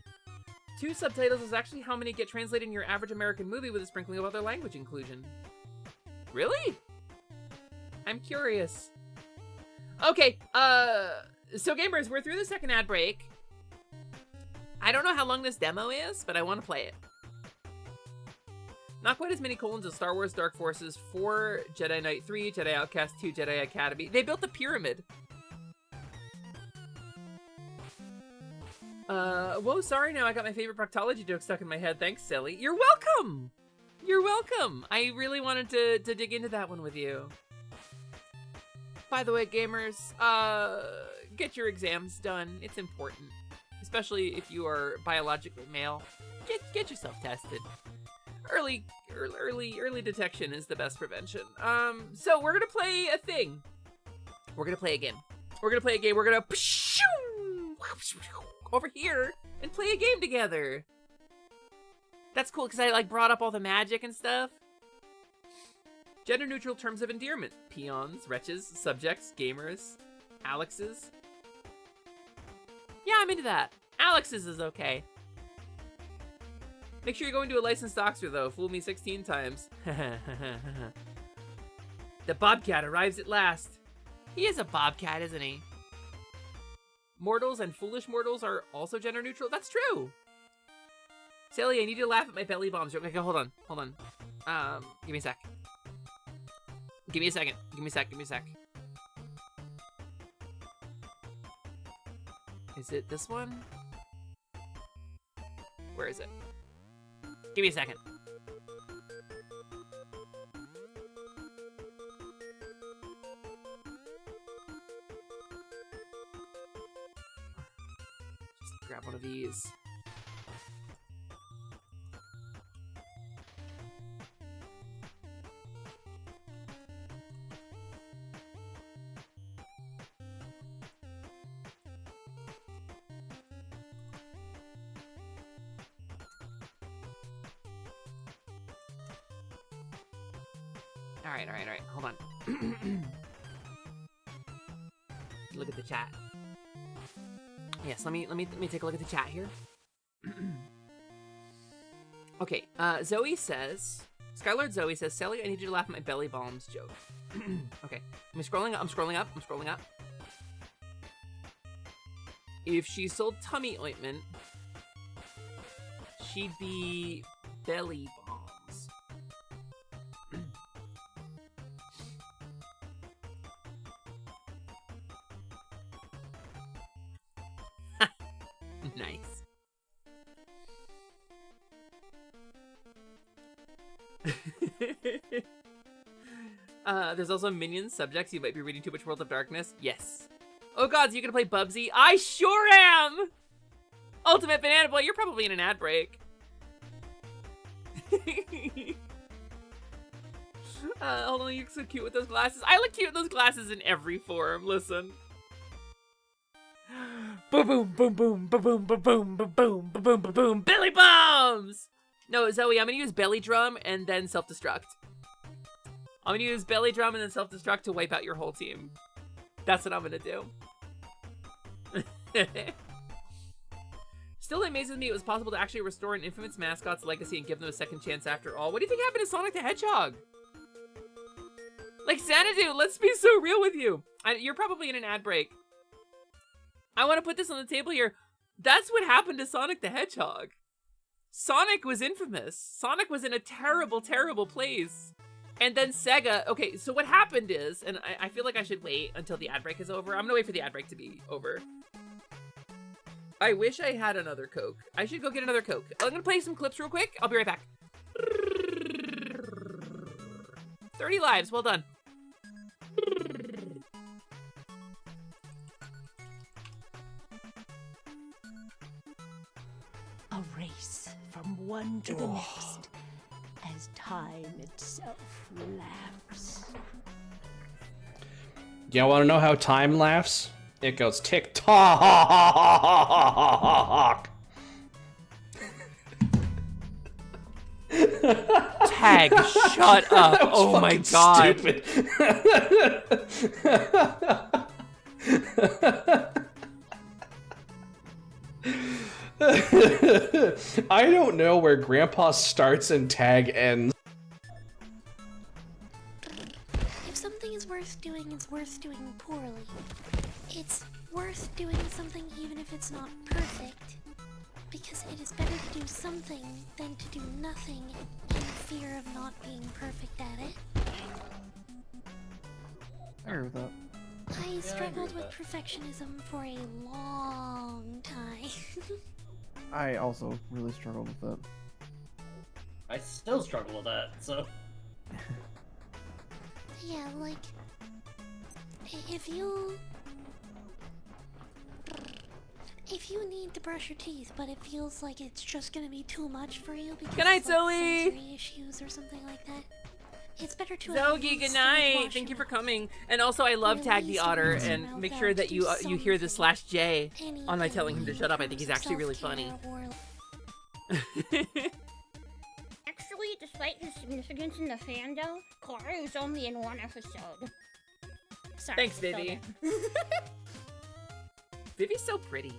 2 subtitles is actually how many get translated in your average American movie with a sprinkling of other language inclusion. Really? I'm curious. Okay, so gamers, we're through the second ad break. I don't know how long this demo is, but I want to play it. Not quite as many colons as Star Wars Dark Forces 4, Jedi Knight 3, Jedi Outcast 2, Jedi Academy. They built the pyramid. Whoa, sorry now. I got my favorite proctology joke stuck in my head. Thanks, Silly. You're welcome! You're welcome! I really wanted to dig into that one with you. By the way, gamers, get your exams done. It's important. Especially if you are biologically male. Get yourself tested. Early detection is the best prevention. So we're gonna play a thing. We're gonna play a game. We're gonna play a game. We're gonna over here and play a game together. That's cool because I like brought up all the magic and stuff. Gender neutral terms of endearment: peons, wretches, subjects, gamers, Alexes. Yeah, I'm into that. Alexes is okay. Make sure you're going to a licensed doctor, though. Fooled me 16 times. The Bobcat arrives at last. He is a Bobcat, isn't he? Mortals and foolish mortals are also gender neutral. That's true. Sally, I need you to laugh at my belly bombs. Okay, hold on. Hold on. Give me a sec. Give me a second. Give me a sec. Give me a sec. Is it this one? Where is it? Give me a second. Just grab one of these. All right. Hold on. Look at the chat. Yes, let me take a look at the chat here. Okay, Zoe says, Skylord Zoe says, Sally, I need you to laugh at my belly bombs joke. Okay, I'm scrolling up. If she sold tummy ointment, she'd be belly bombs. Nice. There's also minions subjects. You might be reading too much World of Darkness. Yes. Oh god, so you gonna play Bubsy? I sure am! Ultimate Banana Boy, you're probably in an ad break. Hold on, you're so cute with those glasses. I look cute with those glasses in every form, listen. Boom, boom, boom, boom, boom, boom, boom, boom, boom, boom, boom, boom, boom, belly bombs! No, Zoe, I'm gonna use belly drum and then self-destruct. I'm gonna use belly drum and then self-destruct to wipe out your whole team. That's what I'm gonna do. Still amazes me it was possible to actually restore an infamous mascot's legacy and give them a second chance after all. What do you think happened to Sonic the Hedgehog? Like, Xanadu, let's be so real with you. You're probably in an ad break. I want to put this on the table here. That's what happened to Sonic the Hedgehog. Sonic was infamous. Sonic was in a terrible, terrible place. And then Sega, okay, so what happened is, and I feel like I should wait until the ad break is over. I'm gonna wait for the ad break to be over. I wish I had another Coke. I should go get another Coke. I'm gonna play some clips real quick. I'll be right back. 30 lives, well done. A race from one to the next, as time itself laughs. Y'all want to know how time laughs? It goes tick-tock. Tag, shut up. Oh my god. Stupid. I don't know where Grandpa starts and Tag ends. If something is worth doing, it's worth doing poorly. It's worth doing something even if it's not perfect. Because it is better to do something than to do nothing in fear of not being perfect at it. I agree with that. I struggled with perfectionism for a long time. I also really struggled with that. I still struggle with that, so... Yeah, like, if you need to brush your teeth, but it feels like it's just gonna be too much for you because Good night, of, like, Zoe! sensory issues or something like that, it's better to at Zogi, least good start night. washing Thank you for up coming. And also, I love Tag the Otter, and make sure that you hear the /J on my telling him to shut up. I think he's actually really funny. Actually, despite his significance in the fandom, Corey was only in one episode. Sorry, Thanks, Vivi. Vivi's so pretty.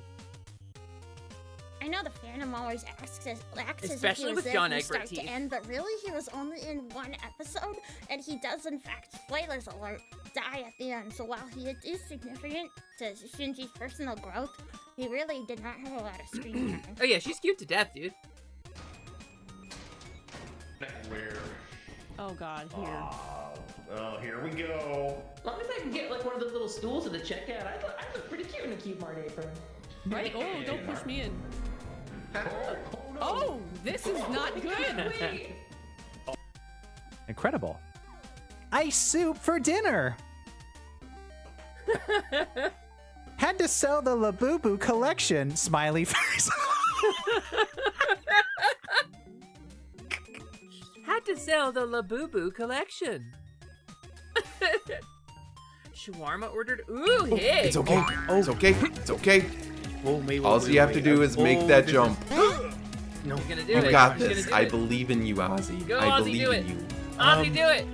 I know the fandom always acts as Especially if he was with there John from Egbert start to teeth. end, but really he was only in one episode, and he does, in fact, spoilers alert, die at the end. So while he is significant to Shinji's personal growth, he really did not have a lot of screen time. Oh yeah, she's cute to death, dude. Where? Oh god, here. Oh, here we go. As long as I can get like one of those little stools at the checkout, I look pretty cute in a cute Mart apron. Right? Oh, don't push me in. Oh, this is not good. Incredible. Ice soup for dinner. Had to sell the Labubu collection, smiley face. Had to sell the Labubu collection. Shawarma ordered. Ooh, hey. It's okay. It's okay. It's okay. All you have to do is make that jump. No, gonna do You it. got He's this. gonna do I it. believe in you, Ozzy. Go, I Ozzy, believe do it. in you. Ozzy, do it.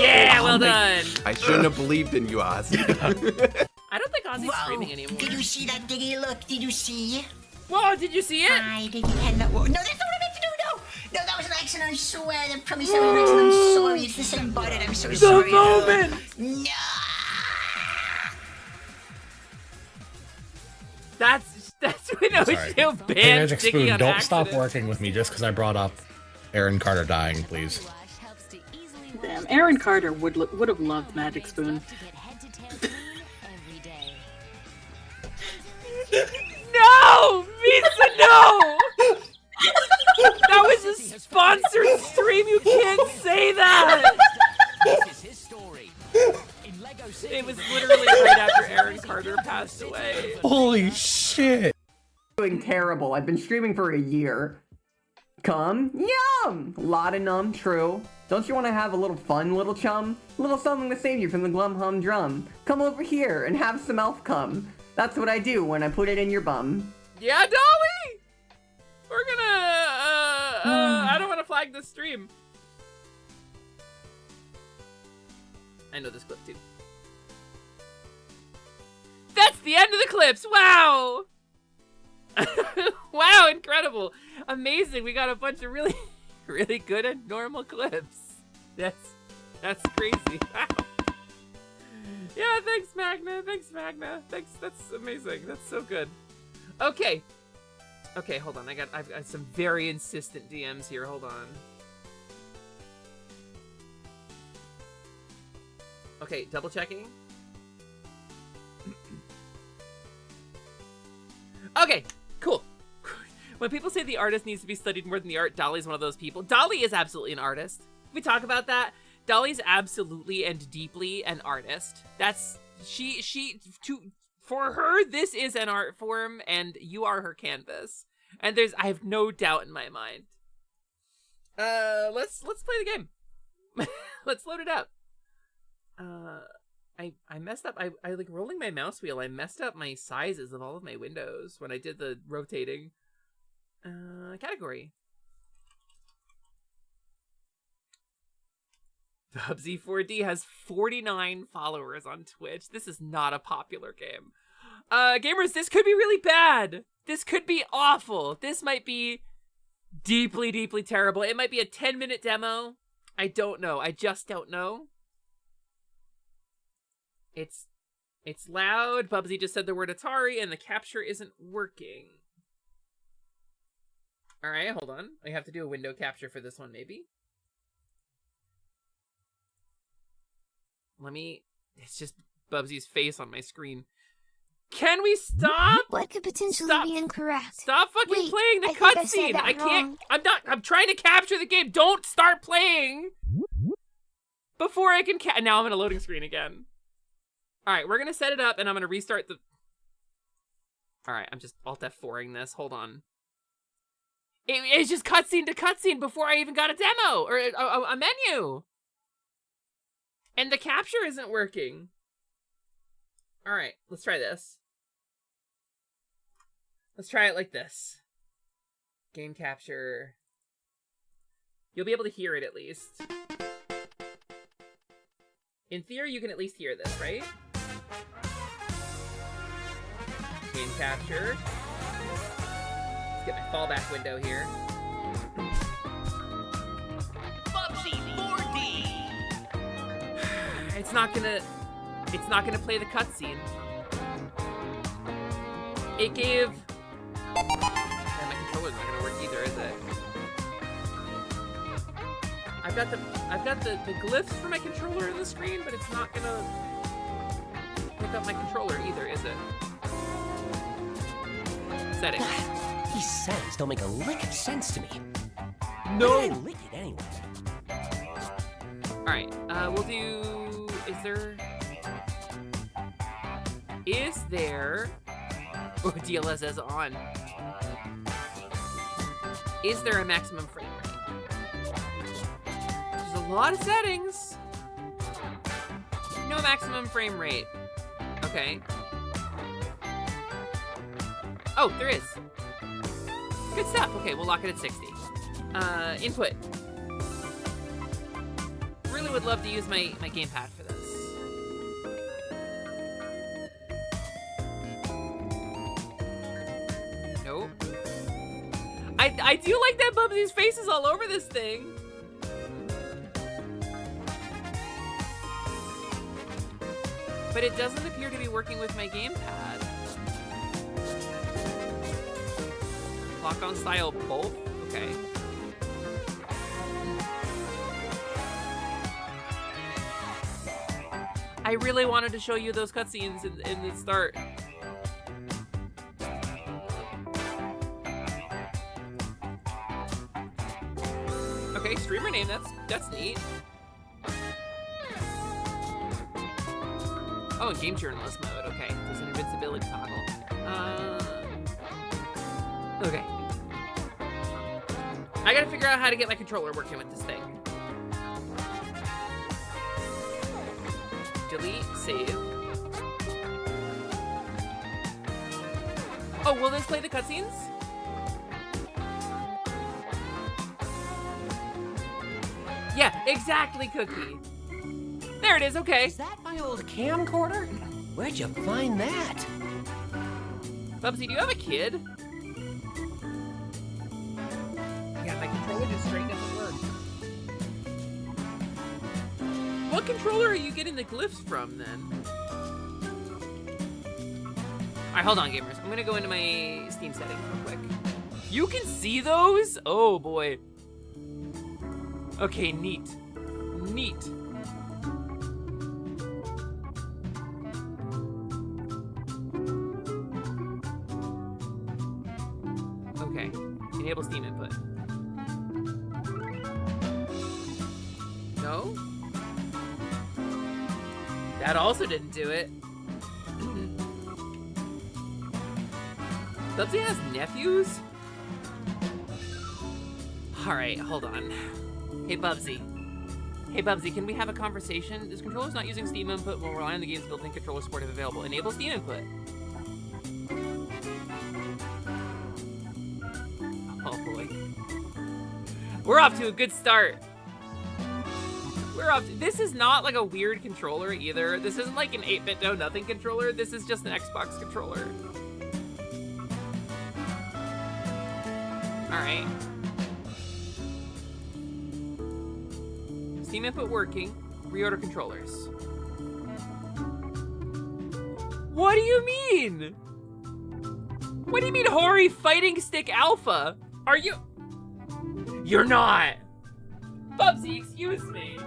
Yeah, well done. I shouldn't have believed in you, Ozzy. I don't think Ozzy's streaming anymore. Did you see that? Did you look? Did you see? Whoa, did you see it? I did. Hello. No, that's not what I meant to do. No, no, that was an accident. I swear. I promise that was an accident. I'm sorry. It's the same button. I'm so sorry. The moment. No. That's when I was Sorry. still Hey, banned Magic sticky Spoon, on don't accident. stop working with me just because I brought up Aaron Carter dying, please. Damn, Aaron Carter would have loved Magic Spoon. No! Misa, no! That was a sponsored stream. You can't say that. It was literally right after Aaron Carter passed away. Holy shit! Doing terrible. I've been streaming for a year. Come? Yum! Lot of num, true. Don't you want to have a little fun, little chum? A little something to save you from the glum hum drum. Come over here and have some elf cum. That's what I do when I put it in your bum. Yeah, Dolly! We're gonna, I don't want to flag this stream. I know this clip too. That's the end of the clips! Wow! Wow, incredible. Amazing, we got a bunch of really, really good and normal clips. That's crazy. Wow. Yeah, Thanks, Magna. Thanks, Magna. Thanks. That's amazing. That's so good. Okay. Okay, hold on. I've got some very insistent DMs here. Hold on. Okay, double checking. Okay, cool. When people say the artist needs to be studied more than the art, Dolly's one of those people. Dolly is absolutely an artist. If we talk about that, Dolly's absolutely and deeply an artist. That's for her, this is an art form, and you are her canvas. And I have no doubt in my mind. Let's play the game. Let's load it up. I messed up. I like rolling my mouse wheel. I messed up my sizes of all of my windows when I did the rotating. Category. Bubsy4D has 49 followers on Twitch. This is not a popular game. Gamers, this could be really bad. This could be awful. This might be deeply, deeply terrible. It might be a 10-minute demo. I don't know. I just don't know. It's loud. Bubsy just said the word Atari and the capture isn't working. All right, hold on. I have to do a window capture for this one, maybe. It's just Bubsy's face on my screen. Can we stop? What could potentially be incorrect? Stop fucking playing the cutscene. I can't. I'm trying to capture the game. Don't start playing before I can. Now I'm in a loading screen again. All right, we're gonna set it up, and I'm gonna restart the. All right, I'm just Alt F4ing this. Hold on. It's just cutscene to cutscene before I even got a demo or a menu. And the capture isn't working. All right, let's try this. Let's try it like this. Game capture. You'll be able to hear it at least. In theory, you can at least hear this, right? Game capture. Let's get my fallback window here. It's not gonna play the cutscene. It gave. And my controller's not gonna work either, is it? I've got the glyphs for my controller in the screen, but it's not gonna pick up my controller either, is it? Settings. These settings don't make a lick of sense to me. No. I lick it anyway. All right. We'll do. Is there? Oh, DLS is on. Is there a maximum frame rate? There's a lot of settings. No maximum frame rate. Okay. Oh, there is. Good stuff. Okay, we'll lock it at 60. Input. Really would love to use my gamepad for this. Nope. I do like that Bubsy's face is all over this thing. But it doesn't appear to be working with my gamepad. Lock on style both? Okay. I really wanted to show you those cutscenes in the start. Okay, streamer name, that's neat. Oh, in game journalist mode, okay. There's an invincibility toggle. Okay. I gotta figure out how to get my controller working with this thing. Delete, save. Oh, will this play the cutscenes? Yeah, exactly, Cookie. There it is, okay. Is that my old camcorder? Where'd you find that? Bubsy, do you have a kid? Yeah, my controller just straight doesn't work. What controller are you getting the glyphs from, then? Alright, hold on, gamers. I'm gonna go into my Steam settings real quick. You can see those? Oh boy. Okay, neat. Neat. Okay, enable Steam input. No? That also didn't do it. Bubsy has nephews? Alright, hold on. Hey Bubsy. Hey Bubsy, can we have a conversation? This controller is not using Steam input will rely on the game's built-in controller support if available. Enable Steam input. Oh boy. We're off to a good start. We're off to, this is not like a weird controller either. This isn't like an 8-bit no nothing controller. This is just an Xbox controller. Alright. Steam input working. Reorder controllers. What do you mean? What do you mean Hori Fighting Stick Alpha? Are you? You're not. Bubsy, excuse me.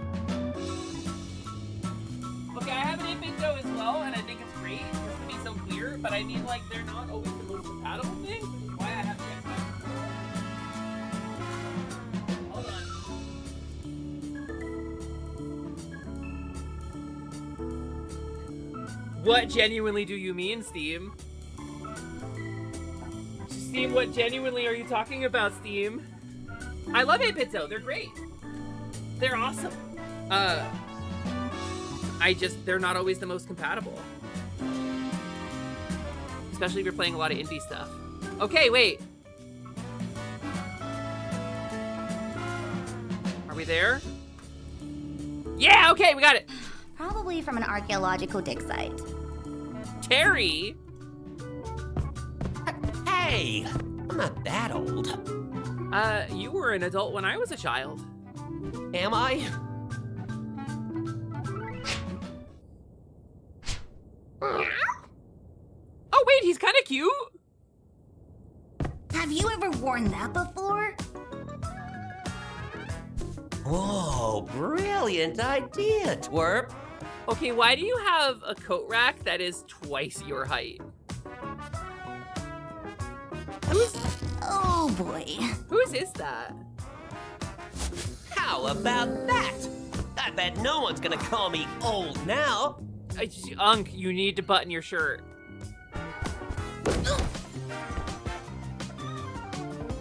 Okay, I have an 8-bit as well, and I think it's great just to be so clear, but I mean like they're not always the most compatible things, which is why I have to get them. Hold on. What genuinely do you mean, Steam? Steam, what genuinely are you talking about, Steam? I love 8-bits though, they're great. They're awesome. They're not always the most compatible. Especially if you're playing a lot of indie stuff. Okay, wait. Are we there? Yeah, okay, we got it. Probably from an archaeological dig site. Terry? Hey, I'm not that old. You were an adult when I was a child. Am I? Oh wait, he's kind of cute. Have you ever worn that before? Whoa, brilliant idea, twerp. Okay, why do you have a coat rack that is twice your height? Oh boy. Whose is that? How about that? I bet no one's gonna call me old now. Unk, you need to button your shirt. The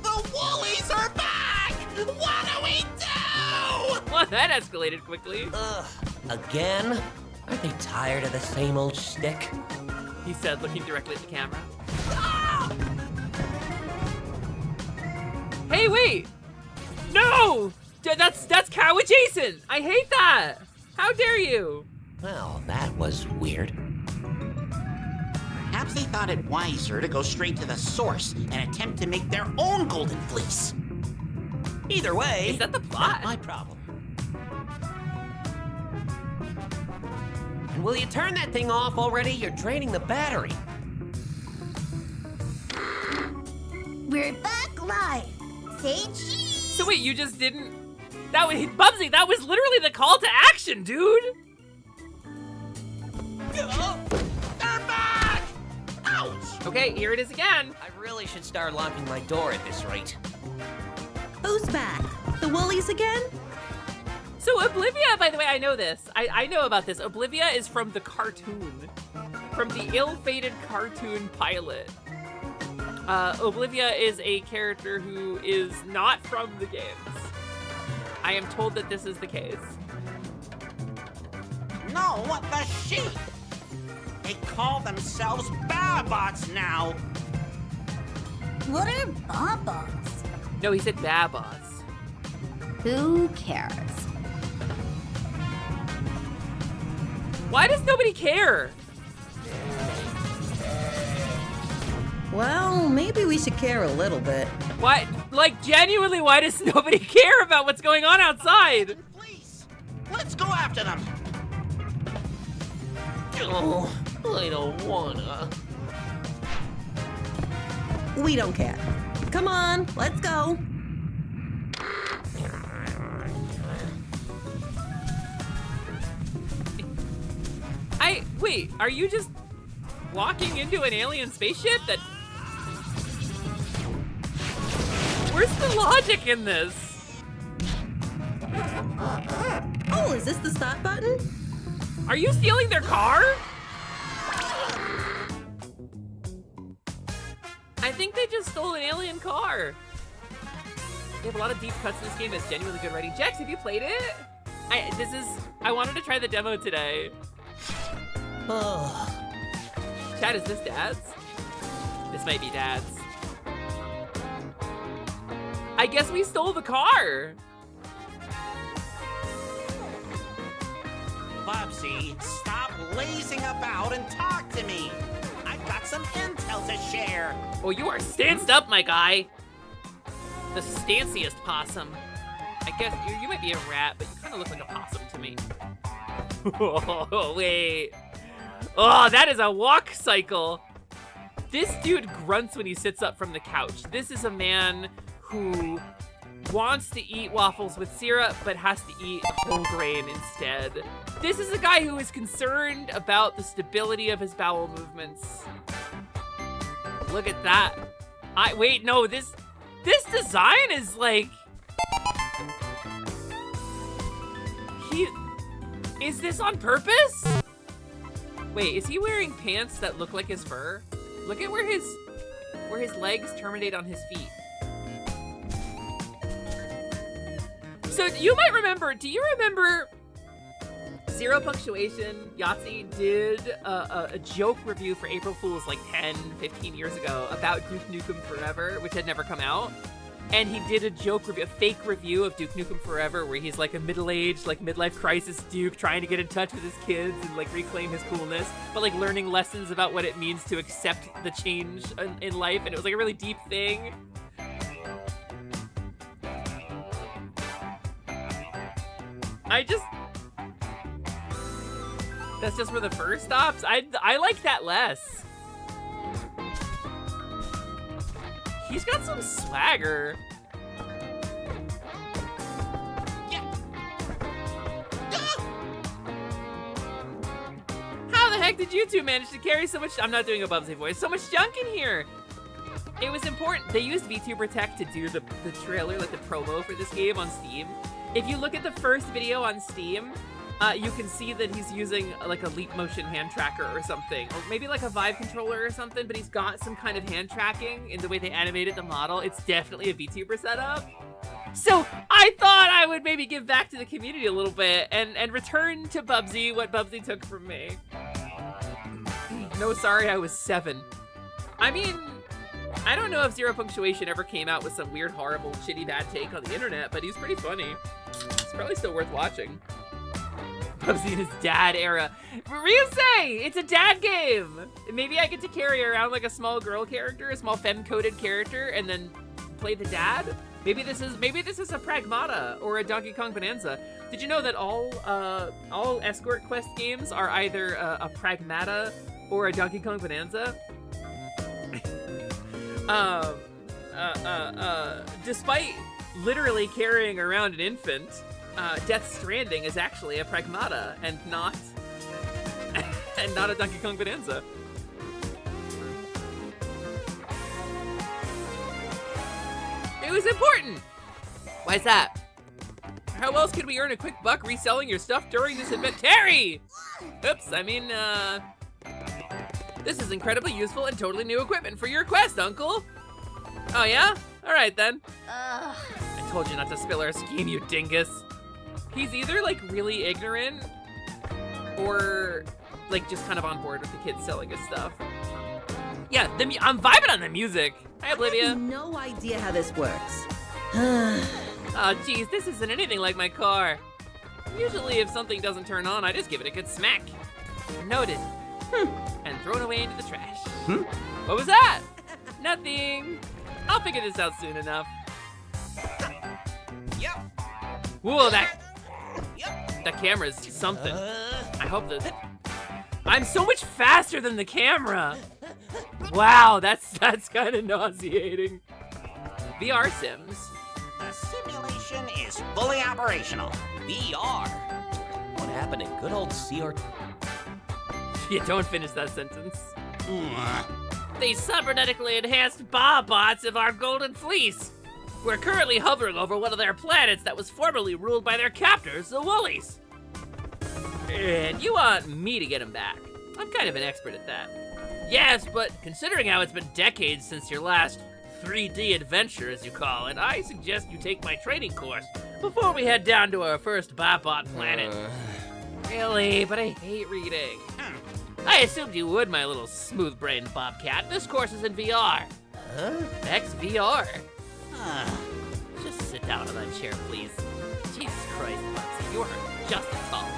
Woolies are back! What do we do? Well, that escalated quickly. Ugh, again? Aren't they tired of the same old shtick? He said, looking directly at the camera. Ah! Hey, wait! No! That's cow adjacent! I hate that! How dare you? Well, that was weird. Perhaps they thought it wiser to go straight to the source and attempt to make their own golden fleece. Either way, is that the plot? Not my problem. And will you turn that thing off already? You're draining the battery. We're back live. Say cheese. So wait, you just didn't... That was... Bubsy, that was literally the call to action, dude! They're back! Ouch! Okay, here it is again. I really should start locking my door at this rate. Who's back? The Woolies again? So Oblivia, by the way, I know this. I know about this. Oblivia is from the cartoon. From the ill-fated cartoon pilot. Oblivia is a character who is not from the games. I am told that this is the case. No, what the sheep? They call themselves Babots now. What are Babots? No, he said Babots. Who cares? Why does nobody care? Well, maybe we should care a little bit. Why, like, genuinely, why does nobody care about what's going on outside? Please, let's go after them. Oh, I don't wanna. We don't care. Come on, let's go. Wait, are you just walking into an alien spaceship that... Where's the logic in this? Oh, is this the stop button? Are you stealing their car? I think they just stole an alien car. They have a lot of deep cuts in this game. It's genuinely good writing. Jax, have you played it? I wanted to try the demo today. Chad, is this Dad's? This might be Dad's. I guess we stole the car. Bubsy, stop lazing about and talk to me. I've got some intel to share. Oh, you are stanced up, my guy. The stanciest possum. I guess you might be a rat, but you kind of look like a possum to me. Oh, wait. Oh, that is a walk cycle. This dude grunts when he sits up from the couch. This is a man who wants to eat waffles with syrup, but has to eat whole grain instead. This is a guy who is concerned about the stability of his bowel movements. Look at that. Wait, no, this design is like... Is this on purpose? Wait, is he wearing pants that look like his fur? Look at where his legs terminate on his feet. So you might remember, do you remember Zero Punctuation? Yahtzee did a joke review for April Fool's like 10, 15 years ago about Duke Nukem Forever, which had never come out. And he did a joke review, a fake review of Duke Nukem Forever, where he's like a middle-aged, like midlife crisis Duke trying to get in touch with his kids and like reclaim his coolness, but like learning lessons about what it means to accept the change in life. And it was like a really deep thing. That's just where the fur stops. I like that less. He's got some swagger. How the heck did you two manage to carry so much? I'm not doing a Bubsy voice. So much junk in here. It was important. They used VTuber tech to do the trailer, like the promo for this game on Steam. If you look at the first video on Steam, you can see that he's using like a leap motion hand tracker or something, or maybe like a Vive controller or something, but he's got some kind of hand tracking in the way they animated the model. It's definitely a VTuber setup. So I thought I would maybe give back to the community a little bit and return to Bubsy what Bubsy took from me. No, sorry, I was 7. I mean, I don't know if Zero Punctuation ever came out with some weird, horrible, shitty, bad take on the internet, but he's pretty funny. It's probably still worth watching. Bubsy in his dad era. Ryusei! It's a dad game! Maybe I get to carry around like a small girl character, a small femme-coded character, and then play the dad? Maybe this is a Pragmata or a Donkey Kong Bonanza. Did you know that all escort quest games are either a Pragmata or a Donkey Kong Bonanza? Despite literally carrying around an infant, Death Stranding is actually a Pragmata and not a Donkey Kong Bonanza. It was important. Why is that? How else could we earn a quick buck reselling your stuff during this event? Terry! Oops, I mean, this is incredibly useful and totally new equipment for your quest, Uncle. Oh yeah? All right then. I told you not to spill our scheme, you dingus. He's either like really ignorant or like just kind of on board with the kids selling his stuff. Yeah, I'm vibing on the music. Hi, Olivia. I have no idea how this works. Oh, geez, this isn't anything like my car. Usually if something doesn't turn on, I just give it a good smack. Noted. And throw it away into the trash. What was that? Nothing. I'll figure this out soon enough. Yep. Whoa, that camera's something. I hope that... I'm so much faster than the camera. Wow, that's kind of nauseating. VR Sims. The simulation is fully operational. VR. What happened in good old CR? You don't finish that sentence. The cybernetically enhanced bots of our golden fleece. We're currently hovering over one of their planets that was formerly ruled by their captors, the Woolies. And you want me to get them back? I'm kind of an expert at that. Yes, but considering how it's been decades since your last 3D adventure, as you call it, I suggest you take my training course before we head down to our first bot planet. Really, but I hate reading. I assumed you would, my little smooth-brained bobcat. This course is in VR. Huh? XVR. Just sit down in that chair, please. Jesus Christ, Lexi, you're just as tall.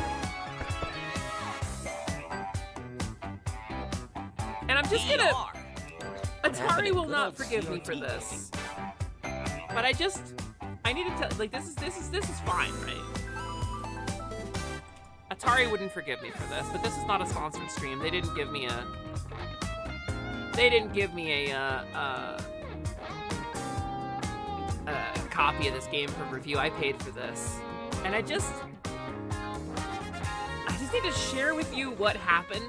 And I'm just gonna... Atari will not forgive me for this. But I need to tell, like, this is fine, right? Atari wouldn't forgive me for this, but this is not a sponsored stream. They didn't give me a copy of this game for review. I paid for this. And I just need to share with you what happened.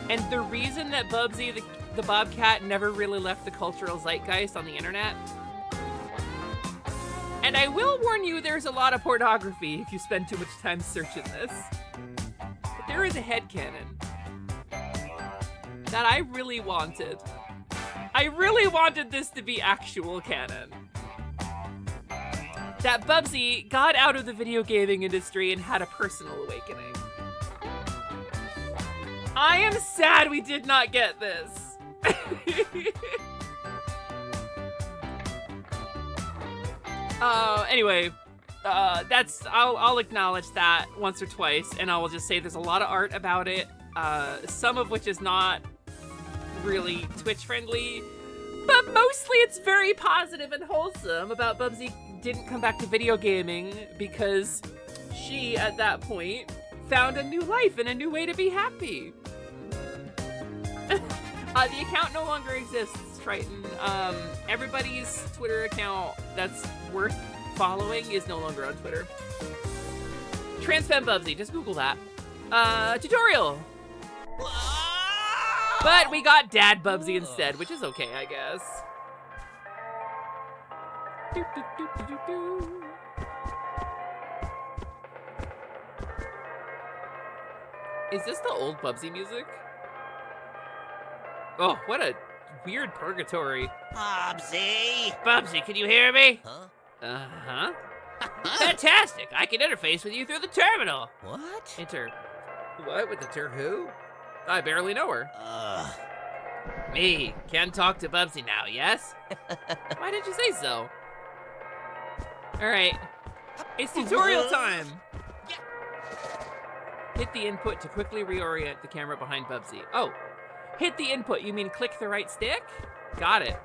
And the reason that Bubsy the Bobcat never really left the cultural zeitgeist on the internet. And I will warn you, there's a lot of pornography if you spend too much time searching this. But there is a headcanon that I really wanted. I really wanted this to be actual canon. That Bubsy got out of the video gaming industry and had a personal awakening. I am sad we did not get this. Anyway, I'll acknowledge that once or twice, and I will just say there's a lot of art about it, some of which is not really Twitch friendly, but mostly it's very positive and wholesome about Bubsy didn't come back to video gaming because she, at that point, found a new life and a new way to be happy. The account no longer exists, Triton. Everybody's Twitter account that's worth following is no longer on Twitter. Transfem Bubsy, just Google that. Tutorial. But we got Dad Bubsy instead, which is okay, I guess. Is this the old Bubsy music? Oh, what a weird purgatory. Bubsy! Bubsy, can you hear me? Huh? Uh-huh. Fantastic! I can interface with you through the terminal. What? What? With the who? I barely know her. Me, can talk to Bubsy now, yes? Why did you say so? Alright. It's tutorial time! Hit the input to quickly reorient the camera behind Bubsy. Oh. Hit the input, you mean click the right stick? Got it.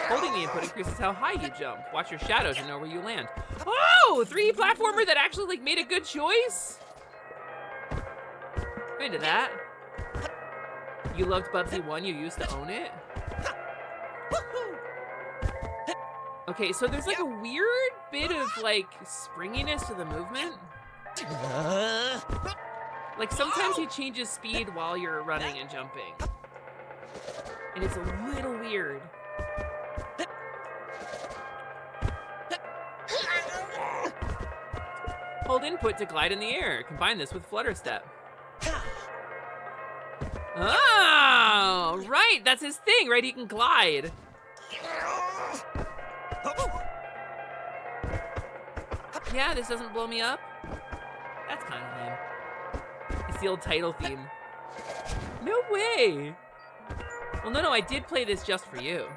Holding the input increases how high you jump. Watch your shadows and know where you land. Oh, 3D platformer that actually like made a good choice? I'm into that. You loved Bubsy 1, you used to own it? Okay, so there's like a weird bit of like springiness to the movement. Like sometimes he changes speed while you're running and jumping. And it's a little weird. Hold input to glide in the air. Combine this with flutter step. Oh, right, that's his thing, right? He can glide. Yeah, this doesn't blow me up. That's kind of lame. It's the old title theme. No way. Well, no, I did play this just for you.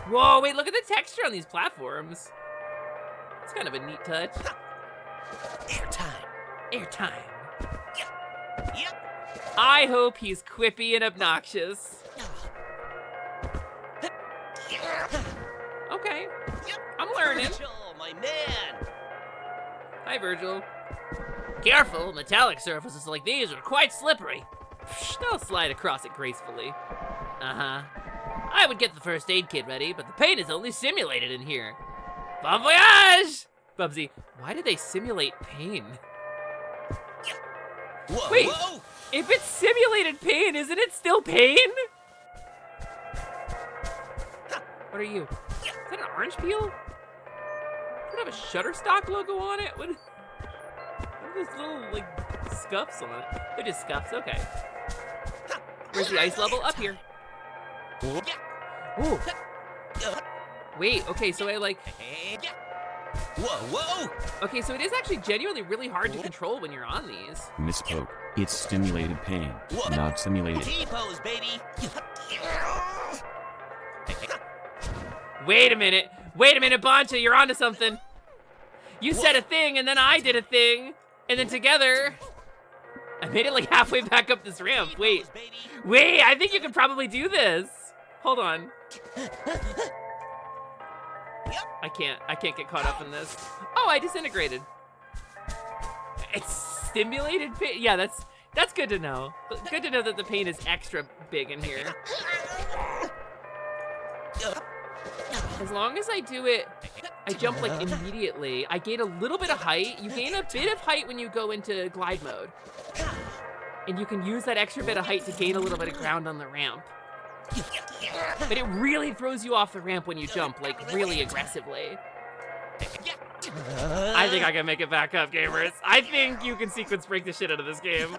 Whoa, wait, look at the texture on these platforms. It's kind of a neat touch. Airtime. Yep. I hope he's quippy and obnoxious. Okay. I'm learning. Virgil, my man. Hi, Virgil. Careful, metallic surfaces like these are quite slippery. I'll slide across it gracefully. Uh-huh. I would get the first aid kit ready, but the pain is only simulated in here. Bon voyage! Bubsy, why do they simulate pain? Whoa, Wait, whoa! if it's simulated pain, isn't it still pain? What are you? Is that an orange peel? Does it have a Shutterstock logo on it? What are those little, like, scuffs on it? They're just scuffs, okay. Where's the ice level? Up here. Ooh. Wait, okay, so I like... Whoa, whoa! Okay, so it is actually genuinely really hard to control when you're on these. Misspoke. It's stimulated pain, not simulated. T-pose, baby! Wait a minute, Boncha, you're onto something. You said a thing, and then I did a thing, and then together, I made it like halfway back up this ramp. Wait, I think you could probably do this. Hold on. I can't get caught up in this. Oh, I disintegrated. It's stimulated pain. Yeah, that's good to know. Good to know that the pain is extra big in here. As long as I do it, I jump like immediately. I gain a little bit of height. You gain a bit of height when you go into glide mode. And you can use that extra bit of height to gain a little bit of ground on the ramp. But it really throws you off the ramp when you jump, like really aggressively. I think I can make it back up, gamers. I think you can sequence break the shit out of this game.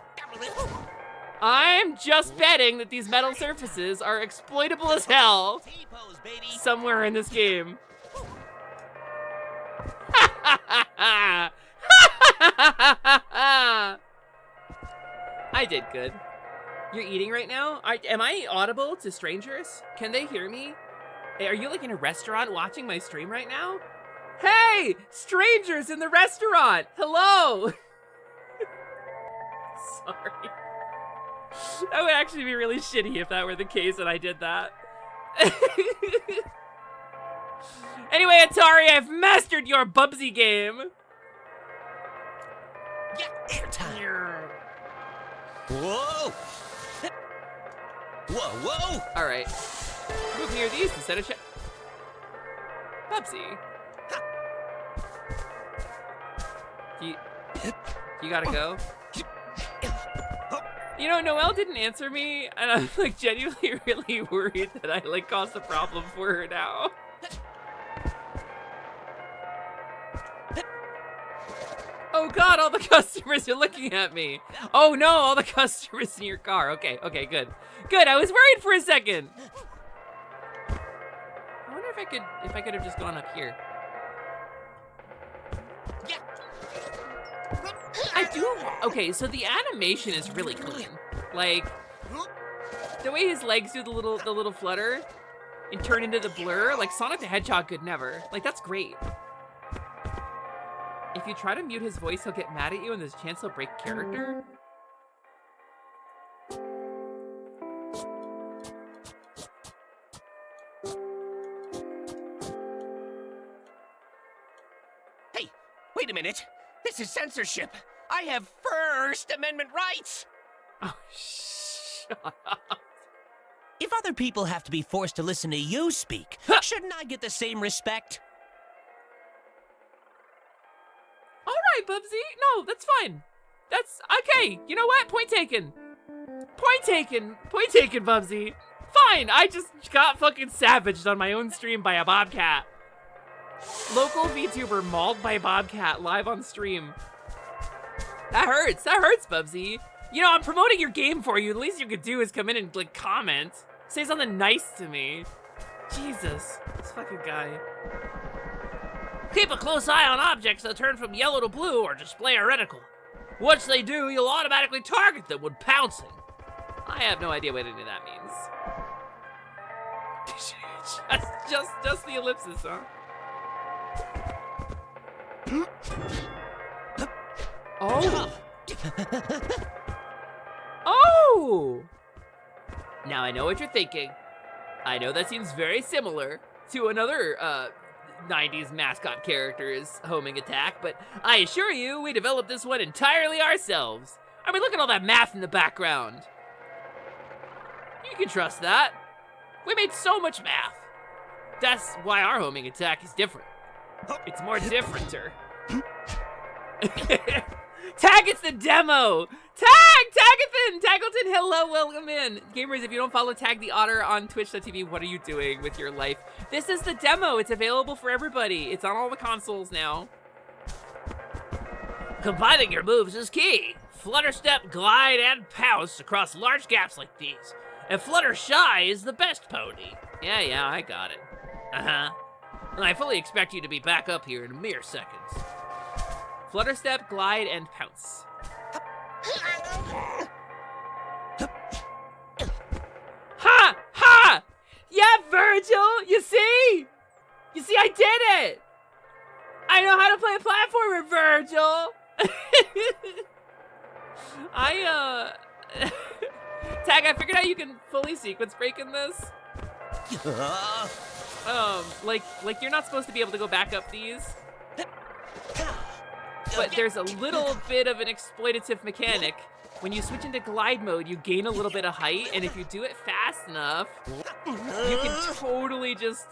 I'm just betting that these metal surfaces are exploitable as hell somewhere in this game. I did good. You're eating right now? Am I audible to strangers? Can they hear me? Hey, are you like in a restaurant watching my stream right now? Hey, strangers in the restaurant, hello. Sorry. That would actually be really shitty if that were the case and I did that. Anyway, Atari, I've mastered your Bubsy game. Yeah, airtime. Whoa! Whoa, whoa! All right. Move near these instead of Bubsy. You gotta go. You know, Noelle didn't answer me, and I'm like genuinely really worried that I like caused a problem for her now. Oh God, all the customers are looking at me. Oh no, all the customers in your car. Okay, good. Good, I was worried for a second. I wonder if I could have just gone up here. I do, okay, so the animation is really clean. Like, the way his legs do the little flutter and turn into the blur, like Sonic the Hedgehog could never. Like, that's great. If you try to mute his voice, he'll get mad at you and there's a chance he'll break character. Hey, wait a minute. This is censorship. I have First Amendment rights. Oh, shut up. If other people have to be forced to listen to you speak, shouldn't I get the same respect? All right, Bubsy. No, that's fine. That's okay. You know what? Point taken. Point taken. Point taken, Bubsy. Fine. I just got fucking savaged on my own stream by a bobcat. Local VTuber mauled by bobcat live on stream. That hurts. That hurts, Bubsy. You know, I'm promoting your game for you. The least you could do is come in and, like, comment. Say something nice to me. Jesus. This fucking guy. Keep a close eye on objects that turn from yellow to blue or display a reticle. Once they do, you'll automatically target them when pouncing. I have no idea what any of that means. just the ellipsis, huh? Oh. Oh! Now I know what you're thinking. I know that seems very similar to another 90s mascot character's homing attack, but I assure you, we developed this one entirely ourselves. I mean, look at all that math in the background. You can trust that. We made so much math. That's why our homing attack is different. It's more differenter. Tag, it's the demo! Taggleton, hello, welcome in. Gamers, if you don't follow Tag the Otter on twitch.tv, what are you doing with your life? This is the demo. It's available for everybody. It's on all the consoles now. Combining your moves is key. Flutter Step, Glide, and Pounce across large gaps like these. And Flutter Shy is the best pony. Yeah, I got it. Uh-huh. And I fully expect you to be back up here in a mere seconds. Flutter Step, Glide, and Pounce. Ha! Ha! Yeah, Virgil! You see? I did it! I know how to play a platformer, Virgil! Tag, I figured out you can fully sequence break in this. Like you're not supposed to be able to go back up these. But there's a little bit of an exploitative mechanic. When you switch into glide mode, you gain a little bit of height, and if you do it fast enough, you can totally just,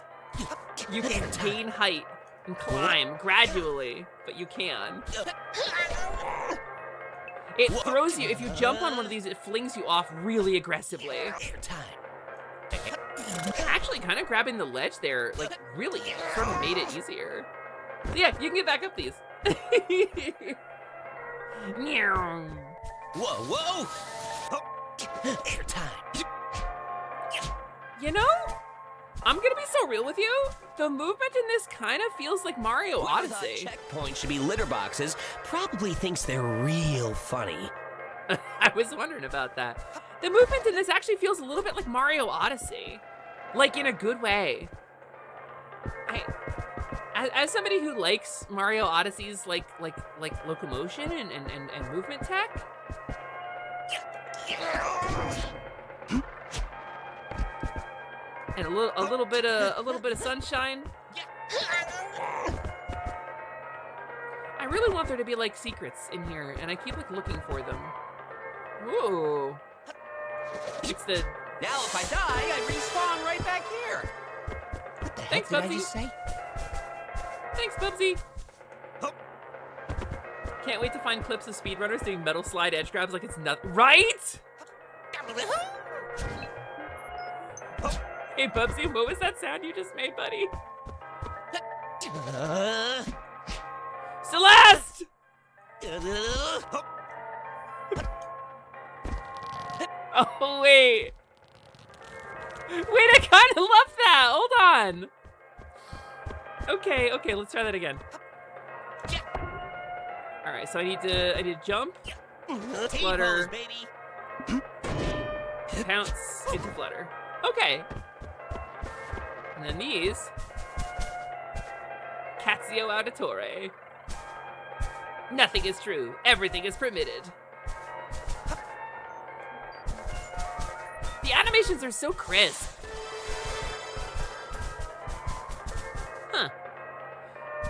you can gain height and climb gradually, but you can. It throws you, if you jump on one of these, it flings you off really aggressively. Actually, kind of grabbing the ledge there, like, really sort of made it easier. So yeah, you can get back up these. Whoa! Airtime. You know, I'm gonna be so real with you. The movement in this kind of feels like Mario Odyssey. Checkpoints should be litter boxes. Probably thinks they're real funny. I was wondering about that. The movement in this actually feels a little bit like Mario Odyssey. Like, in a good way. As somebody who likes Mario Odyssey's like locomotion and movement tech, and a little bit of sunshine, I really want there to be like secrets in here, and I keep like looking for them. Ooh, it's the now if I die, I respawn right back here. What the heck did I just say? Thanks, Bubsy! Can't wait to find clips of speedrunners doing metal slide edge grabs like it's nothing. Right? Hey, Bubsy, what was that sound you just made, buddy? Celeste! Oh, wait. Wait, I kind of love that. Hold on. Okay, let's try that again. All right, so I need to jump, flutter, pounce into flutter. Okay. And then these, Cazio Auditore. Nothing is true, everything is permitted. The animations are so crisp. Huh.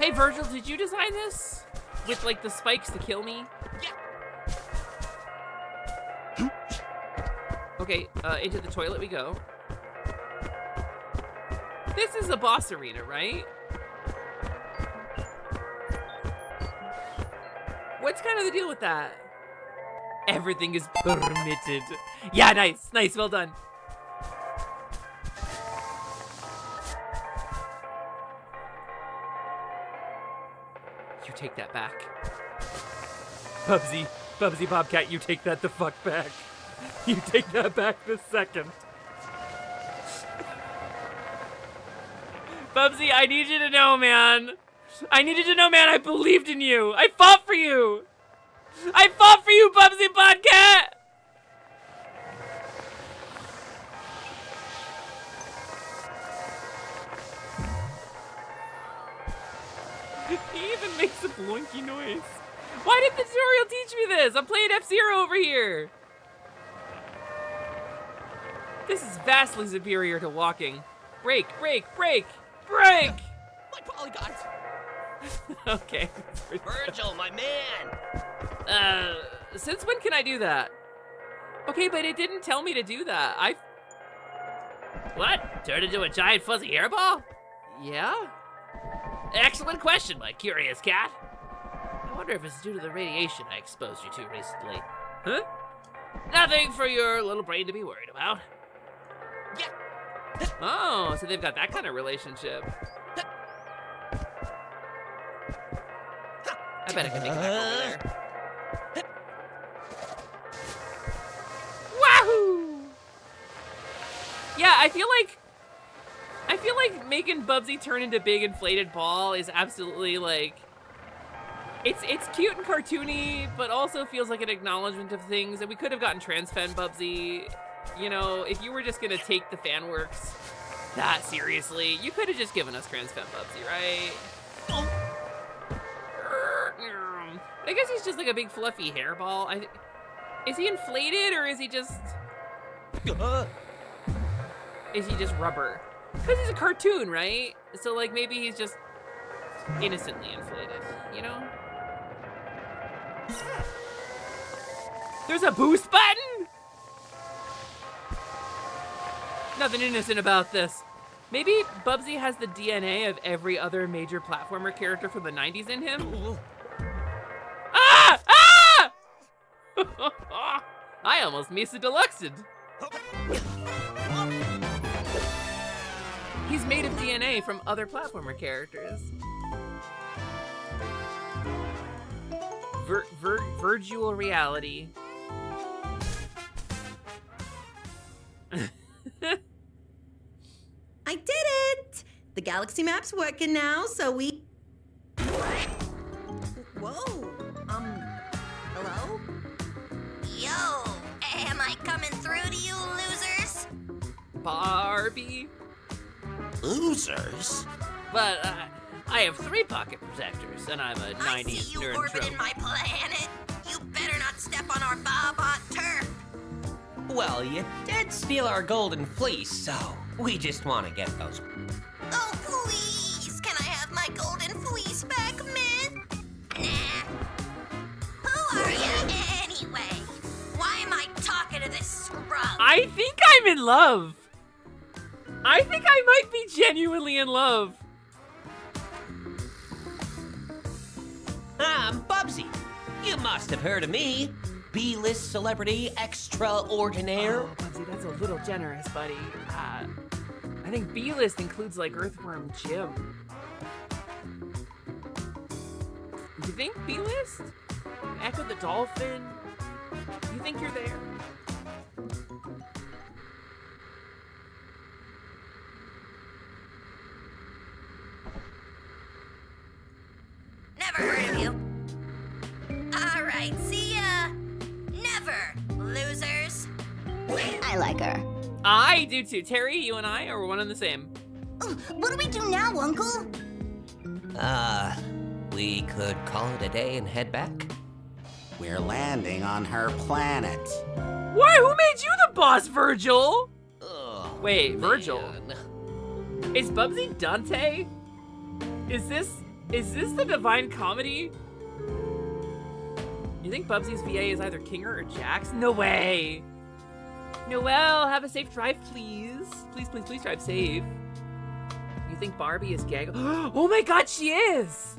Hey, Virgil, did you design this? With, like, the spikes to kill me? Yeah. Okay, into the toilet we go. This is a boss arena, right? What's kind of the deal with that? Everything is permitted. Yeah, nice, well done. You take that back. Bubsy Bobcat, you take that the fuck back. You take that back this second. Bubsy, I need you to know, man. I believed in you. I fought for you. Bubsy Bobcat. He even makes a blinky noise. Why did the tutorial teach me this? I'm playing F-Zero over here. This is vastly superior to walking. Break. My polygons! Okay. Virgil, my man! Since when can I do that? Okay, but it didn't tell me to do that. What? Turn into a giant fuzzy hairball? Yeah? Excellent question, my curious cat. I wonder if it's due to the radiation I exposed you to recently. Huh? Nothing for your little brain to be worried about. Oh, so they've got that kind of relationship. I bet I can make it back over there. Wahoo! Yeah, I feel like making Bubsy turn into big inflated ball is absolutely like it's cute and cartoony, but also feels like an acknowledgement of things. And we could have gotten trans fan Bubsy. You know, if you were just gonna take the fan works that seriously, you could have just given us trans fan Bubsy, right? I guess he's just like a big fluffy hairball. Is he inflated or is he just rubber? Because he's a cartoon, right? So like maybe he's just innocently inflated, you know? There's a boost button? Nothing innocent about this. Maybe Bubsy has the DNA of every other major platformer character from the 90s in him? Ah! Ah! I almost missed a deluxed. He's made of DNA from other platformer characters. Virtual reality. I did it! The galaxy map's working now, so we... Whoa, hello? Yo, am I coming through to you, losers? Barbie? Losers? But, I have 3 pocket protectors, and I'm a 90s I see you nerd orbiting trope. my planet. You better not step on our Bobot turf. Well, you did steal our golden fleece, so we just want to get those. Oh, please. Can I have my golden fleece back, man? Nah. Who are you anyway? Why am I talking to this scrub? I think I'm in love. I think I might be genuinely in love. I'm Bubsy. You must have heard of me. B-list celebrity extraordinaire. Oh, Bubsy, that's a little generous, buddy. I think B-list includes like Earthworm Jim. You think B-list? Echo the Dolphin? You think you're there? Never heard of you. All right, see ya. Never, losers. I like her. I do too. Terry, you and I are one and the same. What do we do now, Uncle? We could call it a day and head back. We're landing on her planet. Why? Who made you the boss, Virgil? Oh, wait, man. Virgil. Is Bubsy Dante? Is this the Divine Comedy? You think Bubsy's VA is either Kinger or Jax? No way. Noelle, have a safe drive, please. Please, please, please drive safe. You think Barbie is Gag? Oh my god, she is!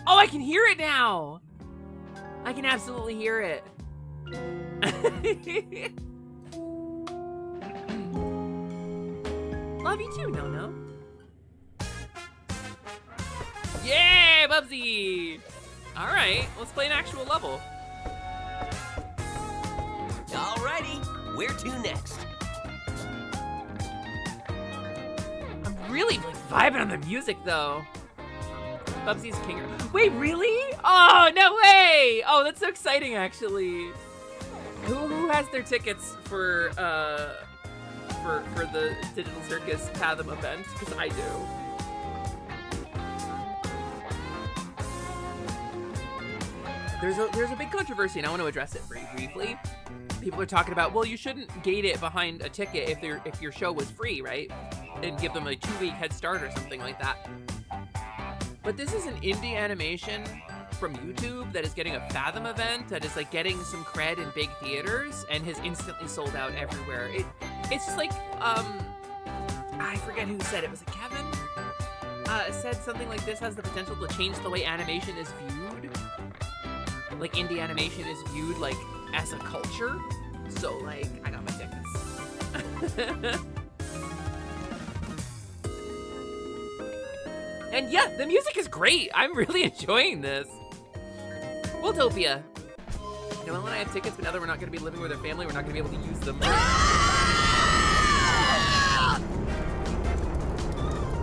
Oh, I can hear it now! I can absolutely hear it. Love you too, No-No. Yeah, Bubsy! Alright, let's play an actual level. Alrighty, where to next? I'm really vibing on the music though. Bubsy's Kinger. Wait, really? Oh, no way! Oh, that's so exciting actually. Who has their tickets for the Digital Circus Fathom event? Because I do. There's a big controversy, and I want to address it very briefly. People are talking about, well, you shouldn't gate it behind a ticket if your show was free, right? And give them a 2-week head start or something like that. But this is an indie animation from YouTube that is getting a Fathom event that is like getting some cred in big theaters and has instantly sold out everywhere. It's just like, I forget who said it. Was it Kevin? Said something like this has the potential to change the way animation is viewed. Like indie animation is viewed like as a culture. So like, I got my tickets. And yeah, the music is great. I'm really enjoying this. Wiltopia. Noelle and I had tickets, but now that we're not going to be living with our family, we're not going to be able to use them.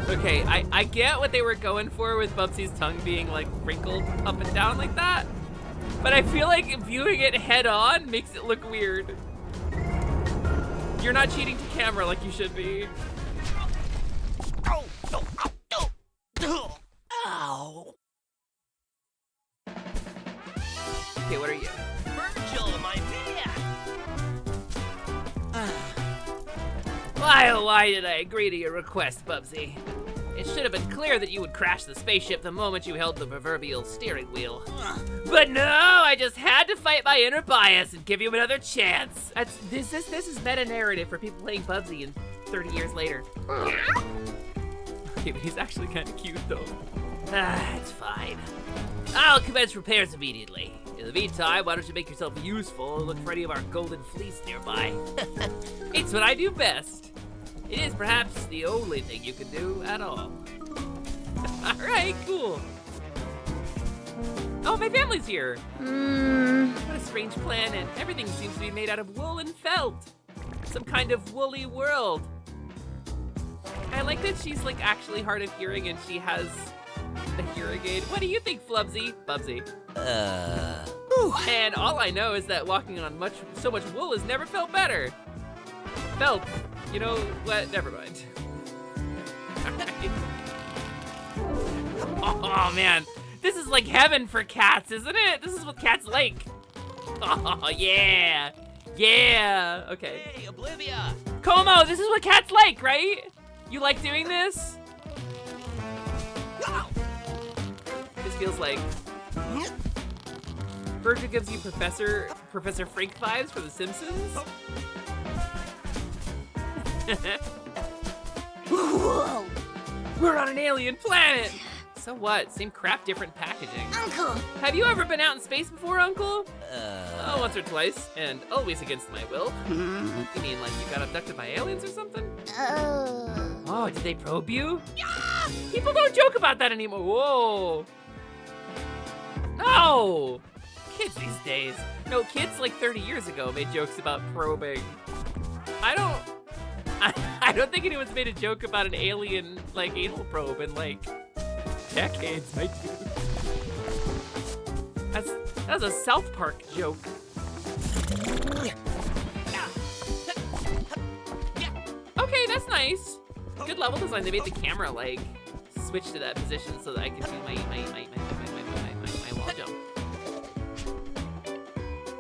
Okay, I get what they were going for with Bubsy's tongue being like wrinkled up and down like that, but I feel like viewing it head on makes it look weird. You're not cheating to camera like you should be. Ow. Okay, what are you? Virgil, my man. Why did I agree to your request, Bubsy? It should have been clear that you would crash the spaceship the moment you held the proverbial steering wheel. But no, I just had to fight my inner bias and give you another chance. This is meta-narrative for people playing Bubsy and 30 years later. Okay, but he's actually kind of cute though. It's fine. I'll commence repairs immediately. In the meantime, why don't you make yourself useful and look for any of our golden fleece nearby? It's what I do best. It is perhaps the only thing you can do at all. Alright, cool. Oh, my family's here. What a strange planet. Everything seems to be made out of wool and felt. Some kind of woolly world. I like that she's like actually hard of hearing and she has a hearing aid. What do you think, Flubsy? Bubsy. And all I know is that walking on so much wool has never felt better. Felt. You know what? Never mind. Oh man, this is like heaven for cats, isn't it? This is what cats like. Oh yeah, yeah. Okay. Hey, Oblivia. Como, this is what cats like, right? You like doing this? This feels like. Virgil gives you Professor Frank vibes for The Simpsons. Whoa. We're on an alien planet. So what? Same crap, different packaging. Uncle! Have you ever been out in space before, Uncle? Oh, once or twice, and always against my will. You mean like you got abducted by aliens or something? Oh, did they probe you? Yeah! People don't joke about that anymore. Whoa. No! Kids these days. No, kids like 30 years ago made jokes about probing. I don't think anyone's made a joke about an alien, like, anal probe in, like, decades, my dude. That was a South Park joke. Okay, that's nice. Good level design. They made the camera, like, switch to that position so that I can do my wall jump.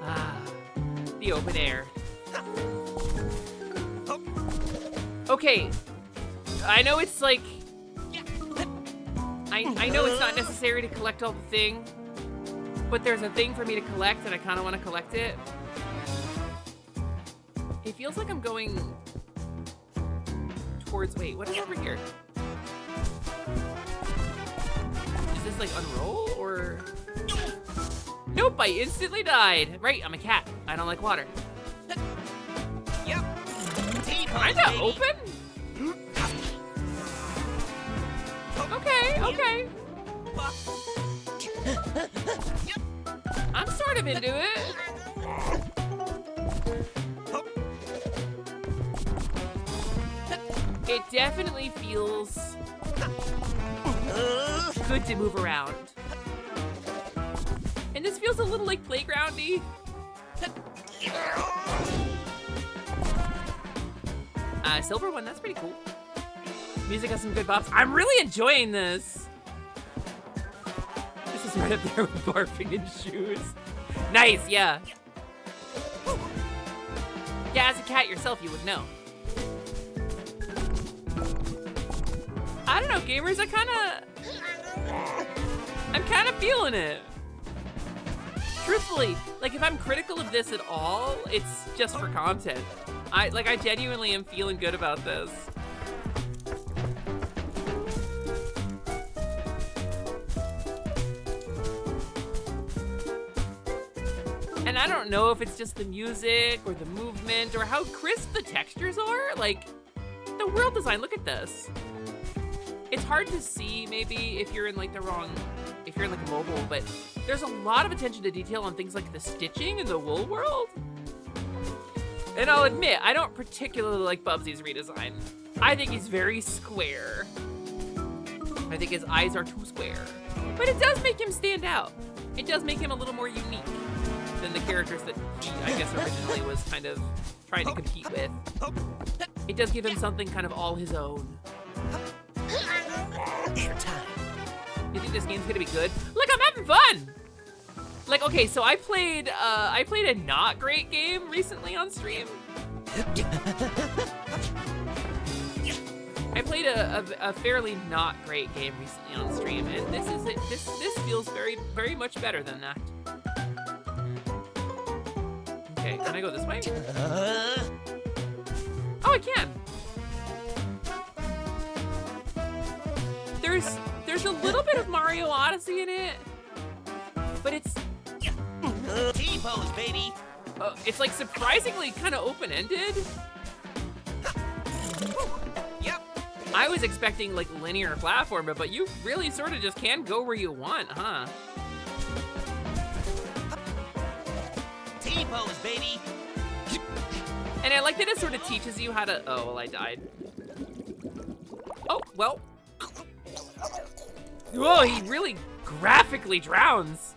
Ah, the open air. Okay, I know it's like, I know it's not necessary to collect all the thing, but there's a thing for me to collect and I kind of want to collect it. It feels like I'm going towards, wait, what is over here? Is this like unroll or? Nope, I instantly died. Right, I'm a cat. I don't like water. Kinda open? Okay. I'm sort of into it. It definitely feels good to move around. And this feels a little like playgroundy. Silver one, that's pretty cool. Music has some good bops. I'm really enjoying this. This is right up there with barfing in shoes. Nice, yeah. Yeah, as a cat yourself, you would know. I don't know, gamers, I I'm kind of feeling it. Truthfully, like if I'm critical of this at all, it's just for content. I genuinely am feeling good about this. And I don't know if it's just the music or the movement or how crisp the textures are. Like, the world design, look at this. It's hard to see maybe if you're in like if you're in like mobile, but there's a lot of attention to detail on things like the stitching in the wool world. And I'll admit, I don't particularly like Bubsy's redesign. I think he's very square. I think his eyes are too square. But it does make him stand out. It does make him a little more unique than the characters that he, I guess, originally was kind of trying to compete with. It does give him something kind of all his own. You think this game's gonna be good? Look, I'm having fun! Like, okay, so I played a not great game recently on stream. I played a fairly not great game recently on stream, and this is it. This feels very, very much better than that. Okay, can I go this way? Oh, I can. There's a little bit of Mario Odyssey in it, but it's T-pose, baby. It's like surprisingly kind of open-ended. Yep. I was expecting like linear platformer, but you really sort of just can go where you want, huh? T-pose, baby. And I like that it sort of teaches you how to. Oh well, I died. Oh well. Whoa, he really graphically drowns.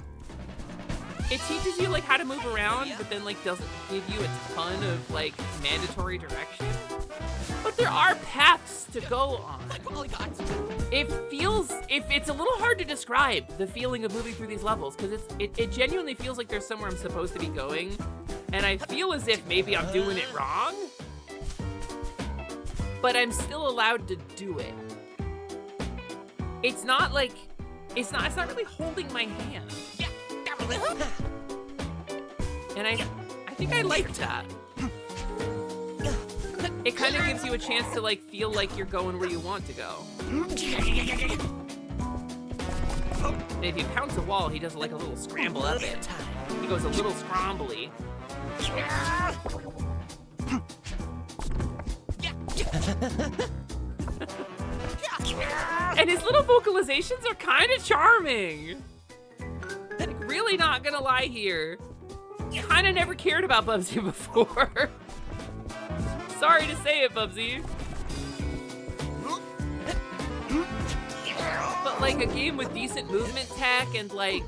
It teaches you like how to move around, but then like doesn't give you a ton of like mandatory direction. But there are paths to go on. It's a little hard to describe the feeling of moving through these levels because it genuinely feels like there's somewhere I'm supposed to be going, and I feel as if maybe I'm doing it wrong, but I'm still allowed to do it. It's not like it's not really holding my hand. Yeah, and I think I like that. It kind of gives you a chance to like feel like you're going where you want to go. And if you pounce a wall, he does like a little scramble up it. He goes a little scrambly. And his little vocalizations are kind of charming. Like, really not gonna lie here. Kind of never cared about Bubsy before. Sorry to say it, Bubsy. But like a game with decent movement tech and like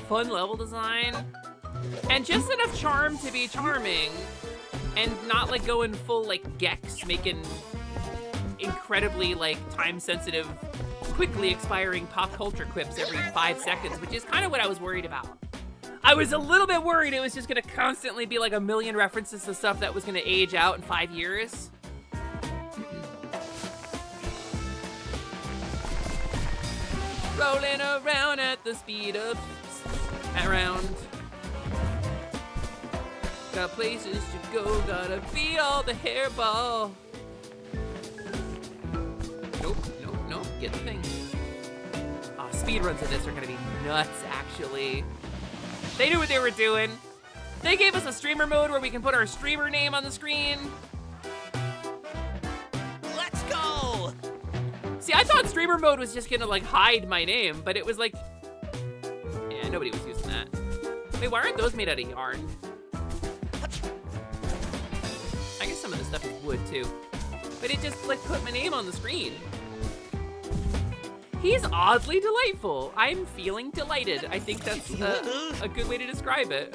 fun level design and just enough charm to be charming and not like going full like Gex making incredibly like time-sensitive, quickly expiring pop culture quips every 5 seconds, which is kind of what I was worried about. I was a little bit worried it was just gonna constantly be like a million references to stuff that was gonna age out in 5 years. Rolling around at the speed of around. Got places to go, gotta beat all the hairball. Nope, get the thing. Oh, speedruns of this are gonna be nuts, actually. They knew what they were doing. They gave us a streamer mode where we can put our streamer name on the screen. Let's go! See, I thought streamer mode was just gonna like hide my name, but it was like, yeah, nobody was using that. Wait, why aren't those made out of yarn? I guess some of this stuff is wood too. But it just like put my name on the screen. He's oddly delightful. I'm feeling delighted. I think that's a good way to describe it.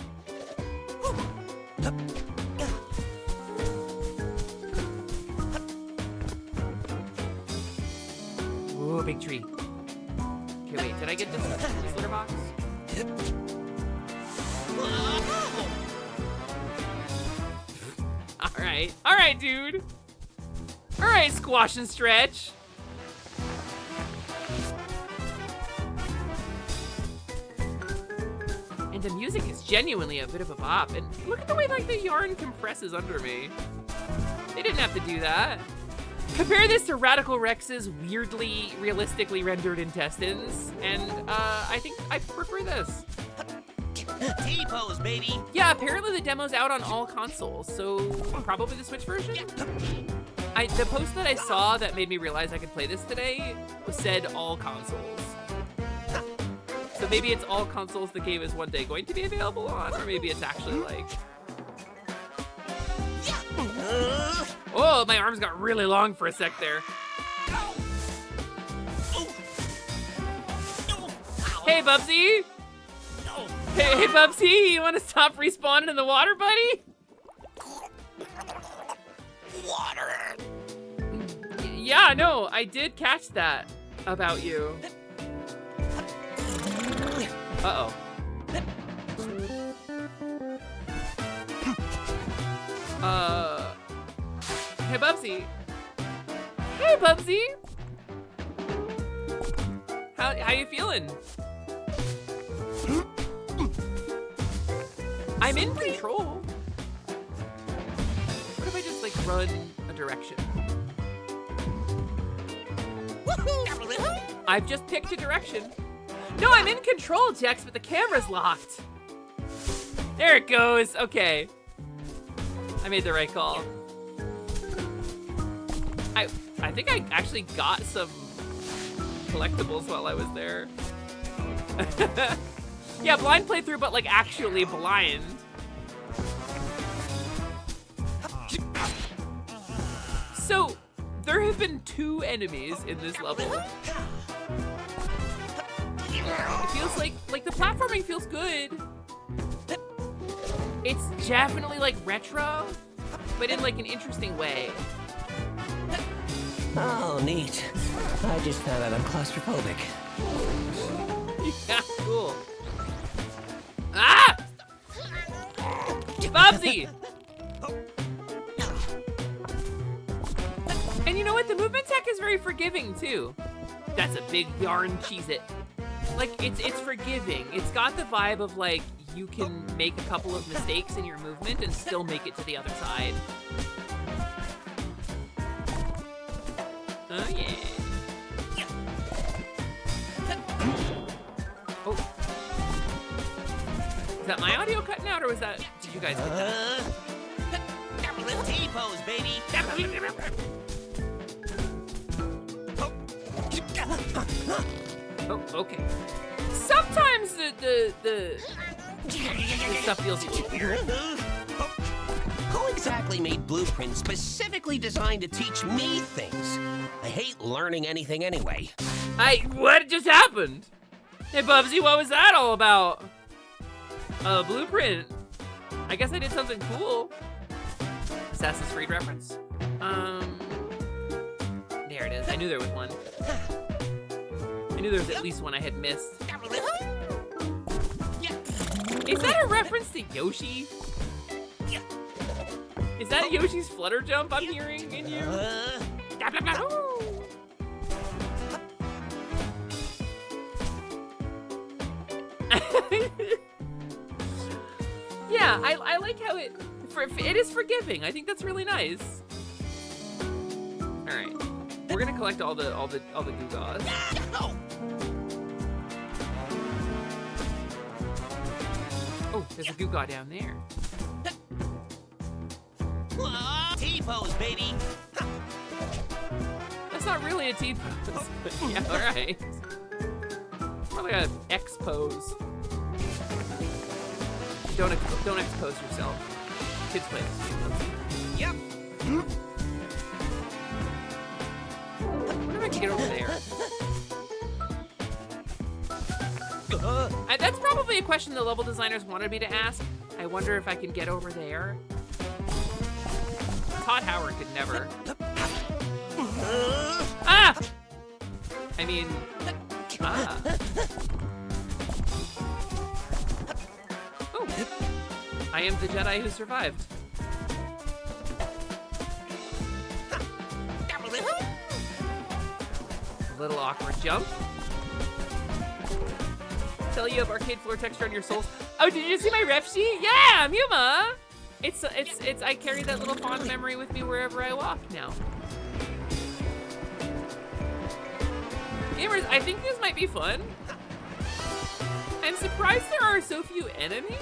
Ooh, big tree. Okay, wait, did I get this litter box? All right, dude. All right, squash and stretch. And the music is genuinely a bit of a bop. And look at the way like the yarn compresses under me. They didn't have to do that. Compare this to Radical Rex's weirdly, realistically rendered intestines, and I think I prefer this. T-pose, baby. Yeah, apparently the demo's out on all consoles, so probably the Switch version? The post that I saw that made me realize I could play this today said all consoles. So maybe it's all consoles the game is one day going to be available on, or maybe it's actually like... Oh, my arms got really long for a sec there. Hey, Bubsy! Hey, Bubsy, you want to stop respawning in the water, buddy? Water. Yeah, no, I did catch that about you. Uh-oh. Hey, Bubsy. Hey, Bubsy. How you feeling? I'm in control. What if I just like run a direction? I've just picked a direction. No, I'm in control, Jex, but the camera's locked. There it goes. Okay. I made the right call. I think I actually got some collectibles while I was there. Yeah, blind playthrough, but like actually blind. So, there have been 2 enemies in this level. It feels like the platforming feels good. It's definitely like retro, but in like an interesting way. Oh, neat. I just found out I'm claustrophobic. Yeah, cool. Ah! Bubsy! And you know what? The movement tech is very forgiving too. That's a big yarn cheese-it. Like, it's forgiving. It's got the vibe of like, you can make a couple of mistakes in your movement and still make it to the other side. Oh yeah. Oh. Is that my audio cutting out, or was that, did you guys get that? T-pose, baby. Oh, okay. Sometimes the stuff feels a little weird. Who exactly made blueprints specifically designed to teach me things? I hate learning anything anyway. What just happened? Hey, Bubsy, what was that all about? A blueprint. I guess I did something cool. Assassin's Creed reference. There it is. I knew there was one. I knew there was at least one I had missed. Is that a reference to Yoshi? Is that Yoshi's flutter jump I'm hearing in you? Yeah, I like how it is forgiving. I think that's really nice. All right, we're gonna collect all the Goo-Gaws. Oh, there's a Goo-Gaw down there. T-pose, baby. That's not really a T-pose, but yeah, all right. Probably an X pose. Don't expose yourself. Kids play this game. Yep. What if I can get over there? That's probably a question the level designers wanted me to ask. I wonder if I can get over there. Todd Howard could never. Ah! I mean, ah. Oh. I am the Jedi who survived. Little awkward jump. Tell you have arcade floor texture on your souls. Oh, did you see my ref sheet? Yeah, Muma. It's. I carry that little fond memory with me wherever I walk now. Gamers, I think this might be fun. I'm surprised there are so few enemies.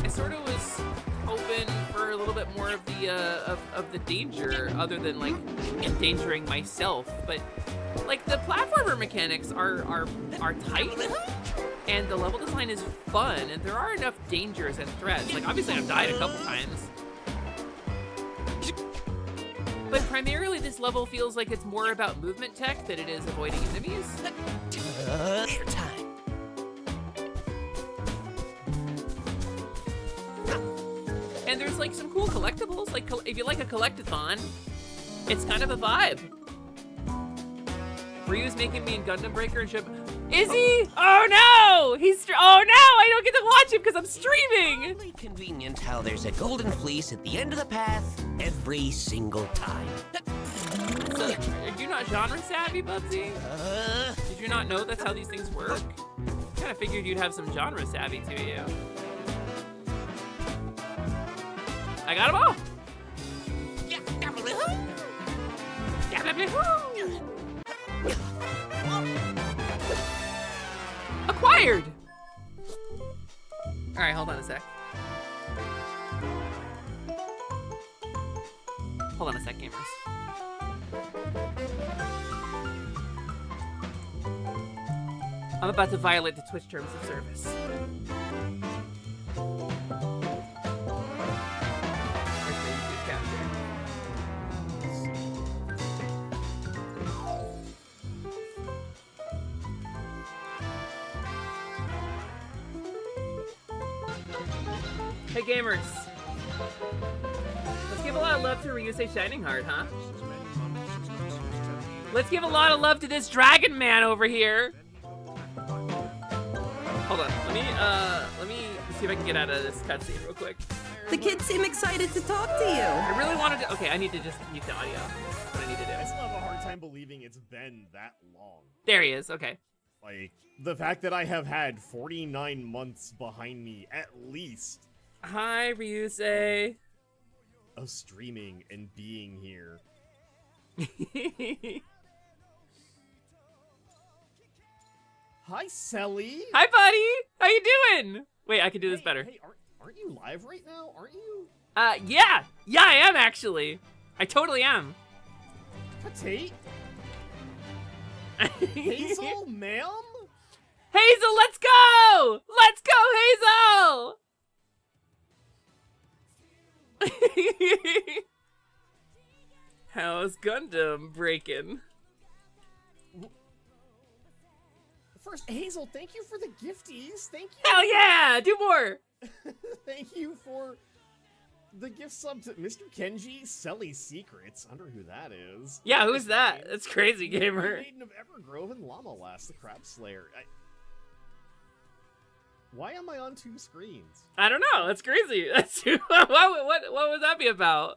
I sort of was hoping for a little bit more of the danger, other than like endangering myself. But like the platformer mechanics are tight, and the level design is fun, and there are enough dangers and threats. Like obviously I've died a couple times, but primarily this level feels like it's more about movement tech than it is avoiding enemies. Time. And there's like some cool collectibles. Like if you like a collectathon, it's kind of a vibe. Ryu's making me in Gundam Breaker and ship. Is he? Oh no! Oh no! I don't get to watch him because I'm streaming. Really convenient how there's a golden fleece at the end of the path every single time. So, are you not genre savvy, Bubsy? Did you not know that's how these things work? Kind of figured you'd have some genre savvy to you. I got them all. Acquired. All right, hold on a sec. Hold on a sec, gamers. I'm about to violate the Twitch terms of service. Hey gamers, let's give a lot of love to Ryusei Shining Heart, huh? Let's give a lot of love to this Dragon Man over here. Hold on, let me see if I can get out of this cutscene real quick. The kids seem excited to talk to you. I really wanted to, okay, I need to just mute the audio. That's what I need to do. I still have a hard time believing it's been that long. There he is, okay. Like, the fact that I have had 49 months behind me, at least. Hi, Ryusei. Of streaming and being here. Hi, Selly. Hi, buddy. How you doing? Wait, I can do this better. Hey, aren't you live right now? Aren't you? Yeah. Yeah, I am actually. I totally am. Petite? Hazel, ma'am? Hazel, let's go! Let's go, Hazel! How's Gundam breaking? First, Hazel, thank you for the gifties. Thank you. Hell yeah! Do more! Thank you for the gift sub to Mr. Kenji, Selly's Secrets. I wonder who that is. Yeah, who's that? That's crazy, gamer. Maiden of Evergrove and Llama Lass, the Crab Slayer. Why am I on two screens? I don't know. That's crazy. That's what would that be about?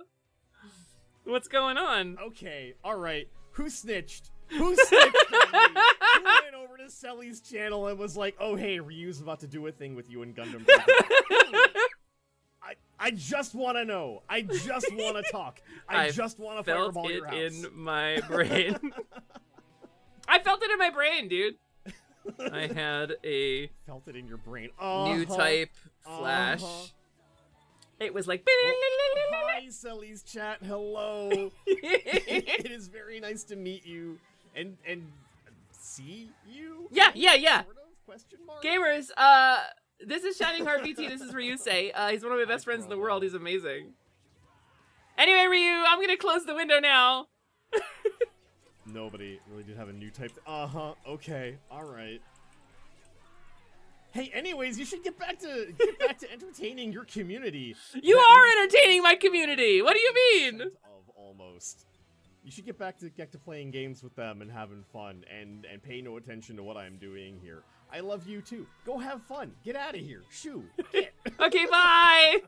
What's going on? Okay, all right. Who snitched? Who snitched on me? Who went over to Selly's channel and was like, "Oh hey, Ryu's about to do a thing with you in Gundam Breaker." I just want to know. I just want to talk. I just want to fireball your house. I felt it in my brain. I felt it in my brain, dude. I had a felt it in your brain. New type flash. It was like. Hi, Selly's chat. Hello. It is very nice to meet you and see you. Yeah. Sort of? Question mark? Gamers, this is Shining Heart BT. This is Ryusei. He's one of my best friends in the world. He's amazing. Anyway, Ryu, I'm gonna close the window now. Nobody really did have a new type. Okay. All right. Hey, anyways, you should get back to entertaining your community. You are entertaining my community. What do you mean? Of almost. You should get back to playing games with them and having fun and pay no attention to what I'm doing here. I love you too. Go have fun. Get out of here. Shoo. Get. Okay, bye.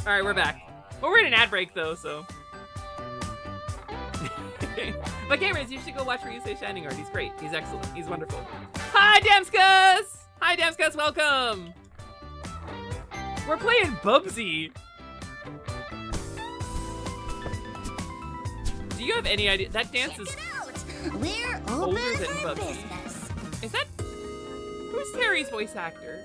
All right, we're back. Well, we're in an ad break though, so But gamers, you should go watch Ryusei Shining Art. He's great. He's excellent. He's wonderful. Hi, Damskus! Hi, Damskus. Welcome. We're playing Bubsy. Do you have any idea? That dance is We're older open than for Bubsy. business. Is that... Who's Terry's voice actor?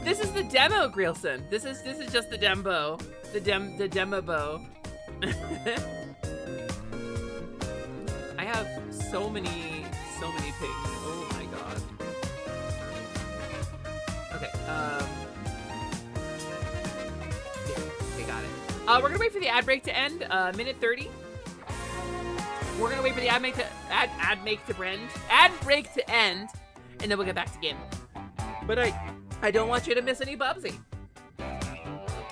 This is the demo, Grilson. This is just the dembo. The demo-bo. I have so many pigs. Oh my god. Okay, okay, got it. We're gonna wait for the ad break to end, minute 30. We're gonna wait for the ad break to end, and then we'll get back to game. But I don't want you to miss any Bubsy.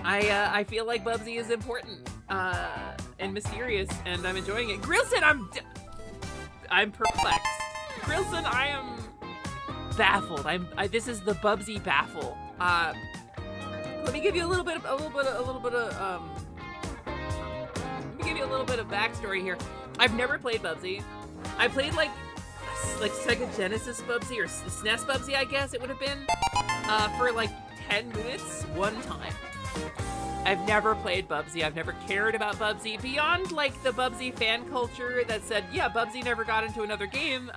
I feel like Bubsy is important, and mysterious, and I'm enjoying it. Grilson, I'm perplexed. Grilson, I am baffled. This is the Bubsy baffle. Let me give you a little bit of backstory here. I've never played Bubsy. I played like Sega Genesis Bubsy or SNES Bubsy, I guess it would have been, for like 10 minutes one time. I've never played Bubsy. I've never cared about Bubsy beyond like the Bubsy fan culture that said, yeah, Bubsy never got into another game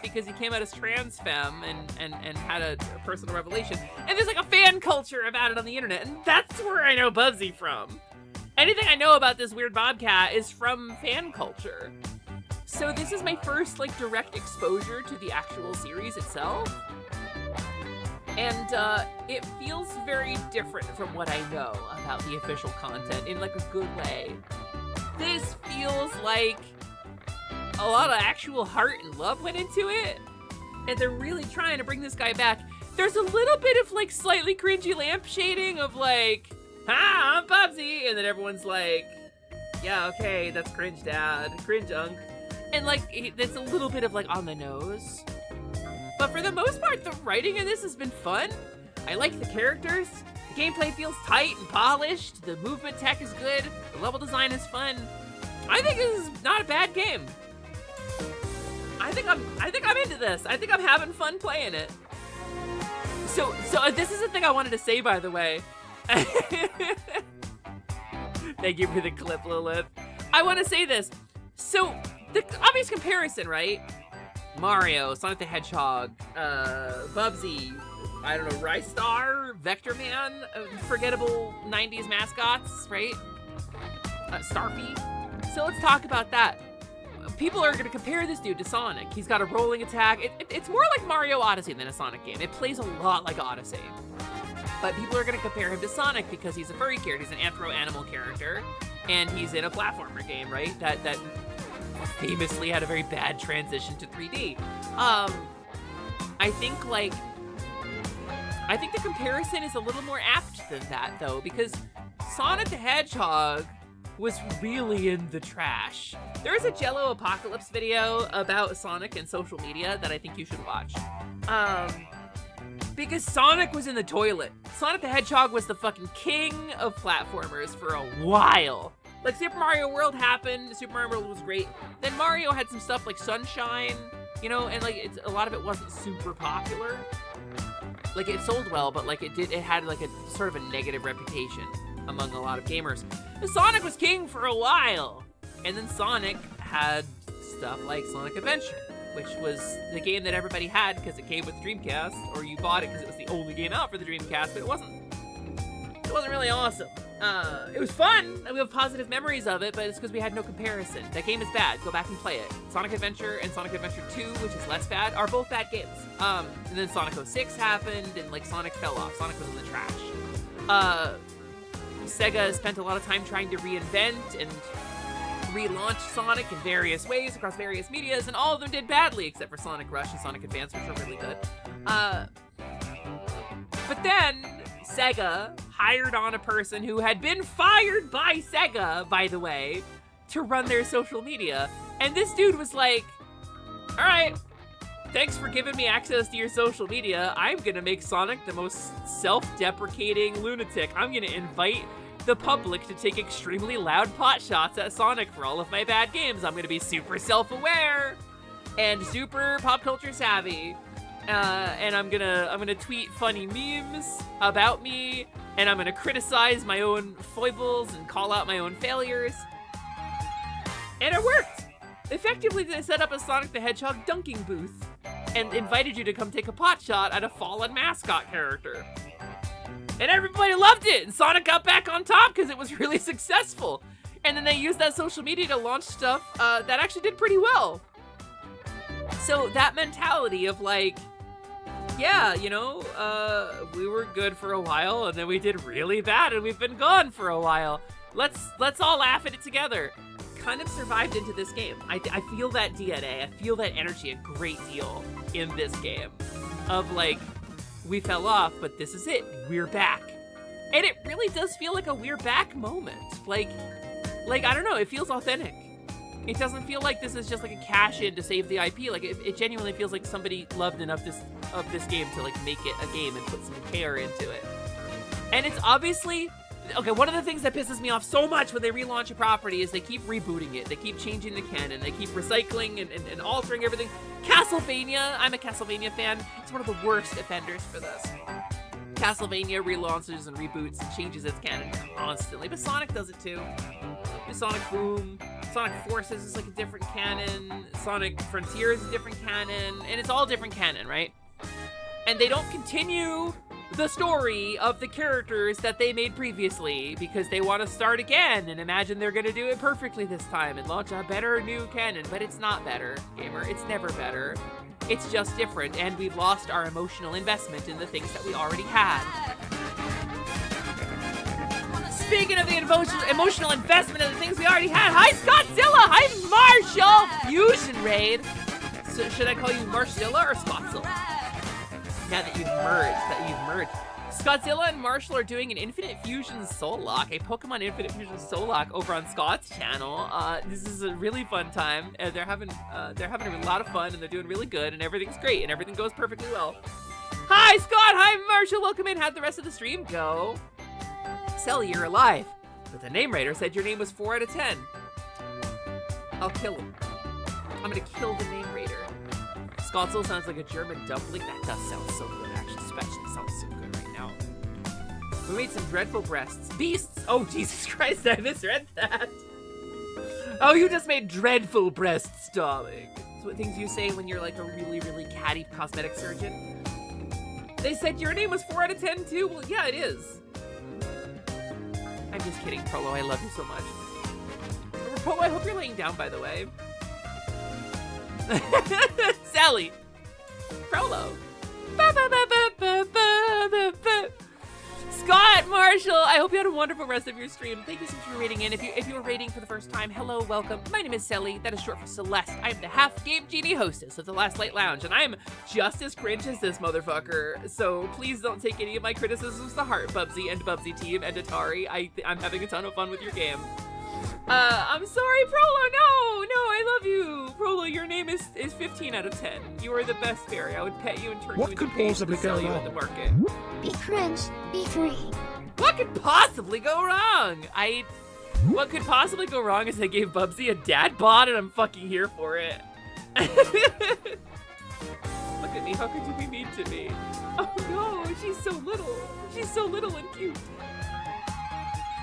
because he came out as trans femme and had a personal revelation. And there's like a fan culture about it on the internet, and that's where I know Bubsy from. Anything I know about this weird bobcat is from fan culture. So this is my first like direct exposure to the actual series itself. And it feels very different from what I know about the official content in like a good way. This feels like a lot of actual heart and love went into it. And they're really trying to bring this guy back. There's a little bit of like slightly cringy lamp shading of like, I'm Bubsy. And then everyone's like, yeah, okay, that's cringe, dad. Cringe, unk. And like, it's a little bit of like on the nose. But for the most part, the writing in this has been fun. I like the characters. The gameplay feels tight and polished. The movement tech is good. The level design is fun. I think this is not a bad game. I think I'm into this. I think I'm having fun playing it. So this is the thing I wanted to say, by the way. Thank you for the clip, Lilith. I want to say this. So the obvious comparison, right? Mario, Sonic the Hedgehog, Bubsy, I don't know, Rystar, Vector Man, forgettable 90s mascots, right? Starfy. So let's talk about that. People are gonna compare this dude to Sonic. He's got a rolling attack. It's more like Mario Odyssey than a Sonic game. It plays a lot like Odyssey. But people are gonna compare him to Sonic because he's a furry character, he's an anthro-animal character, and he's in a platformer game, right? That famously had a very bad transition to 3D. I think the comparison is a little more apt than that though, because Sonic the Hedgehog was really in the trash. There is a Jello Apocalypse video about Sonic and social media that I think you should watch. Because Sonic was in the toilet. Sonic the Hedgehog was the fucking king of platformers for a while. Like, Super Mario World happened, Super Mario World was great. Then Mario had some stuff like Sunshine, you know, and like a lot of it wasn't super popular. Like, it sold well, but like it had like a sort of a negative reputation among a lot of gamers. And Sonic was king for a while. And then Sonic had stuff like Sonic Adventure, which was the game that everybody had because it came with Dreamcast, or you bought it because it was the only game out for the Dreamcast, but it wasn't really awesome. It was fun, and we have positive memories of it, but it's because we had no comparison. That game is bad. Go back and play it. Sonic Adventure and Sonic Adventure 2, which is less bad, are both bad games. And then Sonic 06 happened, and like Sonic fell off. Sonic was in the trash. Sega spent a lot of time trying to reinvent and relaunch Sonic in various ways across various medias, and all of them did badly except for Sonic Rush and Sonic Advance, which were really good. But then Sega hired on a person who had been fired by Sega, by the way, to run their social media. And this dude was like, all right, thanks for giving me access to your social media. I'm gonna make Sonic the most self-deprecating lunatic. I'm gonna invite the public to take extremely loud pot shots at Sonic for all of my bad games. I'm gonna be super self-aware and super pop culture savvy. And I'm gonna tweet funny memes about me, and I'm gonna criticize my own foibles and call out my own failures. And it worked! Effectively, they set up a Sonic the Hedgehog dunking booth and invited you to come take a pot shot at a fallen mascot character. And everybody loved it, and Sonic got back on top because it was really successful. And then they used that social media to launch stuff that actually did pretty well. So that mentality of like, yeah, you know, we were good for a while, and then we did really bad, and we've been gone for a while. Let's all laugh at it together. Kind of survived into this game. I feel that DNA, I feel that energy a great deal in this game. Of like, we fell off, but this is it. We're back. And it really does feel like a we're back moment. Like I don't know, it feels authentic. It doesn't feel like this is just like a cash in to save the IP. Like it genuinely feels like somebody loved enough of this game to like make it a game and put some care into it. And it's obviously, okay, one of the things that pisses me off so much when they relaunch a property is they keep rebooting it. They keep changing the canon. They keep recycling and altering everything. Castlevania, I'm a Castlevania fan. It's one of the worst offenders for this. Castlevania relaunches and reboots and changes its canon constantly, but Sonic does it too. Sonic Boom, Sonic Forces is like a different canon, Sonic Frontier is a different canon, and it's all different canon, right? And they don't continue the story of the characters that they made previously because they want to start again and imagine they're going to do it perfectly this time and launch a better new canon, but it's not better, gamer. It's never better. It's just different, and we've lost our emotional investment in the things that we already had. Speaking of the emotional investment in the things we already had, hi Scottzilla, hi Marshall, Fusion Raid. So should I call you Marshzilla or Scottzilla? Now that you've merged. Scottzilla and Marshall are doing an Infinite Fusion Soul Lock, a Pokemon Infinite Fusion Soul Lock over on Scott's channel. This is a really fun time. They're having a lot of fun, and they're doing really good, and everything's great, and everything goes perfectly well. Hi Scott, hi Marshall, welcome in. How'd the rest of the stream go? Sally, you're alive, but the name writer said your name was 4 out of 10. I'll kill him. I'm gonna kill the name raider. Scotzel sounds like a German dumpling. That does sound so good, actually. Especially sounds so good right now. We made some dreadful breasts. Beasts! Oh, Jesus Christ, I misread that. Oh, you just made dreadful breasts, darling. That's what things you say when you're like a really, really catty cosmetic surgeon. They said your name was 4 out of 10 too? Well, yeah, it is. I'm just kidding, Prolo. I love you so much. Prolo, I hope you're laying down, by the way. Sally. Prolo. Scott, Marshall, I hope you had a wonderful rest of your stream. Thank you so much for raiding in. If you were raiding for the first time, hello, welcome. My name is Sally. That is short for Celeste. I am the half-game genie hostess of the Last Light Lounge, and I am just as cringe as this motherfucker. So please don't take any of my criticisms to heart, Bubsy and Bubsy Team and Atari. I'm having a ton of fun with your game. I'm sorry, Prolo, no, I love you. Prolo, your name is 15 out of 10. You are the best fairy. I would pet you and turn you into paste to sell you at the market. Be cringe, be free. What could possibly go wrong? What could possibly go wrong is I gave Bubsy a dad bod and I'm fucking here for it. Look at me, how could you be mean to me? Oh no, she's so little. She's so little and cute.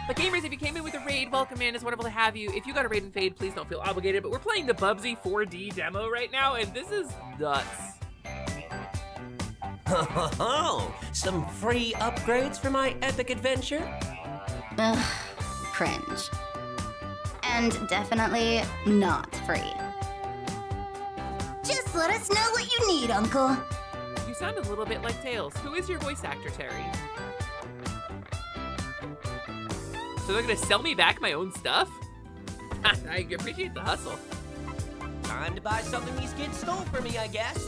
But gamers, if you came in with a raid, welcome in. It's wonderful to have you. If you got a raid and fade, please don't feel obligated. But we're playing the Bubsy 4D demo right now, and this is nuts. Some free upgrades for my epic adventure? Ugh, cringe. And definitely not free. Just let us know what you need, Uncle. You sound a little bit like Tails. Who is your voice actor, Terry? So they're gonna sell me back my own stuff? I appreciate the hustle. Time to buy something these kids stole from me, I guess.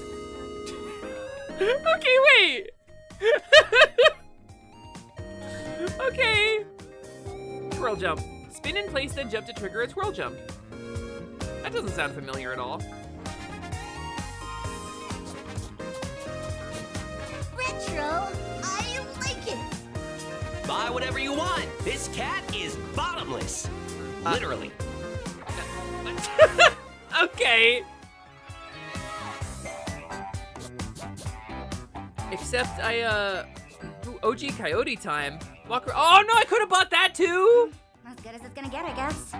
Okay, wait. Okay. Twirl jump. Spin in place, then jump to trigger a twirl jump. That doesn't sound familiar at all. Retro, I like it. Buy whatever you want. This cat is bottomless. Literally. Okay. Except ooh, OG Coyote time. Walk around. Oh no, I could have bought that too. As good as it's gonna get, I guess.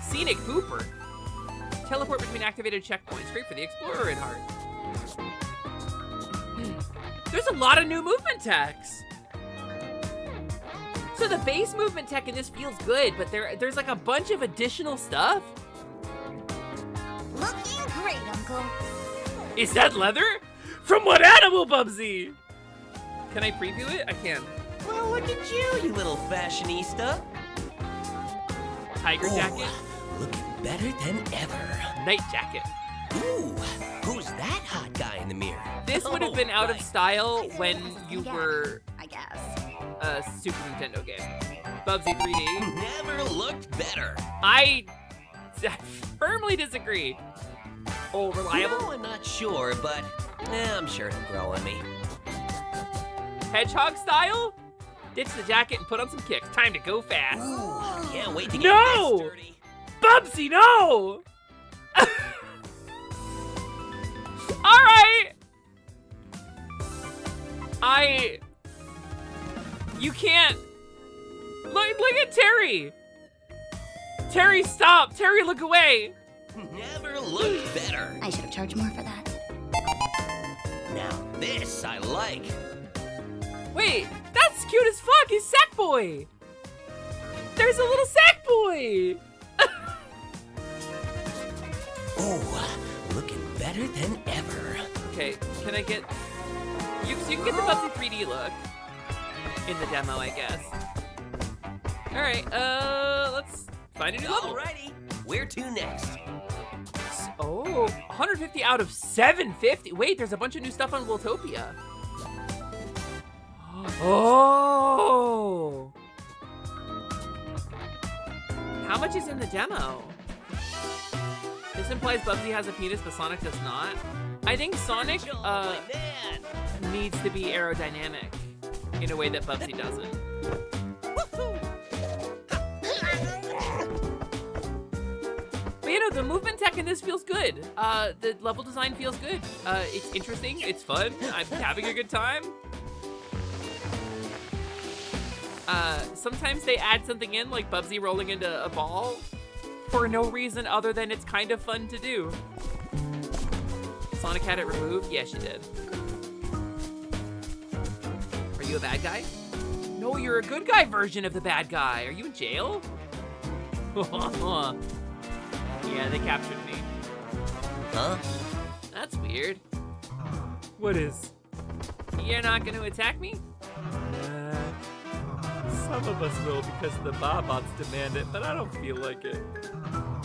Scenic Pooper. Teleport between activated checkpoints. Great for the Explorer at heart. There's a lot of new movement techs. So the base movement tech in this feels good, but there's like a bunch of additional stuff. Looking great, Uncle. Is that leather? From what animal, Bubsy? Can I preview it? I can. Well, look at you, you little fashionista. Tiger jacket. Looking better than ever. Night jacket. Ooh, who's that hot guy in the mirror? This would have been out of style when you were I guess. a Super Nintendo game. Bubsy 3D. Never looked better. I firmly disagree. Oh, reliable? No, I'm not sure, but I'm sure it'll grow on me. Hedgehog style? Ditch the jacket and put on some kicks. Time to go fast. Ooh, can't wait to get No! this dirty. Bubsy, no! Alright! You can't. Look at Terry! Terry, stop! Terry, look away! Never looked better. I should have charged more for that. Now this I like. Wait, that's cute as fuck! He's Sackboy! There's a little Sackboy! Oh, looking better than ever. Okay, can I get... You can get the Bubsy 3D look in the demo, I guess. Alright, let's find a new level. Alrighty, where to next? Oh, 150 out of 750. Wait, there's a bunch of new stuff on Wiltopia. Oh! How much is in the demo? This implies Bubsy has a penis, but Sonic does not. I think Sonic needs to be aerodynamic in a way that Bubsy doesn't. But you know, the movement tech in this feels good. The level design feels good. It's interesting, it's fun, I'm having a good time. Sometimes they add something in, like Bubsy rolling into a ball, for no reason other than it's kind of fun to do. Sonic had it removed? Yeah, she did. Are you a bad guy? No, you're a good guy version of the bad guy. Are you in jail? Yeah, they captured me. Huh? That's weird. What is? You're not gonna attack me? Some of us will because the Bobots demand it, but I don't feel like it.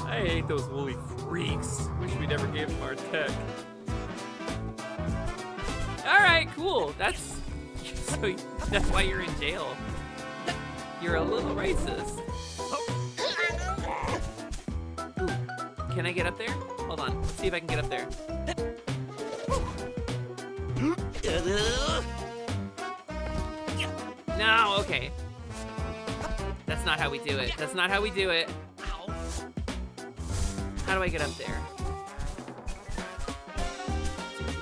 I hate those woolly freaks. Wish we never gave them our tech. Alright, cool. That's why you're in jail. You're a little racist. Ooh, can I get up there? Hold on, let's see if I can get up there. No, okay. That's not how we do it. That's not how we do it. How do I get up there?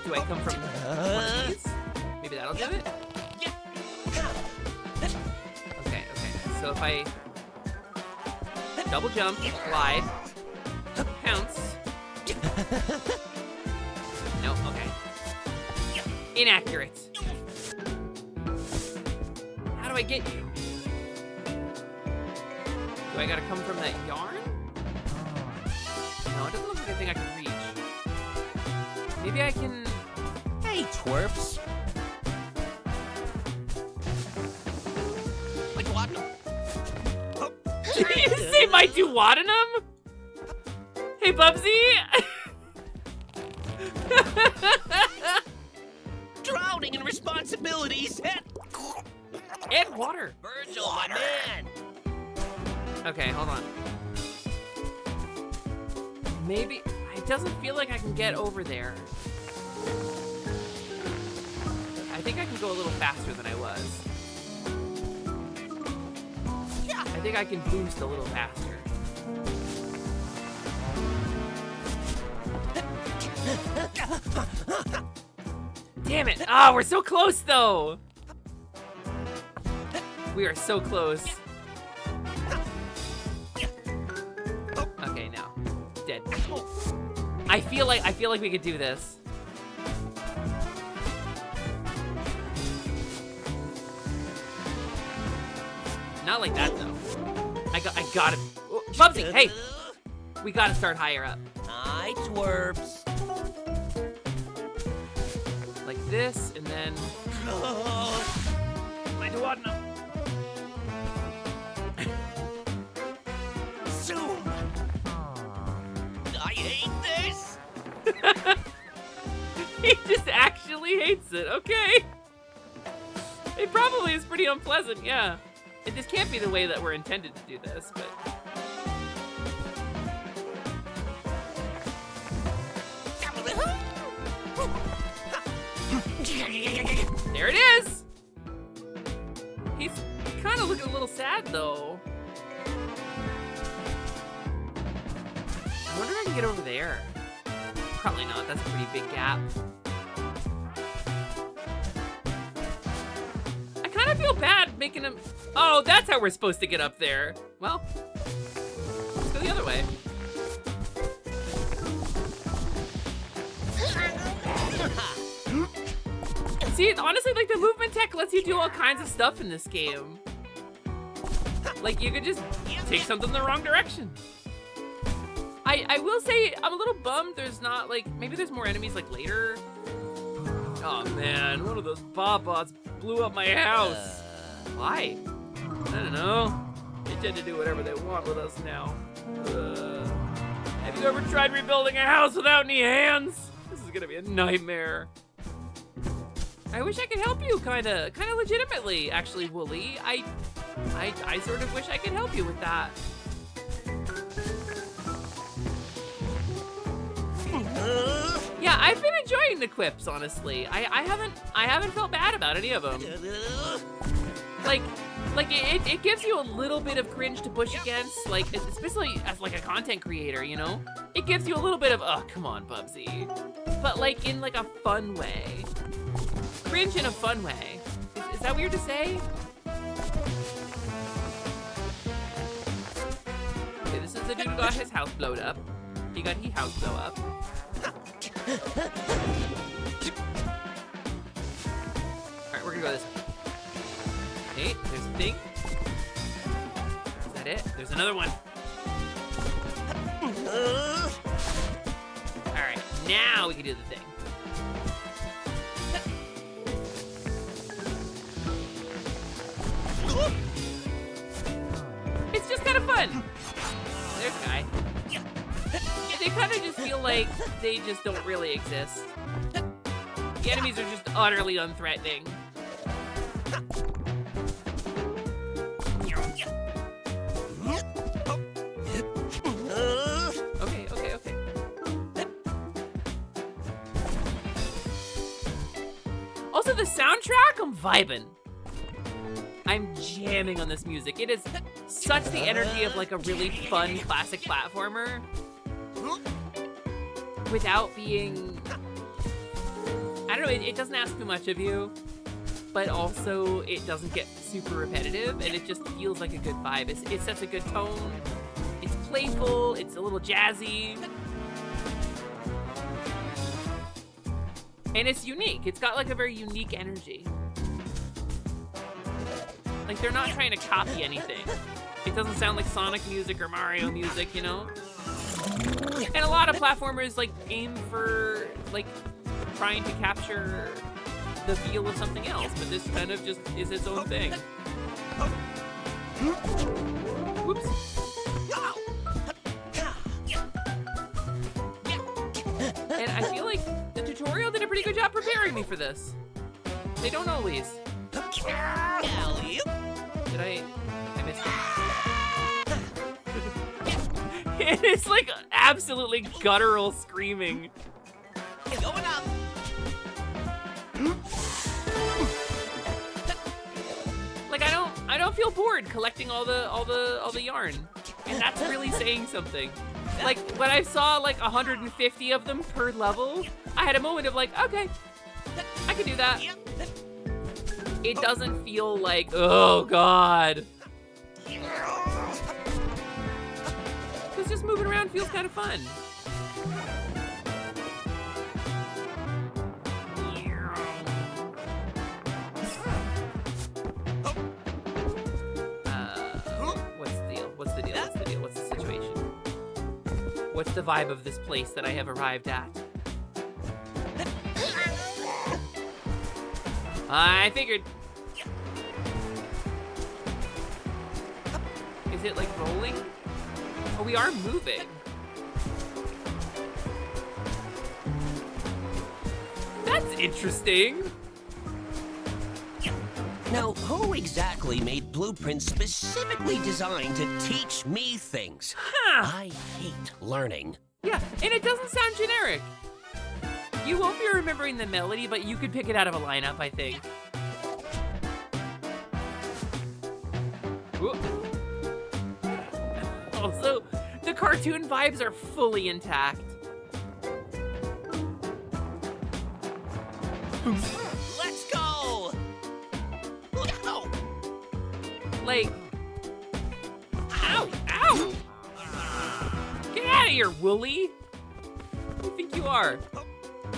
Do I come from one of these? Maybe that'll do it? Okay. So if I double jump, glide, pounce. No, okay. Inaccurate. How do I get you? Do I gotta come from that yarn? No, it doesn't look like a thing I can reach. Maybe I can... Hey, twerps. Like Wattenum. Did you say my Duodenum? Hey, Bubsy! Drowning in responsibilities. And water. Virgil, my man. Okay, hold on. Maybe... It doesn't feel like I can get over there. I think I can go a little faster than I was. think I can boost a little faster. Damn it! Ah, we're so close though! We are so close. Okay, now. Dead. I feel like we could do this. Not like that though. I gotta. Oh, Bubsy, hey! We gotta start higher up. Hi, twerps. Like this, and then. My duodenum. Zoom. I hate this. He just actually hates it. Okay. It probably is pretty unpleasant. Yeah. This can't be the way that we're intended to do this, but. There it is! He's kind of looking a little sad, though. I wonder if I can get over there. Probably not. That's a pretty big gap. I kind of feel bad making him... Oh, that's how we're supposed to get up there. Well, let's go the other way. See, honestly, like, the movement tech lets you do all kinds of stuff in this game. Like, you could just take something the wrong direction. I will say, I'm a little bummed there's not, like, maybe there's more enemies, like, later. Oh, man, one of those bots blew up my house. Why? I don't know. They tend to do whatever they want with us now. Have you ever tried rebuilding a house without any hands? This is gonna be a nightmare. I wish I could help you, kinda legitimately, actually, Wooly. I sort of wish I could help you with that. Yeah, I've been enjoying the quips, honestly. I haven't felt bad about any of them. Like it gives you a little bit of cringe to push against, like, especially as like a content creator, you know? It gives you a little bit of, oh, come on, Bubsy. But like in like a fun way. Cringe in a fun way. Is that weird to say? Okay, this is the dude who got his house blowed up. He got his house blow up. Alright, we're gonna go this way. Hey, there's a thing. Is that it? There's another one. Alright, now we can do the thing. It's just kind of fun. There's a guy. They kind of just feel like they just don't really exist. The enemies are just utterly unthreatening. Okay. Also, the soundtrack, I'm vibing. I'm jamming on this music. It is such the energy of like a really fun classic platformer without being, I don't know, it doesn't ask too much of you, but also it doesn't get super repetitive, and it just feels like a good vibe. It sets a good tone. It's playful, it's a little jazzy. And it's unique. It's got like a very unique energy. Like, they're not trying to copy anything. It doesn't sound like Sonic music or Mario music, you know? And a lot of platformers, like, aim for, like, trying to capture the feel of something else, but this kind of just is its own thing. Whoops. And I feel like the tutorial did a pretty good job preparing me for this. They don't always. Did I missed it. It's like absolutely guttural screaming. It's going up. Like I don't don't feel bored collecting all the yarn. And that's really saying something. Like, when I saw like 150 of them per level, I had a moment of like, okay, I can do that. It doesn't feel like, oh God. Because just moving around feels kind of fun. What's the situation? What's the vibe of this place that I have arrived at? I figured. Is it like rolling? Oh, we are moving. That's interesting. Now, who exactly made blueprints specifically designed to teach me things? Huh. I hate learning. Yeah, and it doesn't sound generic. You won't be remembering the melody, but you could pick it out of a lineup, I think. Ooh. Also, the cartoon vibes are fully intact. Let's go! Ow! Like, ow, ow! Get out of here, Wooly! Who do you think you are? I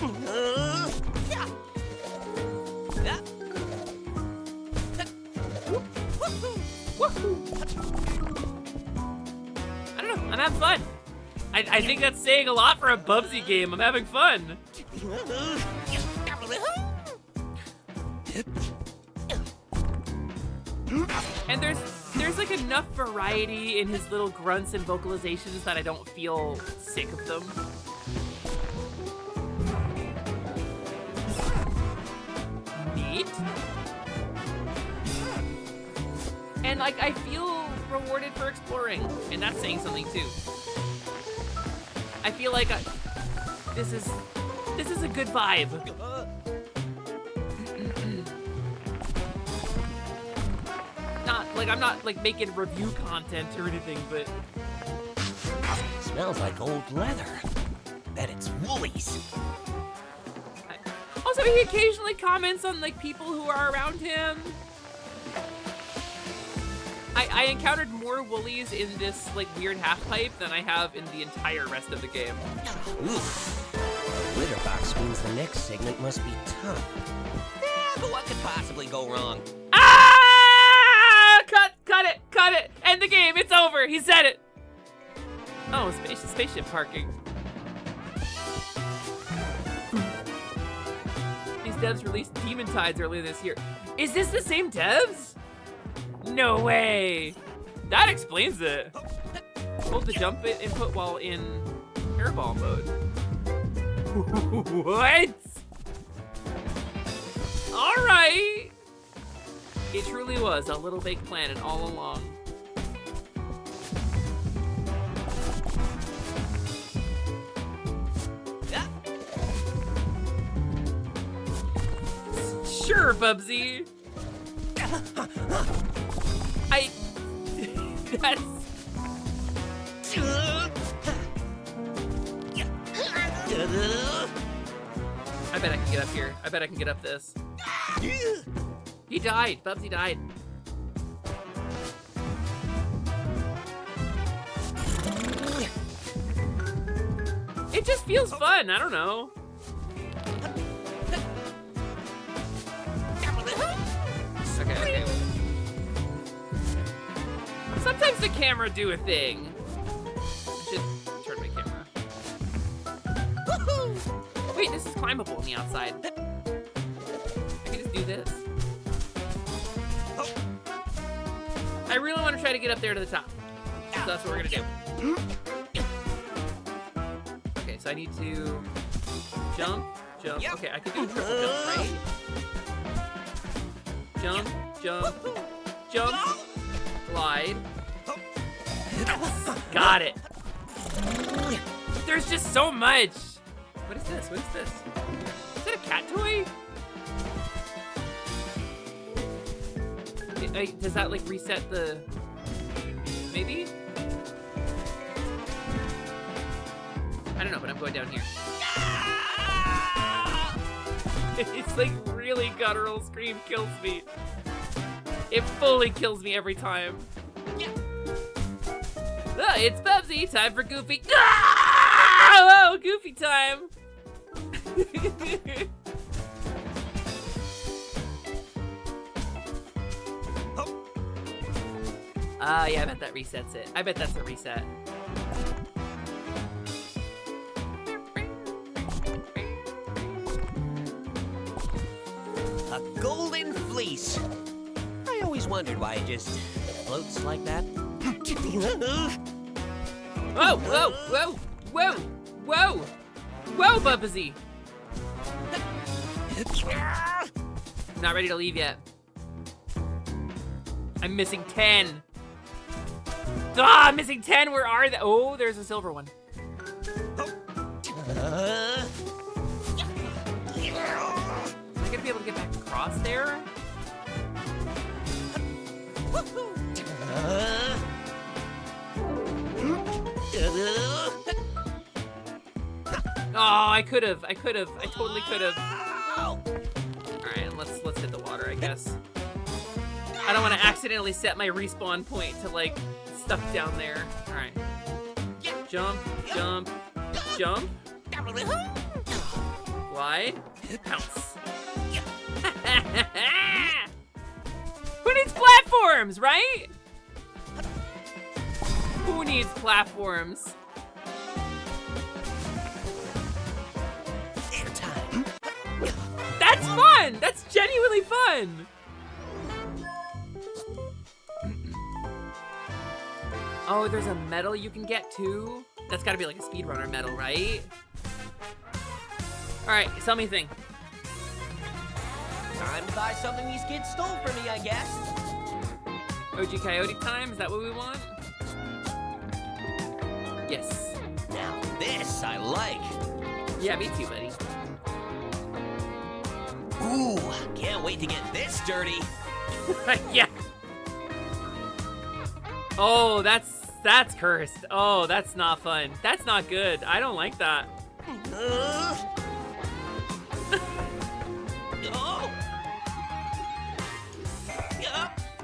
don't know, I'm having fun. I think that's saying a lot for a Bubsy game. I'm having fun. And there's like enough variety in his little grunts and vocalizations that I don't feel sick of them. Neat. And like I feel rewarded for exploring, and that's saying something too. I feel like this is a good vibe. I'm not like making review content or anything, but Smells like old leather. Bet it's Woolies. Also, he occasionally comments on like people who are around him. I encountered more Woolies in this like weird half pipe than I have in the entire rest of the game. Oof. The litter box means the next segment must be tough. Yeah, but what could possibly go wrong? Ah! Cut it! End the game, it's over, he said it! Oh, spaceship parking. These devs released Demon Tides earlier this year. Is this the same devs? No way! That explains it. Hold the jump input while in airball mode. What? Alright! It truly was a Little Big Planet all along. Sure, Bubsy. That's... I bet I can get up here. I bet I can get up this. He died. Bubsy died. It just feels fun. I don't know. Okay. Sometimes the camera do a thing. I should turn my camera. Wait, this is climbable on the outside. I can just do this. I really want to try to get up there to the top. So that's what we're gonna do. Okay, so I need to jump. Okay, I can do a triple jump, right? Jump, glide. Got it. There's just so much. What is this? What is this? Is that a cat toy? does that like reset the? Maybe. I don't know, but I'm going down here. It's like really guttural scream kills me. It fully kills me every time. Oh, it's Bubsy, time for Goofy. Oh, Goofy time. Yeah, I bet that resets it. I bet that's a reset. A golden fleece. I always wondered why it just floats like that. Whoa, whoa, whoa, whoa, whoa, whoa, Bubsy. Not ready to leave yet. I'm missing 10. Ah, I'm missing 10. Where are they? Oh, there's a silver one. Am I gonna be able to get back across there? Oh, I could have. I totally could have. All right, let's hit the water, I guess. I don't want to accidentally set my respawn point to like stuck down there. All right. Jump, jump, jump. Glide, pounce. Who needs platforms, right? Who needs platforms? That's fun! That's genuinely fun! Oh, there's a medal you can get too? That's gotta be like a speedrunner medal, right? Alright, tell me a thing. Time to buy something these kids stole from me, I guess. OG Coyote time? Is that what we want? Yes. Now this I like. Yeah, me too, buddy. Ooh, can't wait to get this dirty. Yeah. Oh, that's cursed. Oh, that's not fun. That's not good. I don't like that.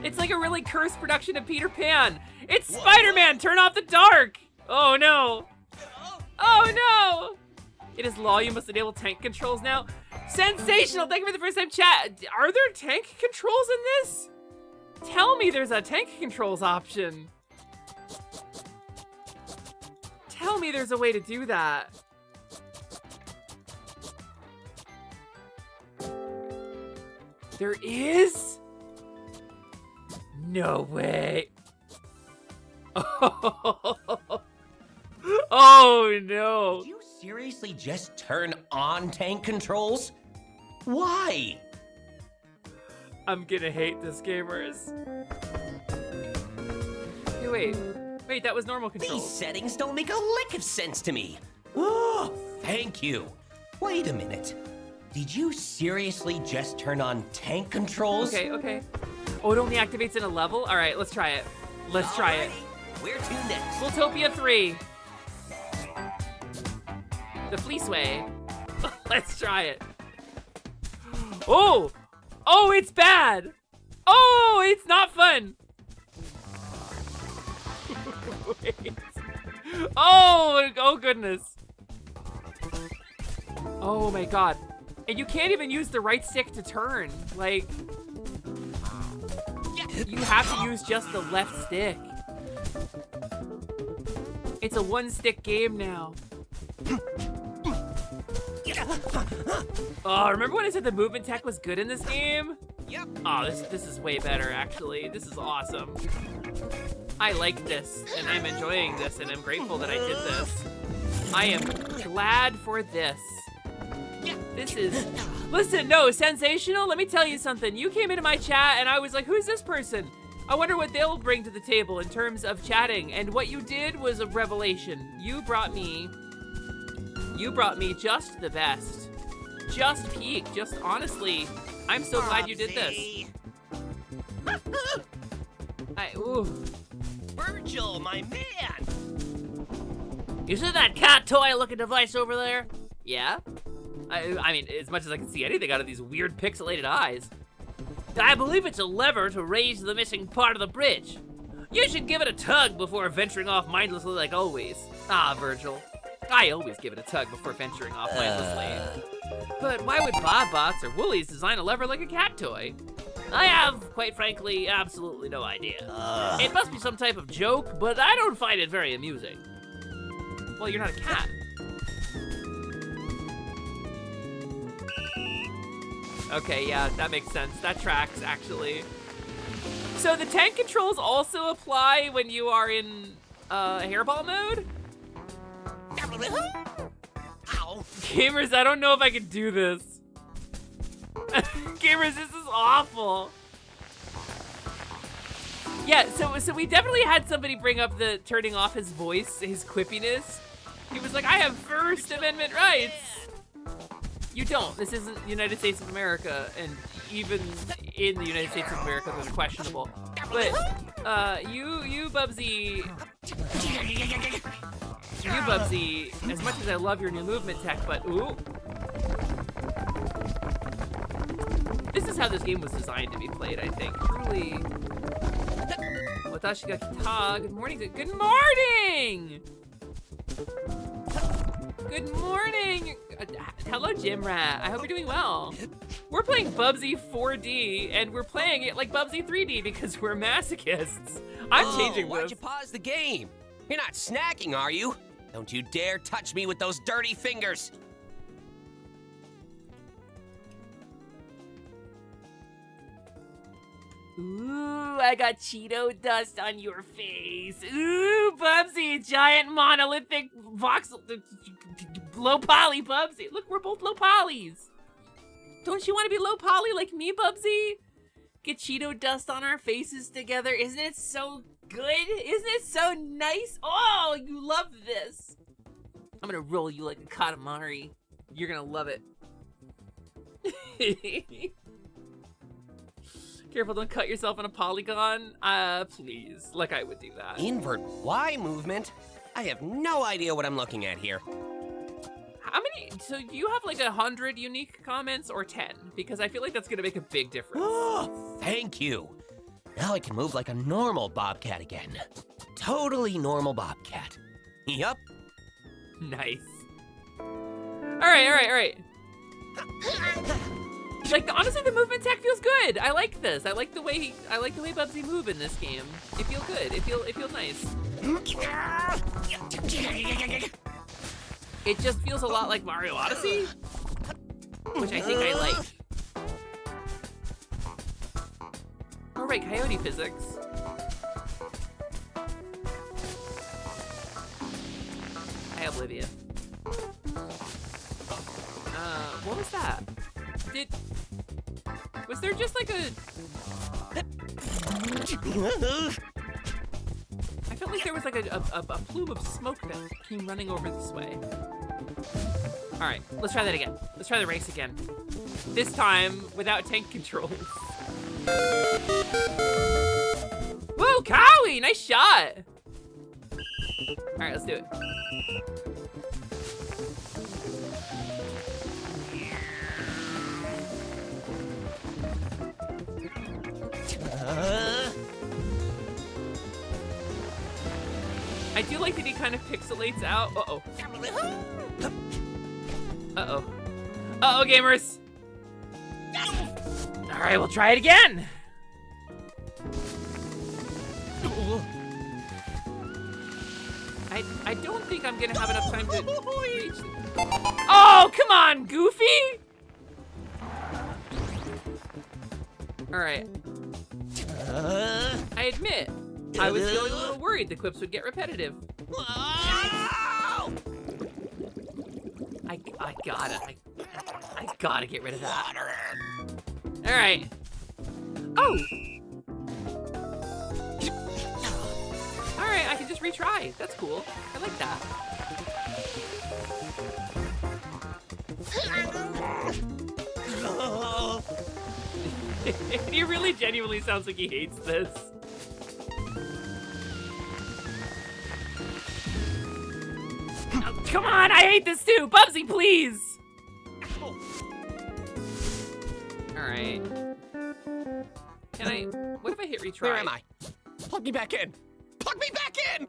It's like a really cursed production of Peter Pan. It's Spider-Man, turn off the dark. Oh no. Oh no. It is law you must enable tank controls now. Sensational, thank you for the first time chat. Are there tank controls in this? Tell me there's a tank controls option. Tell me there's a way to do that. There is? No way. Oh no. Did you seriously just turn on tank controls? Why? I'm gonna hate this, gamers. Hey, wait, that was normal controls. These settings don't make a lick of sense to me. Oh, thank you. Wait a minute. Did you seriously just turn on tank controls? Okay. Oh, it only activates in a level? All right, let's try it. Let's try it. Where to next? Flutopia 3. The Fleeceway. Let's try it. Oh! Oh, it's bad! Oh, it's not fun! Wait. Oh goodness. Oh my god. And you can't even use the right stick to turn. Like, you have to use just the left stick. It's a one-stick game now. Oh, remember when I said the movement tech was good in this game? Yep. Oh, this is way better, actually. This is awesome. I like this, and I'm enjoying this, and I'm grateful that I did this. I am glad for this. This is... Listen, no, sensational. Let me tell you something. You came into my chat, and I was like, who's this person? I wonder what they'll bring to the table in terms of chatting. And what you did was a revelation. You brought me just the best. Just peak. Just honestly, I'm so glad you did this. Ooh. Virgil, my man! You see that cat toy looking device over there? Yeah? I mean, as much as I can see anything out of these weird pixelated eyes. I believe it's a lever to raise the missing part of the bridge. You should give it a tug before venturing off mindlessly like always. Ah, Virgil. I always give it a tug before venturing off mindlessly. But why would Bob-Bots or Woolies design a lever like a cat toy? I have, quite frankly, absolutely no idea. It must be some type of joke, but I don't find it very amusing. Well, you're not a cat. Okay, yeah, that makes sense. That tracks, actually. So the tank controls also apply when you are in hairball mode? Ow. Gamers, I don't know if I can do this. Gamers, this is awful. Yeah, so we definitely had somebody bring up the turning off his voice, his quippiness. He was like, I have First Amendment rights. You don't. This isn't the United States of America, and even in the United States of America, those are questionable. But, you Bubsy, as much as I love your new movement tech, but ooh. This is how this game was designed to be played, I think. Truly. Watashi ga kita. Good morning. Good morning! Good morning! Hello, Gym Rat. I hope you're doing well. We're playing Bubsy 4D, and we're playing it like Bubsy 3D because we're masochists. I'm changing Why'd this. you pause the game? You're not snacking, are you? Don't you dare touch me with those dirty fingers. Ooh, I got Cheeto dust on your face. Ooh, Bubsy, giant monolithic voxel, low poly Bubsy. Look, we're both low polys. Don't you want to be low poly like me, Bubsy? Get Cheeto dust on our faces together. Isn't it so good? Isn't it so nice? Oh, you love this. I'm gonna roll you like a Katamari. You're gonna love it. Careful, don't cut yourself on a polygon. Please, like I would do that. Invert Y movement? I have no idea what I'm looking at here. How many, so do you have like 100 unique comments or 10? Because I feel like that's gonna make a big difference. Oh, thank you. Now I can move like a normal Bobcat again. Totally normal Bobcat. Yup. Nice. All right. Like, honestly, the movement tech feels good. I like this. I like the way Bubsy move in this game. It feels good. It feels nice. It just feels a lot like Mario Odyssey, which I think I like. All right, coyote physics. Hi, Oblivion. What was that? Was there just like a... I felt like there was like a plume of smoke that came running over this way. All right, let's try that again. Let's try the race again. This time without tank controls. Whoa, Cowie, nice shot. All right, let's do it. I do like that he kind of pixelates out. Uh-oh. Uh-oh. Uh-oh, gamers. All right, we'll try it again. I don't think I'm gonna have enough time to reach. Oh, come on, Goofy. All right. I admit, I was feeling a little worried the quips would get repetitive. I gotta get rid of that. All right. Oh. All right, I can just retry. That's cool. I like that. He really genuinely sounds like he hates this. Oh, come on, I hate this too. Bubsy, please. All right. Can I? What if I hit retry? Where am I? Plug me back in. Plug me back in.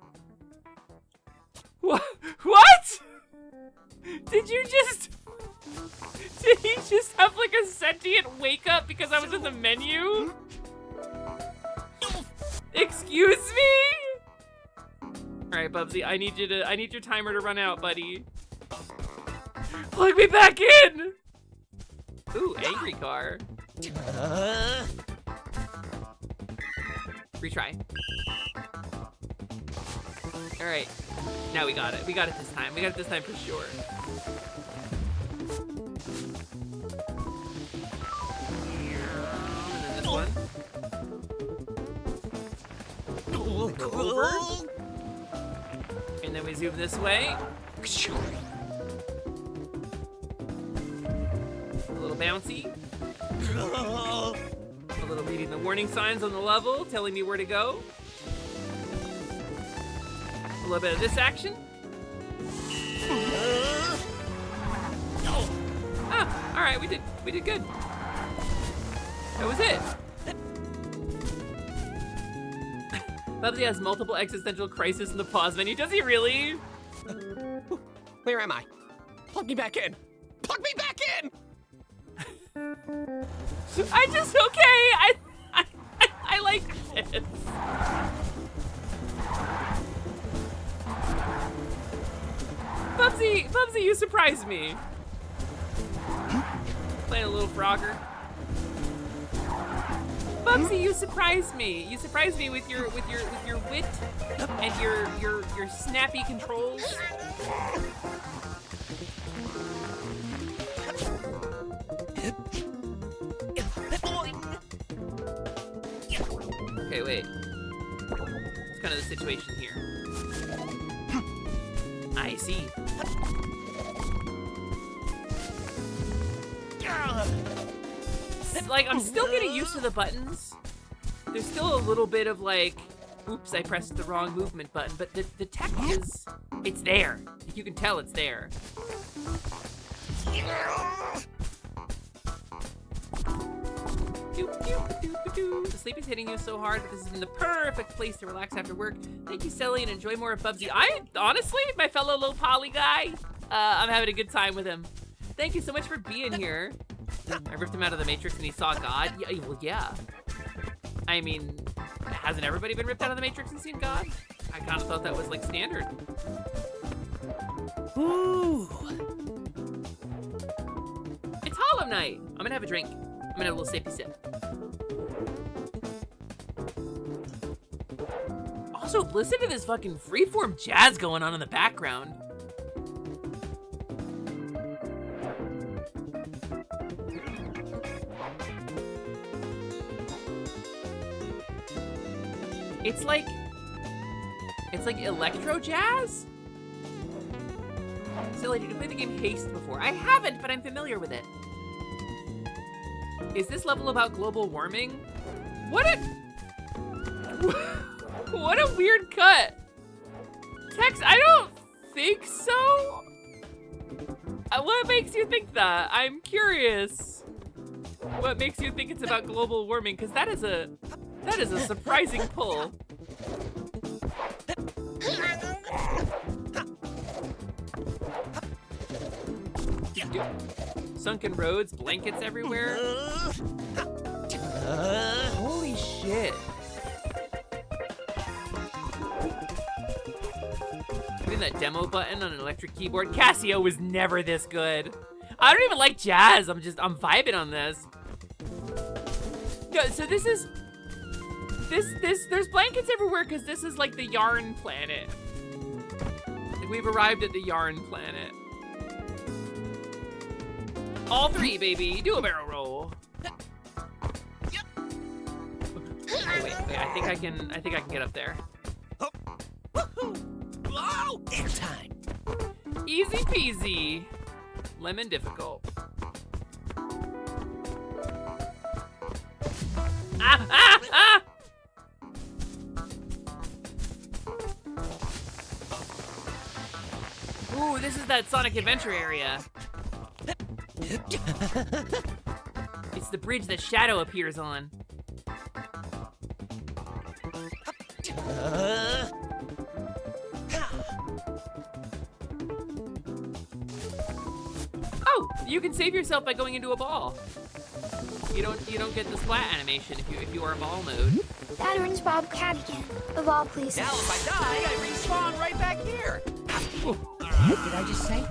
What? What? Did you just? Did he just have like a sentient wake up because I was in the menu? Excuse me? All right, Bubsy, I need your timer to run out, buddy. Plug me back in. Ooh, angry car. Retry. All right, now we got it. We got it this time. We got it this time for sure. And then this one. Go over. And then we zoom this way. A little bouncy. A little reading the warning signs on the level, telling me where to go. A little bit of this action. Ah, all right, we did good. That was it. Bubsy has multiple existential crises in the pause menu. Does he really? Where am I? Plug me back in. Plug me back in. I just okay. I like this. Bubsy, you surprised me. Playing a little Frogger. Bubsy, you surprised me. You surprised me with your wit and your snappy controls. Okay, wait. What's kind of the situation here? I see. Like, I'm still getting used to the buttons. There's still a little bit of like, oops, I pressed the wrong movement button, but the tech is, it's there. You can tell it's there. The sleep is hitting you so hard, but this is the perfect place to relax after work. Thank you, Selly, and enjoy more of Bubsy. I, honestly, my fellow little poly guy, I'm having a good time with him. Thank you so much for being here. I ripped him out of the Matrix and he saw God. Yeah, well, yeah. I mean, hasn't everybody been ripped out of the Matrix and seen God? I kind of thought that was like standard. Ooh. It's Hollow Knight. I'm gonna have a drink. I'm gonna have a little sippy sip. Also, listen to this fucking freeform jazz going on in the background. It's like electro jazz? Silly, did you play the game Haste before? I haven't, but I'm familiar with it. Is this level about global warming? What a weird cut. Tex, I don't think so. What makes you think that? I'm curious. What makes you think it's about global warming? Because that is a surprising pull. Sunken roads, blankets everywhere. Holy shit. Hitting that demo button on an electric keyboard. Casio was never this good. I don't even like jazz. I'm vibing on this. Yeah, so this is there's blankets everywhere because this is like the yarn planet. Like we've arrived at the yarn planet. All three, baby. Do a barrel roll. Oh, wait. I think I can get up there. Oh, airtime. Easy peasy. Lemon difficult. Ooh, this is that Sonic Adventure area. It's the bridge that Shadow appears on. Oh, you can save yourself by going into a ball. You don't get the splat animation if you are in ball mode. That orange Bob cat again. Of all places. Now if I die, I respawn right back here. What did I just say?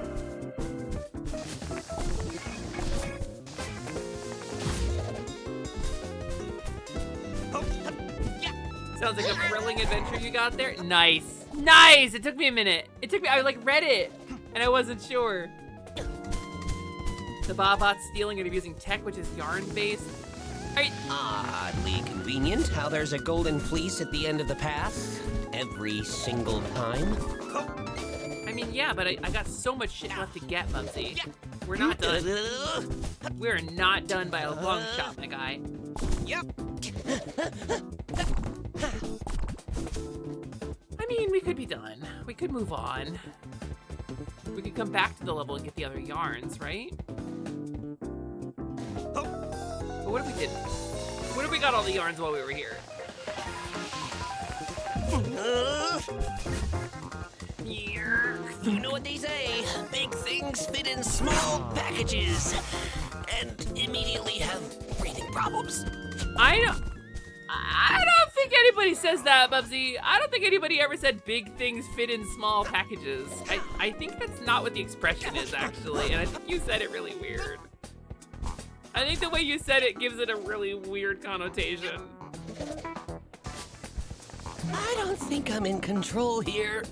Sounds like a thrilling adventure you got there. Nice. Nice! It took me a minute. I like read it and I wasn't sure. The Bob-Bot's stealing and abusing tech, which is yarn-based. Right. Oddly convenient how there's a golden fleece at the end of the path every single time. I mean, yeah, but I got so much shit left to get, Bubsy. We're not done. We're not done by a long shot, my guy. Yep. I mean, we could be done. We could move on. We could come back to the level and get the other yarns, right? But what if we didn't? What if we got all the yarns while we were here? You know what they say, big things fit in small packages and immediately have breathing problems. I don't think anybody says that, Bubsy. I don't think anybody ever said big things fit in small packages. I think that's not what the expression is, actually, and I think you said it really weird. I think the way you said it gives it a really weird connotation. I don't think I'm in control here.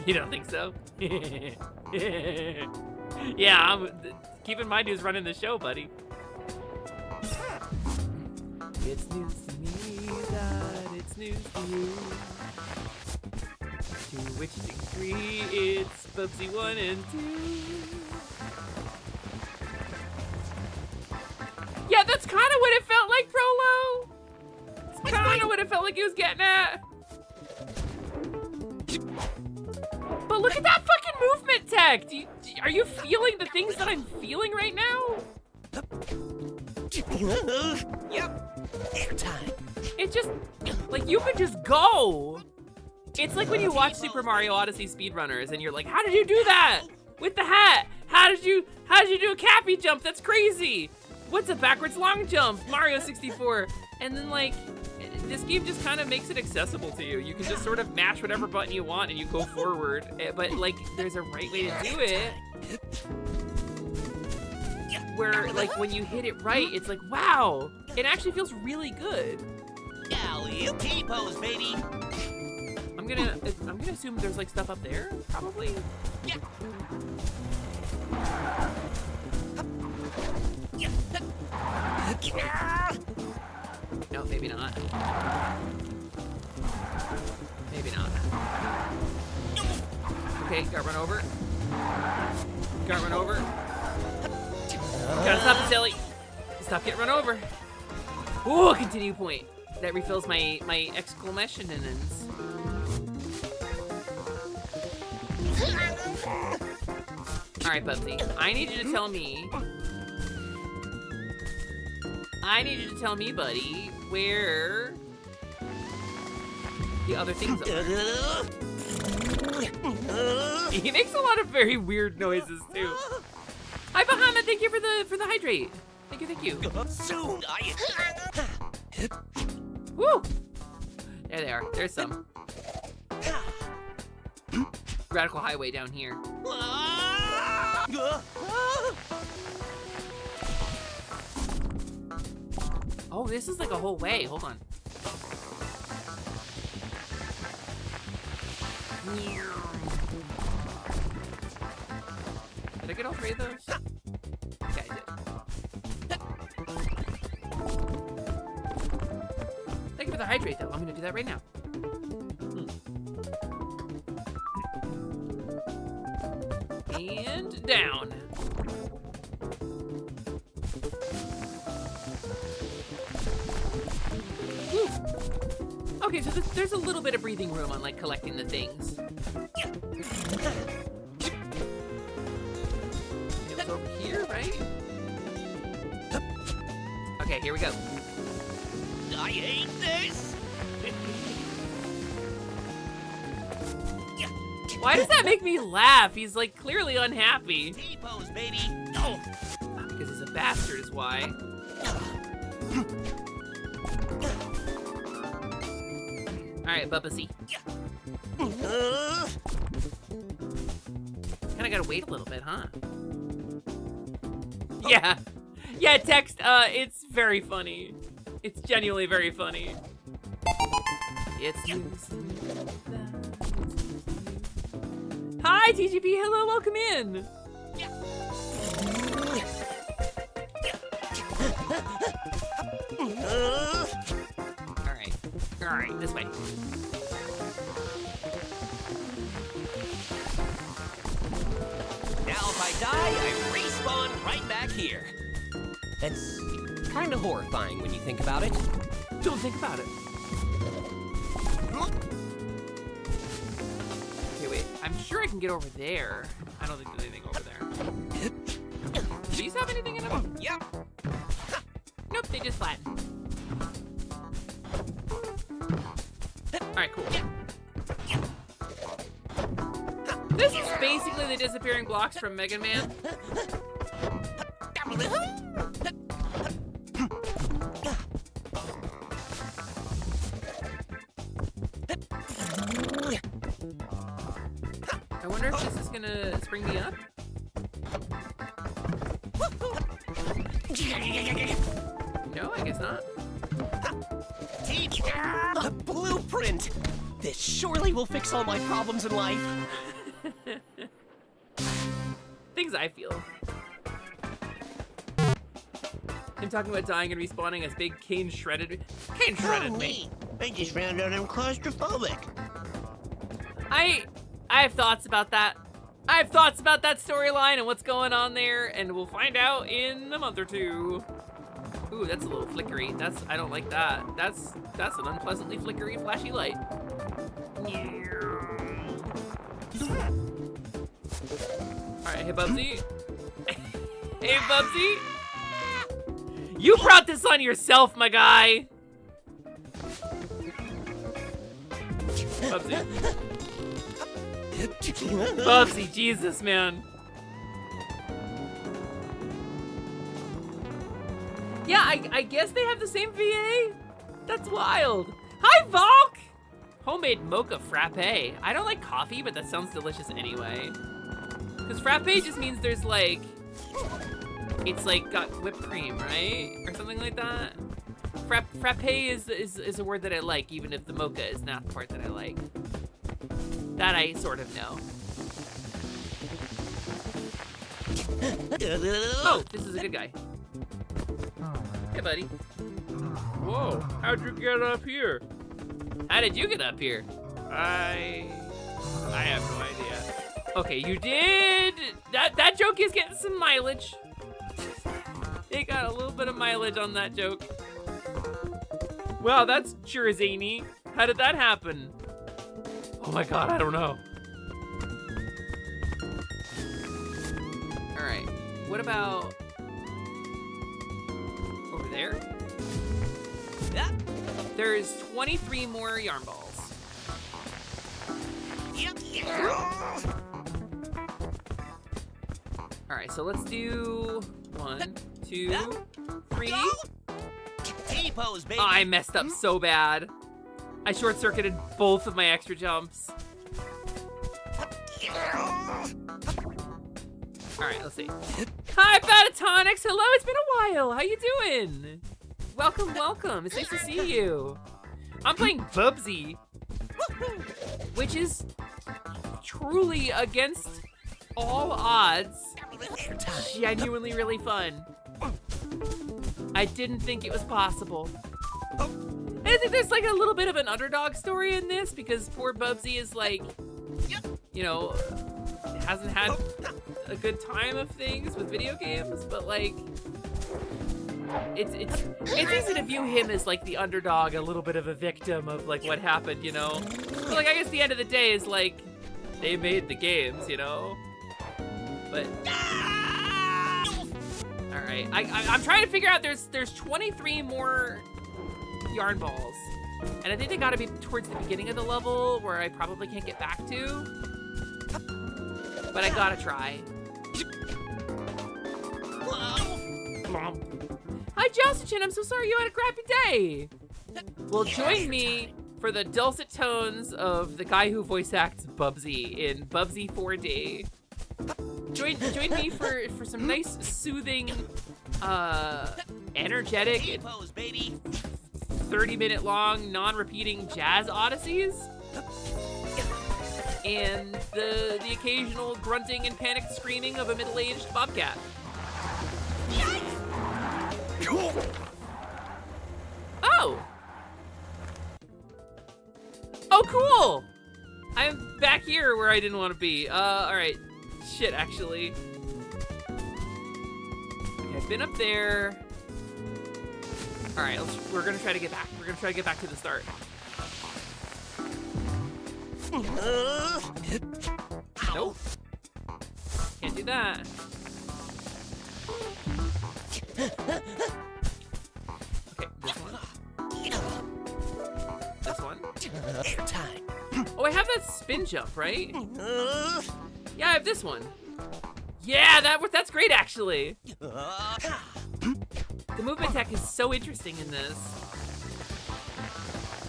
You don't think so? Yeah, keep in mind who's running the show, buddy. It's news to me that it's news to you. To which degree it's Bubsy 1 and 2. Yeah, that's kind of what it felt like, Prolo. It's kind of what it felt like he was getting at. But look at that fucking movement tech! Are you feeling the things that I'm feeling right now? Yep, airtime. It just, like, you could just go. It's like when you watch Super Mario Odyssey speedrunners and you're like, how did you do that? With the hat? How did you do a cappy jump? That's crazy. What's a backwards long jump? Mario 64. And then, like, this game just kind of makes it accessible to you. You can just sort of mash whatever button you want and you go forward. But, like, there's a right way to do it. Where, like, when you hit it right, it's like, wow. It actually feels really good. Alley-oop pose, baby. I'm gonna assume there's, like, stuff up there, probably. Yeah. No, maybe not. Maybe not. Okay, got run over. Got run over. Gotta stop it, silly. Stop getting run over. Ooh, continue point. That refills my exclamations. All right, Bubsy. I need you to tell me, buddy, where the other things are. He makes a lot of very weird noises too. Hi, Bahama. Thank you for the hydrate. Thank you. Soon, Woo! There they are. There's some. Radical highway down here. Oh, this is like a whole way. Hold on. Did I get all three of those? Okay, I did. Thank you for the hydrate, though. I'm gonna do that right now. And down. Okay, so there's a little bit of breathing room on like collecting the things. It was over here, right? Okay, here we go. I hate this. Why does that make me laugh? He's like clearly unhappy. T-pose, baby. Oh. Because he's a bastard is why. Alright, Bubba C. Kinda gotta wait a little bit, huh? Yeah. Yeah, text, it's very funny. It's genuinely very funny. It's news. Hi, TGP. Hello, welcome in. All right, this way. Now if I die, I respawn right back here. That's kind of horrifying when you think about it. Don't think about it. Okay, wait. I'm sure I can get over there. I don't think there's anything over there. Do these have anything in them? Yep. Nope, they just flatten. Alright, cool. This is basically the disappearing blocks from Mega Man. I wonder if this is gonna spring me up? No, I guess not. A blueprint! This surely will fix all my problems in life. Things I feel. Him talking about dying and respawning as big Kane shredded me. I just found out I'm claustrophobic. I have thoughts about that. I have thoughts about that storyline and what's going on there, and we'll find out in a month or two. Ooh, that's a little flickery. I don't like that. That's an unpleasantly flickery, flashy light. Alright, hey Bubsy. Hey Bubsy. You brought this on yourself, my guy. Bubsy. Bubsy, Jesus, man. Yeah, I guess they have the same VA? That's wild. Hi, Valk! Homemade mocha frappe. I don't like coffee, but that sounds delicious anyway. Because frappe just means there's like, it's like got whipped cream, right? Or something like that. Frappe is a word that I like, even if the mocha is not the part that I like. That I sort of know. Oh, this is a good guy. Hey, buddy. Whoa, how'd you get up here? How did you get up here? I have no idea. Okay, you did. That joke is getting some mileage. It got a little bit of mileage on that joke. Wow, that's sure zany. How did that happen? Oh my god, I don't know. All right, what about over there? Yeah. There's 23 more yarn balls. All right, so let's do 1, 2, 3. T-pose, baby. Oh, I messed up so bad. I short-circuited both of my extra jumps. All right, let's see. Hi, Batatonics. Hello, it's been a while. How you doing? Welcome, welcome. It's nice to see you. I'm playing Bubsy, which is truly against all odds genuinely really fun. I didn't think it was possible. I think there's like a little bit of an underdog story in this because poor Bubsy is like, you know, hasn't had a good time of things with video games, but like, it's easy to view him as like the underdog, a little bit of a victim of like what happened, you know? But, like, I guess the end of the day is like, they made the games, you know? But all right, I'm trying to figure out. There's 23 more yarn balls, and I think they got to be towards the beginning of the level where I probably can't get back to. But I gotta try. Hi, Joustachin. I'm so sorry you had a crappy day. Well, join me for the dulcet tones of the guy who voice acts Bubsy in Bubsy 4D. Join me for some nice, soothing, energetic, 30-minute long, non-repeating jazz odysseys, and the occasional grunting and panicked screaming of a middle-aged bobcat. Oh! Oh, cool! I'm back here where I didn't want to be. All right. Shit, actually. Okay, I've been up there. All right, we're gonna try to get back. We're gonna try to get back to the start. Nope. Can't do that. Okay, this one. This one. Oh, I have that spin jump, right? Yeah, I have this one. Yeah, that's great, actually. The movement tech is so interesting in this.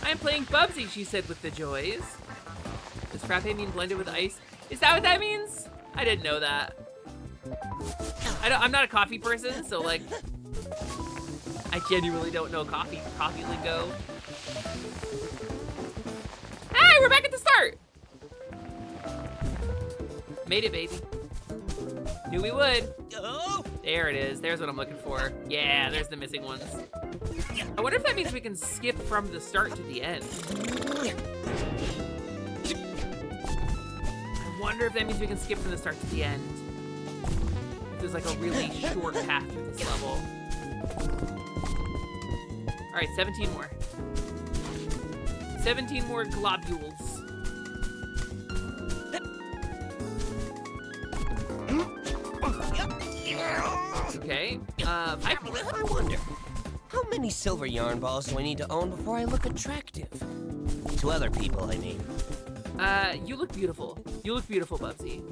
I am playing Bubsy, she said with the joys. Does frappe mean blended with ice? Is that what that means? I didn't know that. I'm not a coffee person, so like, I genuinely don't know coffee lingo. Hey, we're back at the start. Made it, baby. Knew we would. There it is. There's what I'm looking for. Yeah, there's the missing ones. I wonder if that means we can skip from the start to the end. I wonder if that means we can skip from the start to the end. If there's like a really short path through this level. All right, 17 more. 17 more globules. Okay, I wonder, how many silver yarn balls do I need to own before I look attractive? To other people, I mean. You look beautiful. You look beautiful, Bubsy.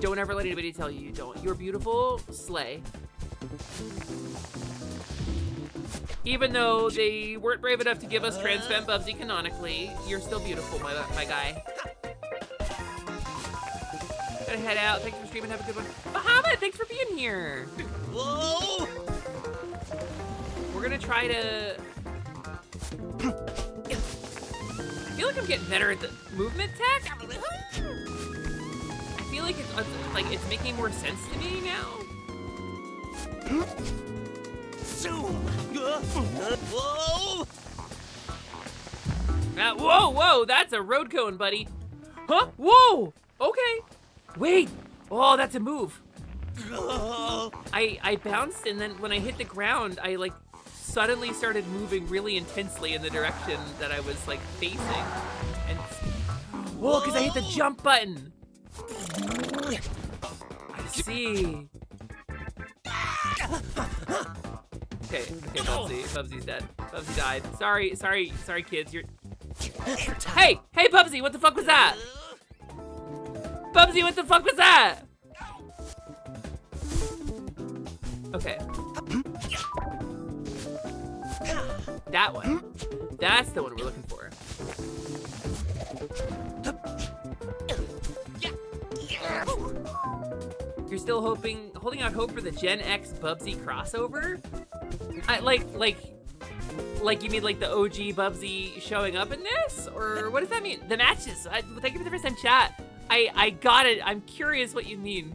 Don't ever let anybody tell you you don't. You're beautiful, slay. Even though they weren't brave enough to give us trans femme Bubsy canonically, you're still beautiful, my guy. Gotta head out. Thanks for streaming. Have a good one. Bahamut, thanks for being here. Whoa! We're gonna try to... I feel like I'm getting better at the movement tech. I feel like it's making more sense to me now. Zoom! Whoa! Whoa, that's a road cone, buddy. Huh? Whoa! Okay. Wait. Oh, that's a move. I bounced, and then when I hit the ground, I like suddenly started moving really intensely in the direction that I was like facing. And whoa, because I hit the jump button. I see. Okay, Bubsy's dead. Bubsy died. Sorry, kids. Hey, Bubsy, what the fuck was that? Bubsy, what the fuck was that? Okay. That one. That's the one we're looking for. You're still holding out hope for the Gen X Bubsy crossover? Like you mean like the OG Bubsy showing up in this? Or what does that mean? The matches. Thank you for the first time chat. I got it. I'm curious what you mean.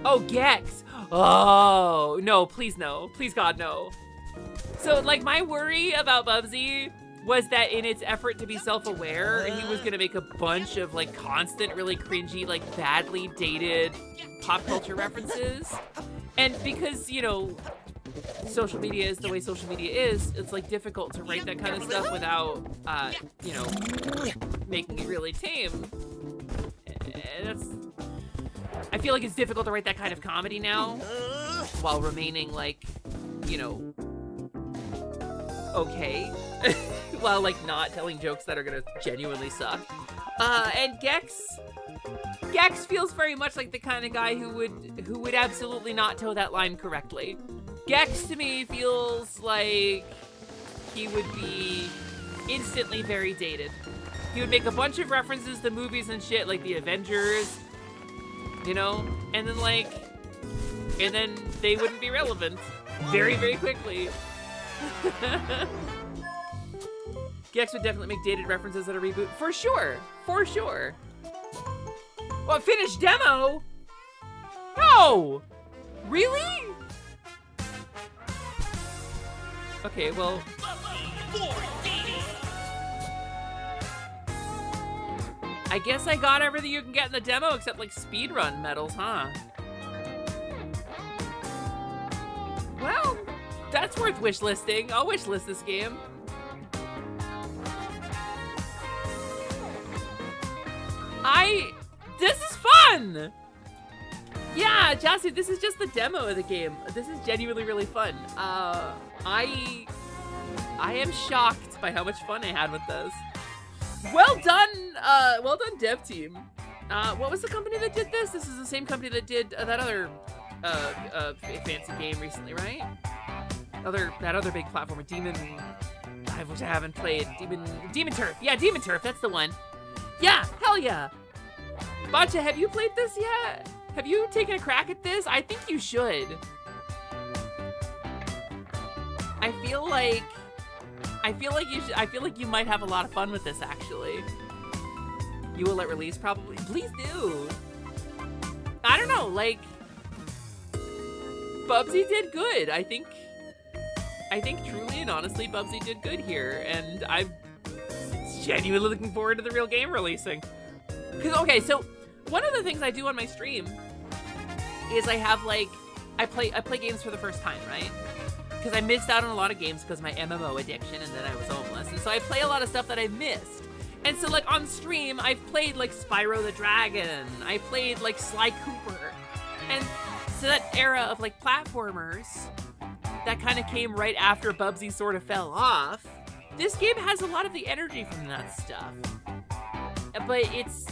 Oh, Gex. Oh, no, please no. Please God, no. So like my worry about Bubsy was that in its effort to be self-aware, he was gonna make a bunch of like constant, really cringy, like badly dated pop culture references. And because, you know, social media is the way social media is, it's like difficult to write that kind of stuff without, you know, making it really tame. I feel like it's difficult to write that kind of comedy now while remaining like, you know, okay. While like not telling jokes that are gonna genuinely suck. And Gex feels very much like the kind of guy who would absolutely not toe that line correctly. Gex to me feels like he would be instantly very dated. He would make a bunch of references to movies and shit like the Avengers, you know, and then they wouldn't be relevant very, very quickly. Gex would definitely make dated references at a reboot. For sure. For sure. Well, a finished demo? No! Really? Okay, well... I guess I got everything you can get in the demo except like speedrun medals, huh? Well, that's worth wishlisting. I'll wishlist this game. This is fun! Yeah, Jassie, this is just the demo of the game. This is genuinely really fun. I am shocked by how much fun I had with this. Well done dev team. What was the company that did this? This is the same company that did that other fancy game recently, right? That other big platformer, which I haven't played. Demon Turf. Yeah, Demon Turf, that's the one. Yeah, hell yeah. Bacha, have you played this yet? Have you taken a crack at this? I think you should. I feel like you should. I feel like you might have a lot of fun with this, actually. You will at release, probably. Please do. I don't know, like, Bubsy did good. I think truly and honestly, Bubsy did good here, and I'm genuinely looking forward to the real game releasing. Cause okay, so one of the things I do on my stream is I have like I play games for the first time, right? Because I missed out on a lot of games because my MMO addiction, and then I was homeless, and so I play a lot of stuff that I missed. And so like on stream, I've played like Spyro the Dragon, I played like Sly Cooper, and so that era of like platformers that kind of came right after Bubsy sort of fell off. This game has a lot of the energy from that stuff, but it's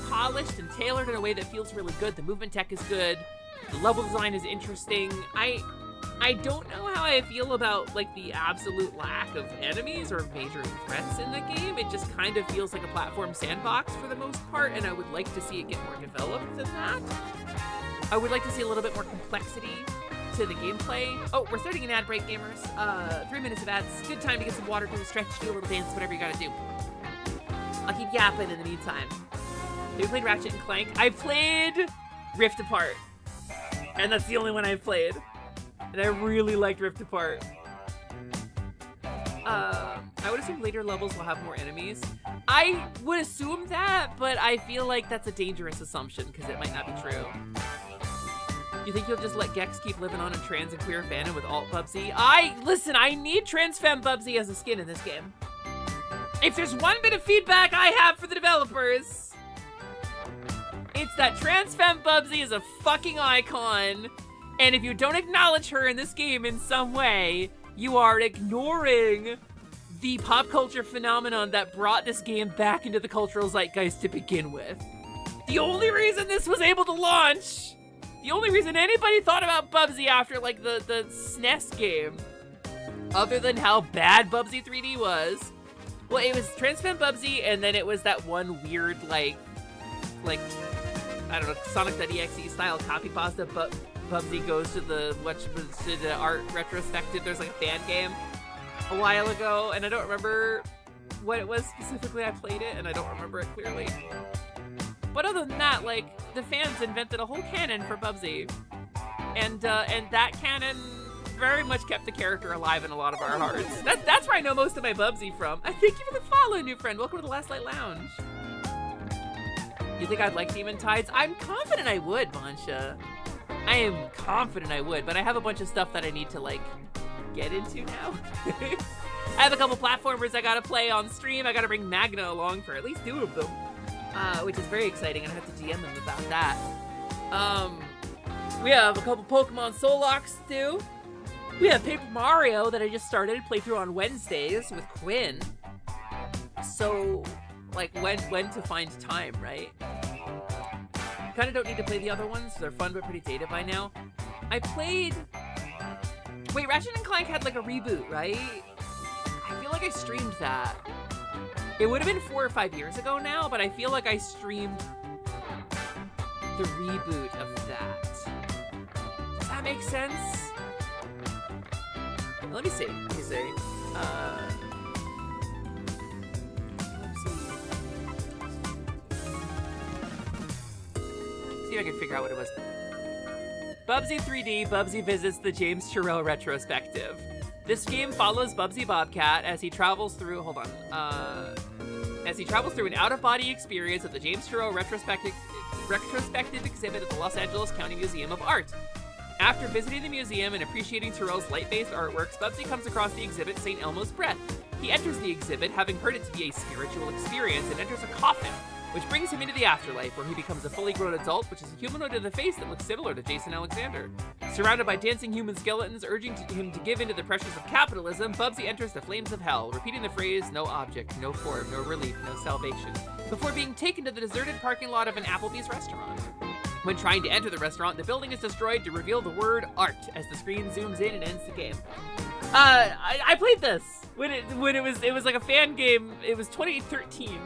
polished and tailored in a way that feels really good. The movement tech is good, the level design is interesting. I don't know how I feel about like the absolute lack of enemies or major threats in the game. It just kind of feels like a platform sandbox for the most part, and I would like to see it get more developed than that. I would like to see a little bit more complexity to the gameplay. Oh, we're starting an ad break, gamers. 3 minutes of ads. Good time to get some water, do a stretch, do a little dance, whatever you gotta do. I'll keep yapping in the meantime. Have you played Ratchet and Clank? I played Rift Apart, and that's the only one I've played. And I really liked Rift Apart. I would assume later levels will have more enemies. I would assume that, but I feel like that's a dangerous assumption because it might not be true. You think you'll just let Gex keep living on in trans and queer fandom with alt Bubsy? Listen, I need trans femme Bubsy as a skin in this game. If there's one bit of feedback I have for the developers, it's that trans femme Bubsy is a fucking icon. And if you don't acknowledge her in this game in some way, you are ignoring the pop culture phenomenon that brought this game back into the cultural zeitgeist to begin with. The only reason this was able to launch, the only reason anybody thought about Bubsy after like the SNES game, other than how bad Bubsy 3D was, well, it was Trans Femme Bubsy, and then it was that one weird like I don't know, Sonic.exe style copy pasta, but Bubsy goes to the art retrospective. There's like a fan game a while ago, and I don't remember what it was specifically. I played it, and I don't remember it clearly. But other than that, like, the fans invented a whole canon for Bubsy, and that canon very much kept the character alive in a lot of our hearts. That's where I know most of my Bubsy from. I thank you for the follow, new friend. Welcome to the Last Light Lounge. You think I'd like Demon Tides? I'm confident I would, Vansha. I am confident I would, but I have a bunch of stuff that I need to, like, get into now. I have a couple platformers I gotta play on stream. I gotta bring Magna along for at least 2 of them, which is very exciting, and I have to DM them about that. We have a couple Pokemon Soul Locks to do. We have Paper Mario that I just started to play through on Wednesdays with Quinn. So, like, when to find time, right? Kind of don't need to play the other ones. They're fun but pretty dated by now. I played... Wait, Ratchet & Clank had like a reboot, right? I feel like I streamed that. It would have been 4 or 5 years ago now, but I feel like I streamed the reboot of that. Does that make sense? Let me see. Let me see. See if I can figure out what it was. Bubsy 3D, Bubsy visits the James Turrell retrospective. This game follows Bubsy Bobcat as he travels through, as he travels through an out-of-body experience at the James Turrell retrospective exhibit at the Los Angeles County Museum of Art. After visiting the museum and appreciating Turrell's light-based artworks, Bubsy comes across the exhibit St. Elmo's Breath. He enters the exhibit, having heard it to be a spiritual experience, and enters a coffin, which brings him into the afterlife, where he becomes a fully grown adult, which is a humanoid in the face that looks similar to Jason Alexander. Surrounded by dancing human skeletons urging him to give in to the pressures of capitalism, Bubsy enters the flames of hell, repeating the phrase, no object, no form, no relief, no salvation, before being taken to the deserted parking lot of an Applebee's restaurant. When trying to enter the restaurant, the building is destroyed to reveal the word art as the screen zooms in and ends the game. I played this when it was like a fan game. It was 2013.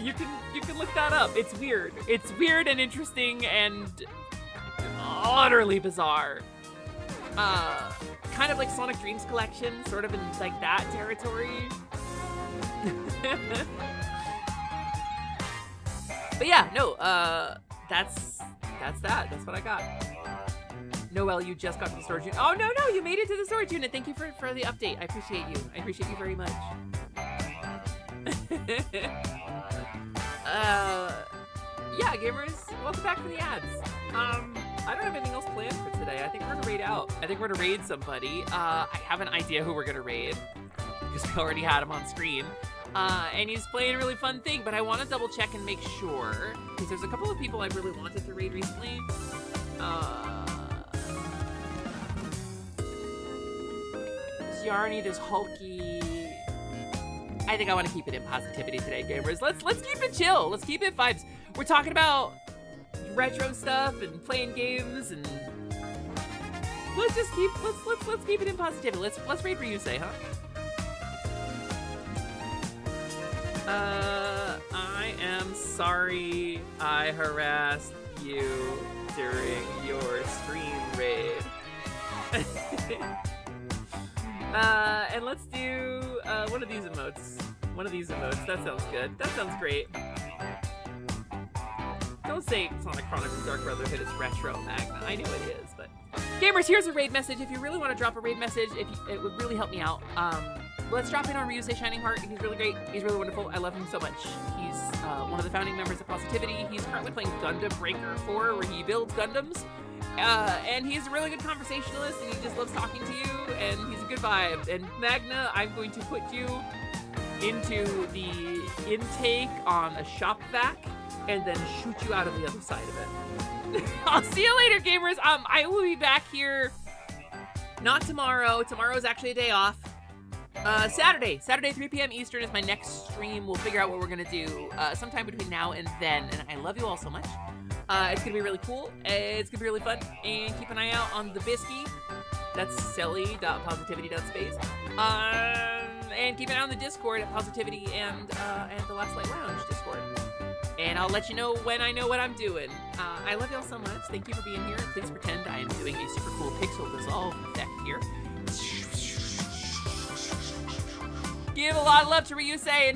You can look that up. It's weird. It's weird and interesting and utterly bizarre. Kind of like Sonic Dreams Collection, sort of in like that territory. But yeah, no, that's that. That's what I got. Noelle, you just got to the storage unit. Oh, no, you made it to the storage unit. Thank you for the update. I appreciate you. I appreciate you very much. Yeah, gamers, welcome back for the ads. I don't have anything else planned for today. I think we're gonna raid out. I think we're gonna raid somebody. I have an idea who we're gonna raid, because we already had him on screen. And he's playing a really fun thing, but I want to double check and make sure, because there's a couple of people I've really wanted to raid recently. There's Yarny, there's Hulky. I think I want to keep it in positivity today, gamers. Let's keep it chill. Let's keep it vibes. We're talking about retro stuff and playing games, and let's keep it in positivity. Let's raid Ryusei, huh? I am sorry I harassed you during your stream raid. And let's do one of these emotes. That sounds good. That sounds great. Don't say Sonic Chronicles Dark Brotherhood is retro, Magna. I know it is, but gamers, here's a raid message. If you really want to drop a raid message, it would really help me out. Let's drop in on Ryusei Shining Heart. He's really great. He's really wonderful. I love him so much. He's one of the founding members of Positivity. He's currently playing Gundam Breaker 4, where he builds Gundams. And he's a really good conversationalist, and he just loves talking to you, and he's a good vibe. And Magna, I'm going to put you into the intake on a shop vac, and then shoot you out of the other side of it. I'll see you later, gamers. I will be back here, not tomorrow. Tomorrow is actually a day off. Saturday 3 p.m. Eastern is my next stream. We'll figure out what we're gonna do sometime between now and then. And I love you all so much. It's gonna be really cool. It's gonna be really fun. And keep an eye out on the Bisky. That's silly.positivity.space. And keep an eye on the Discord at Positivity and the Last Light Lounge Discord. And I'll let you know when I know what I'm doing. I love y'all so much. Thank you for being here. Please pretend I am doing a super cool pixel dissolve effect here. Give a lot of love to Ryusei and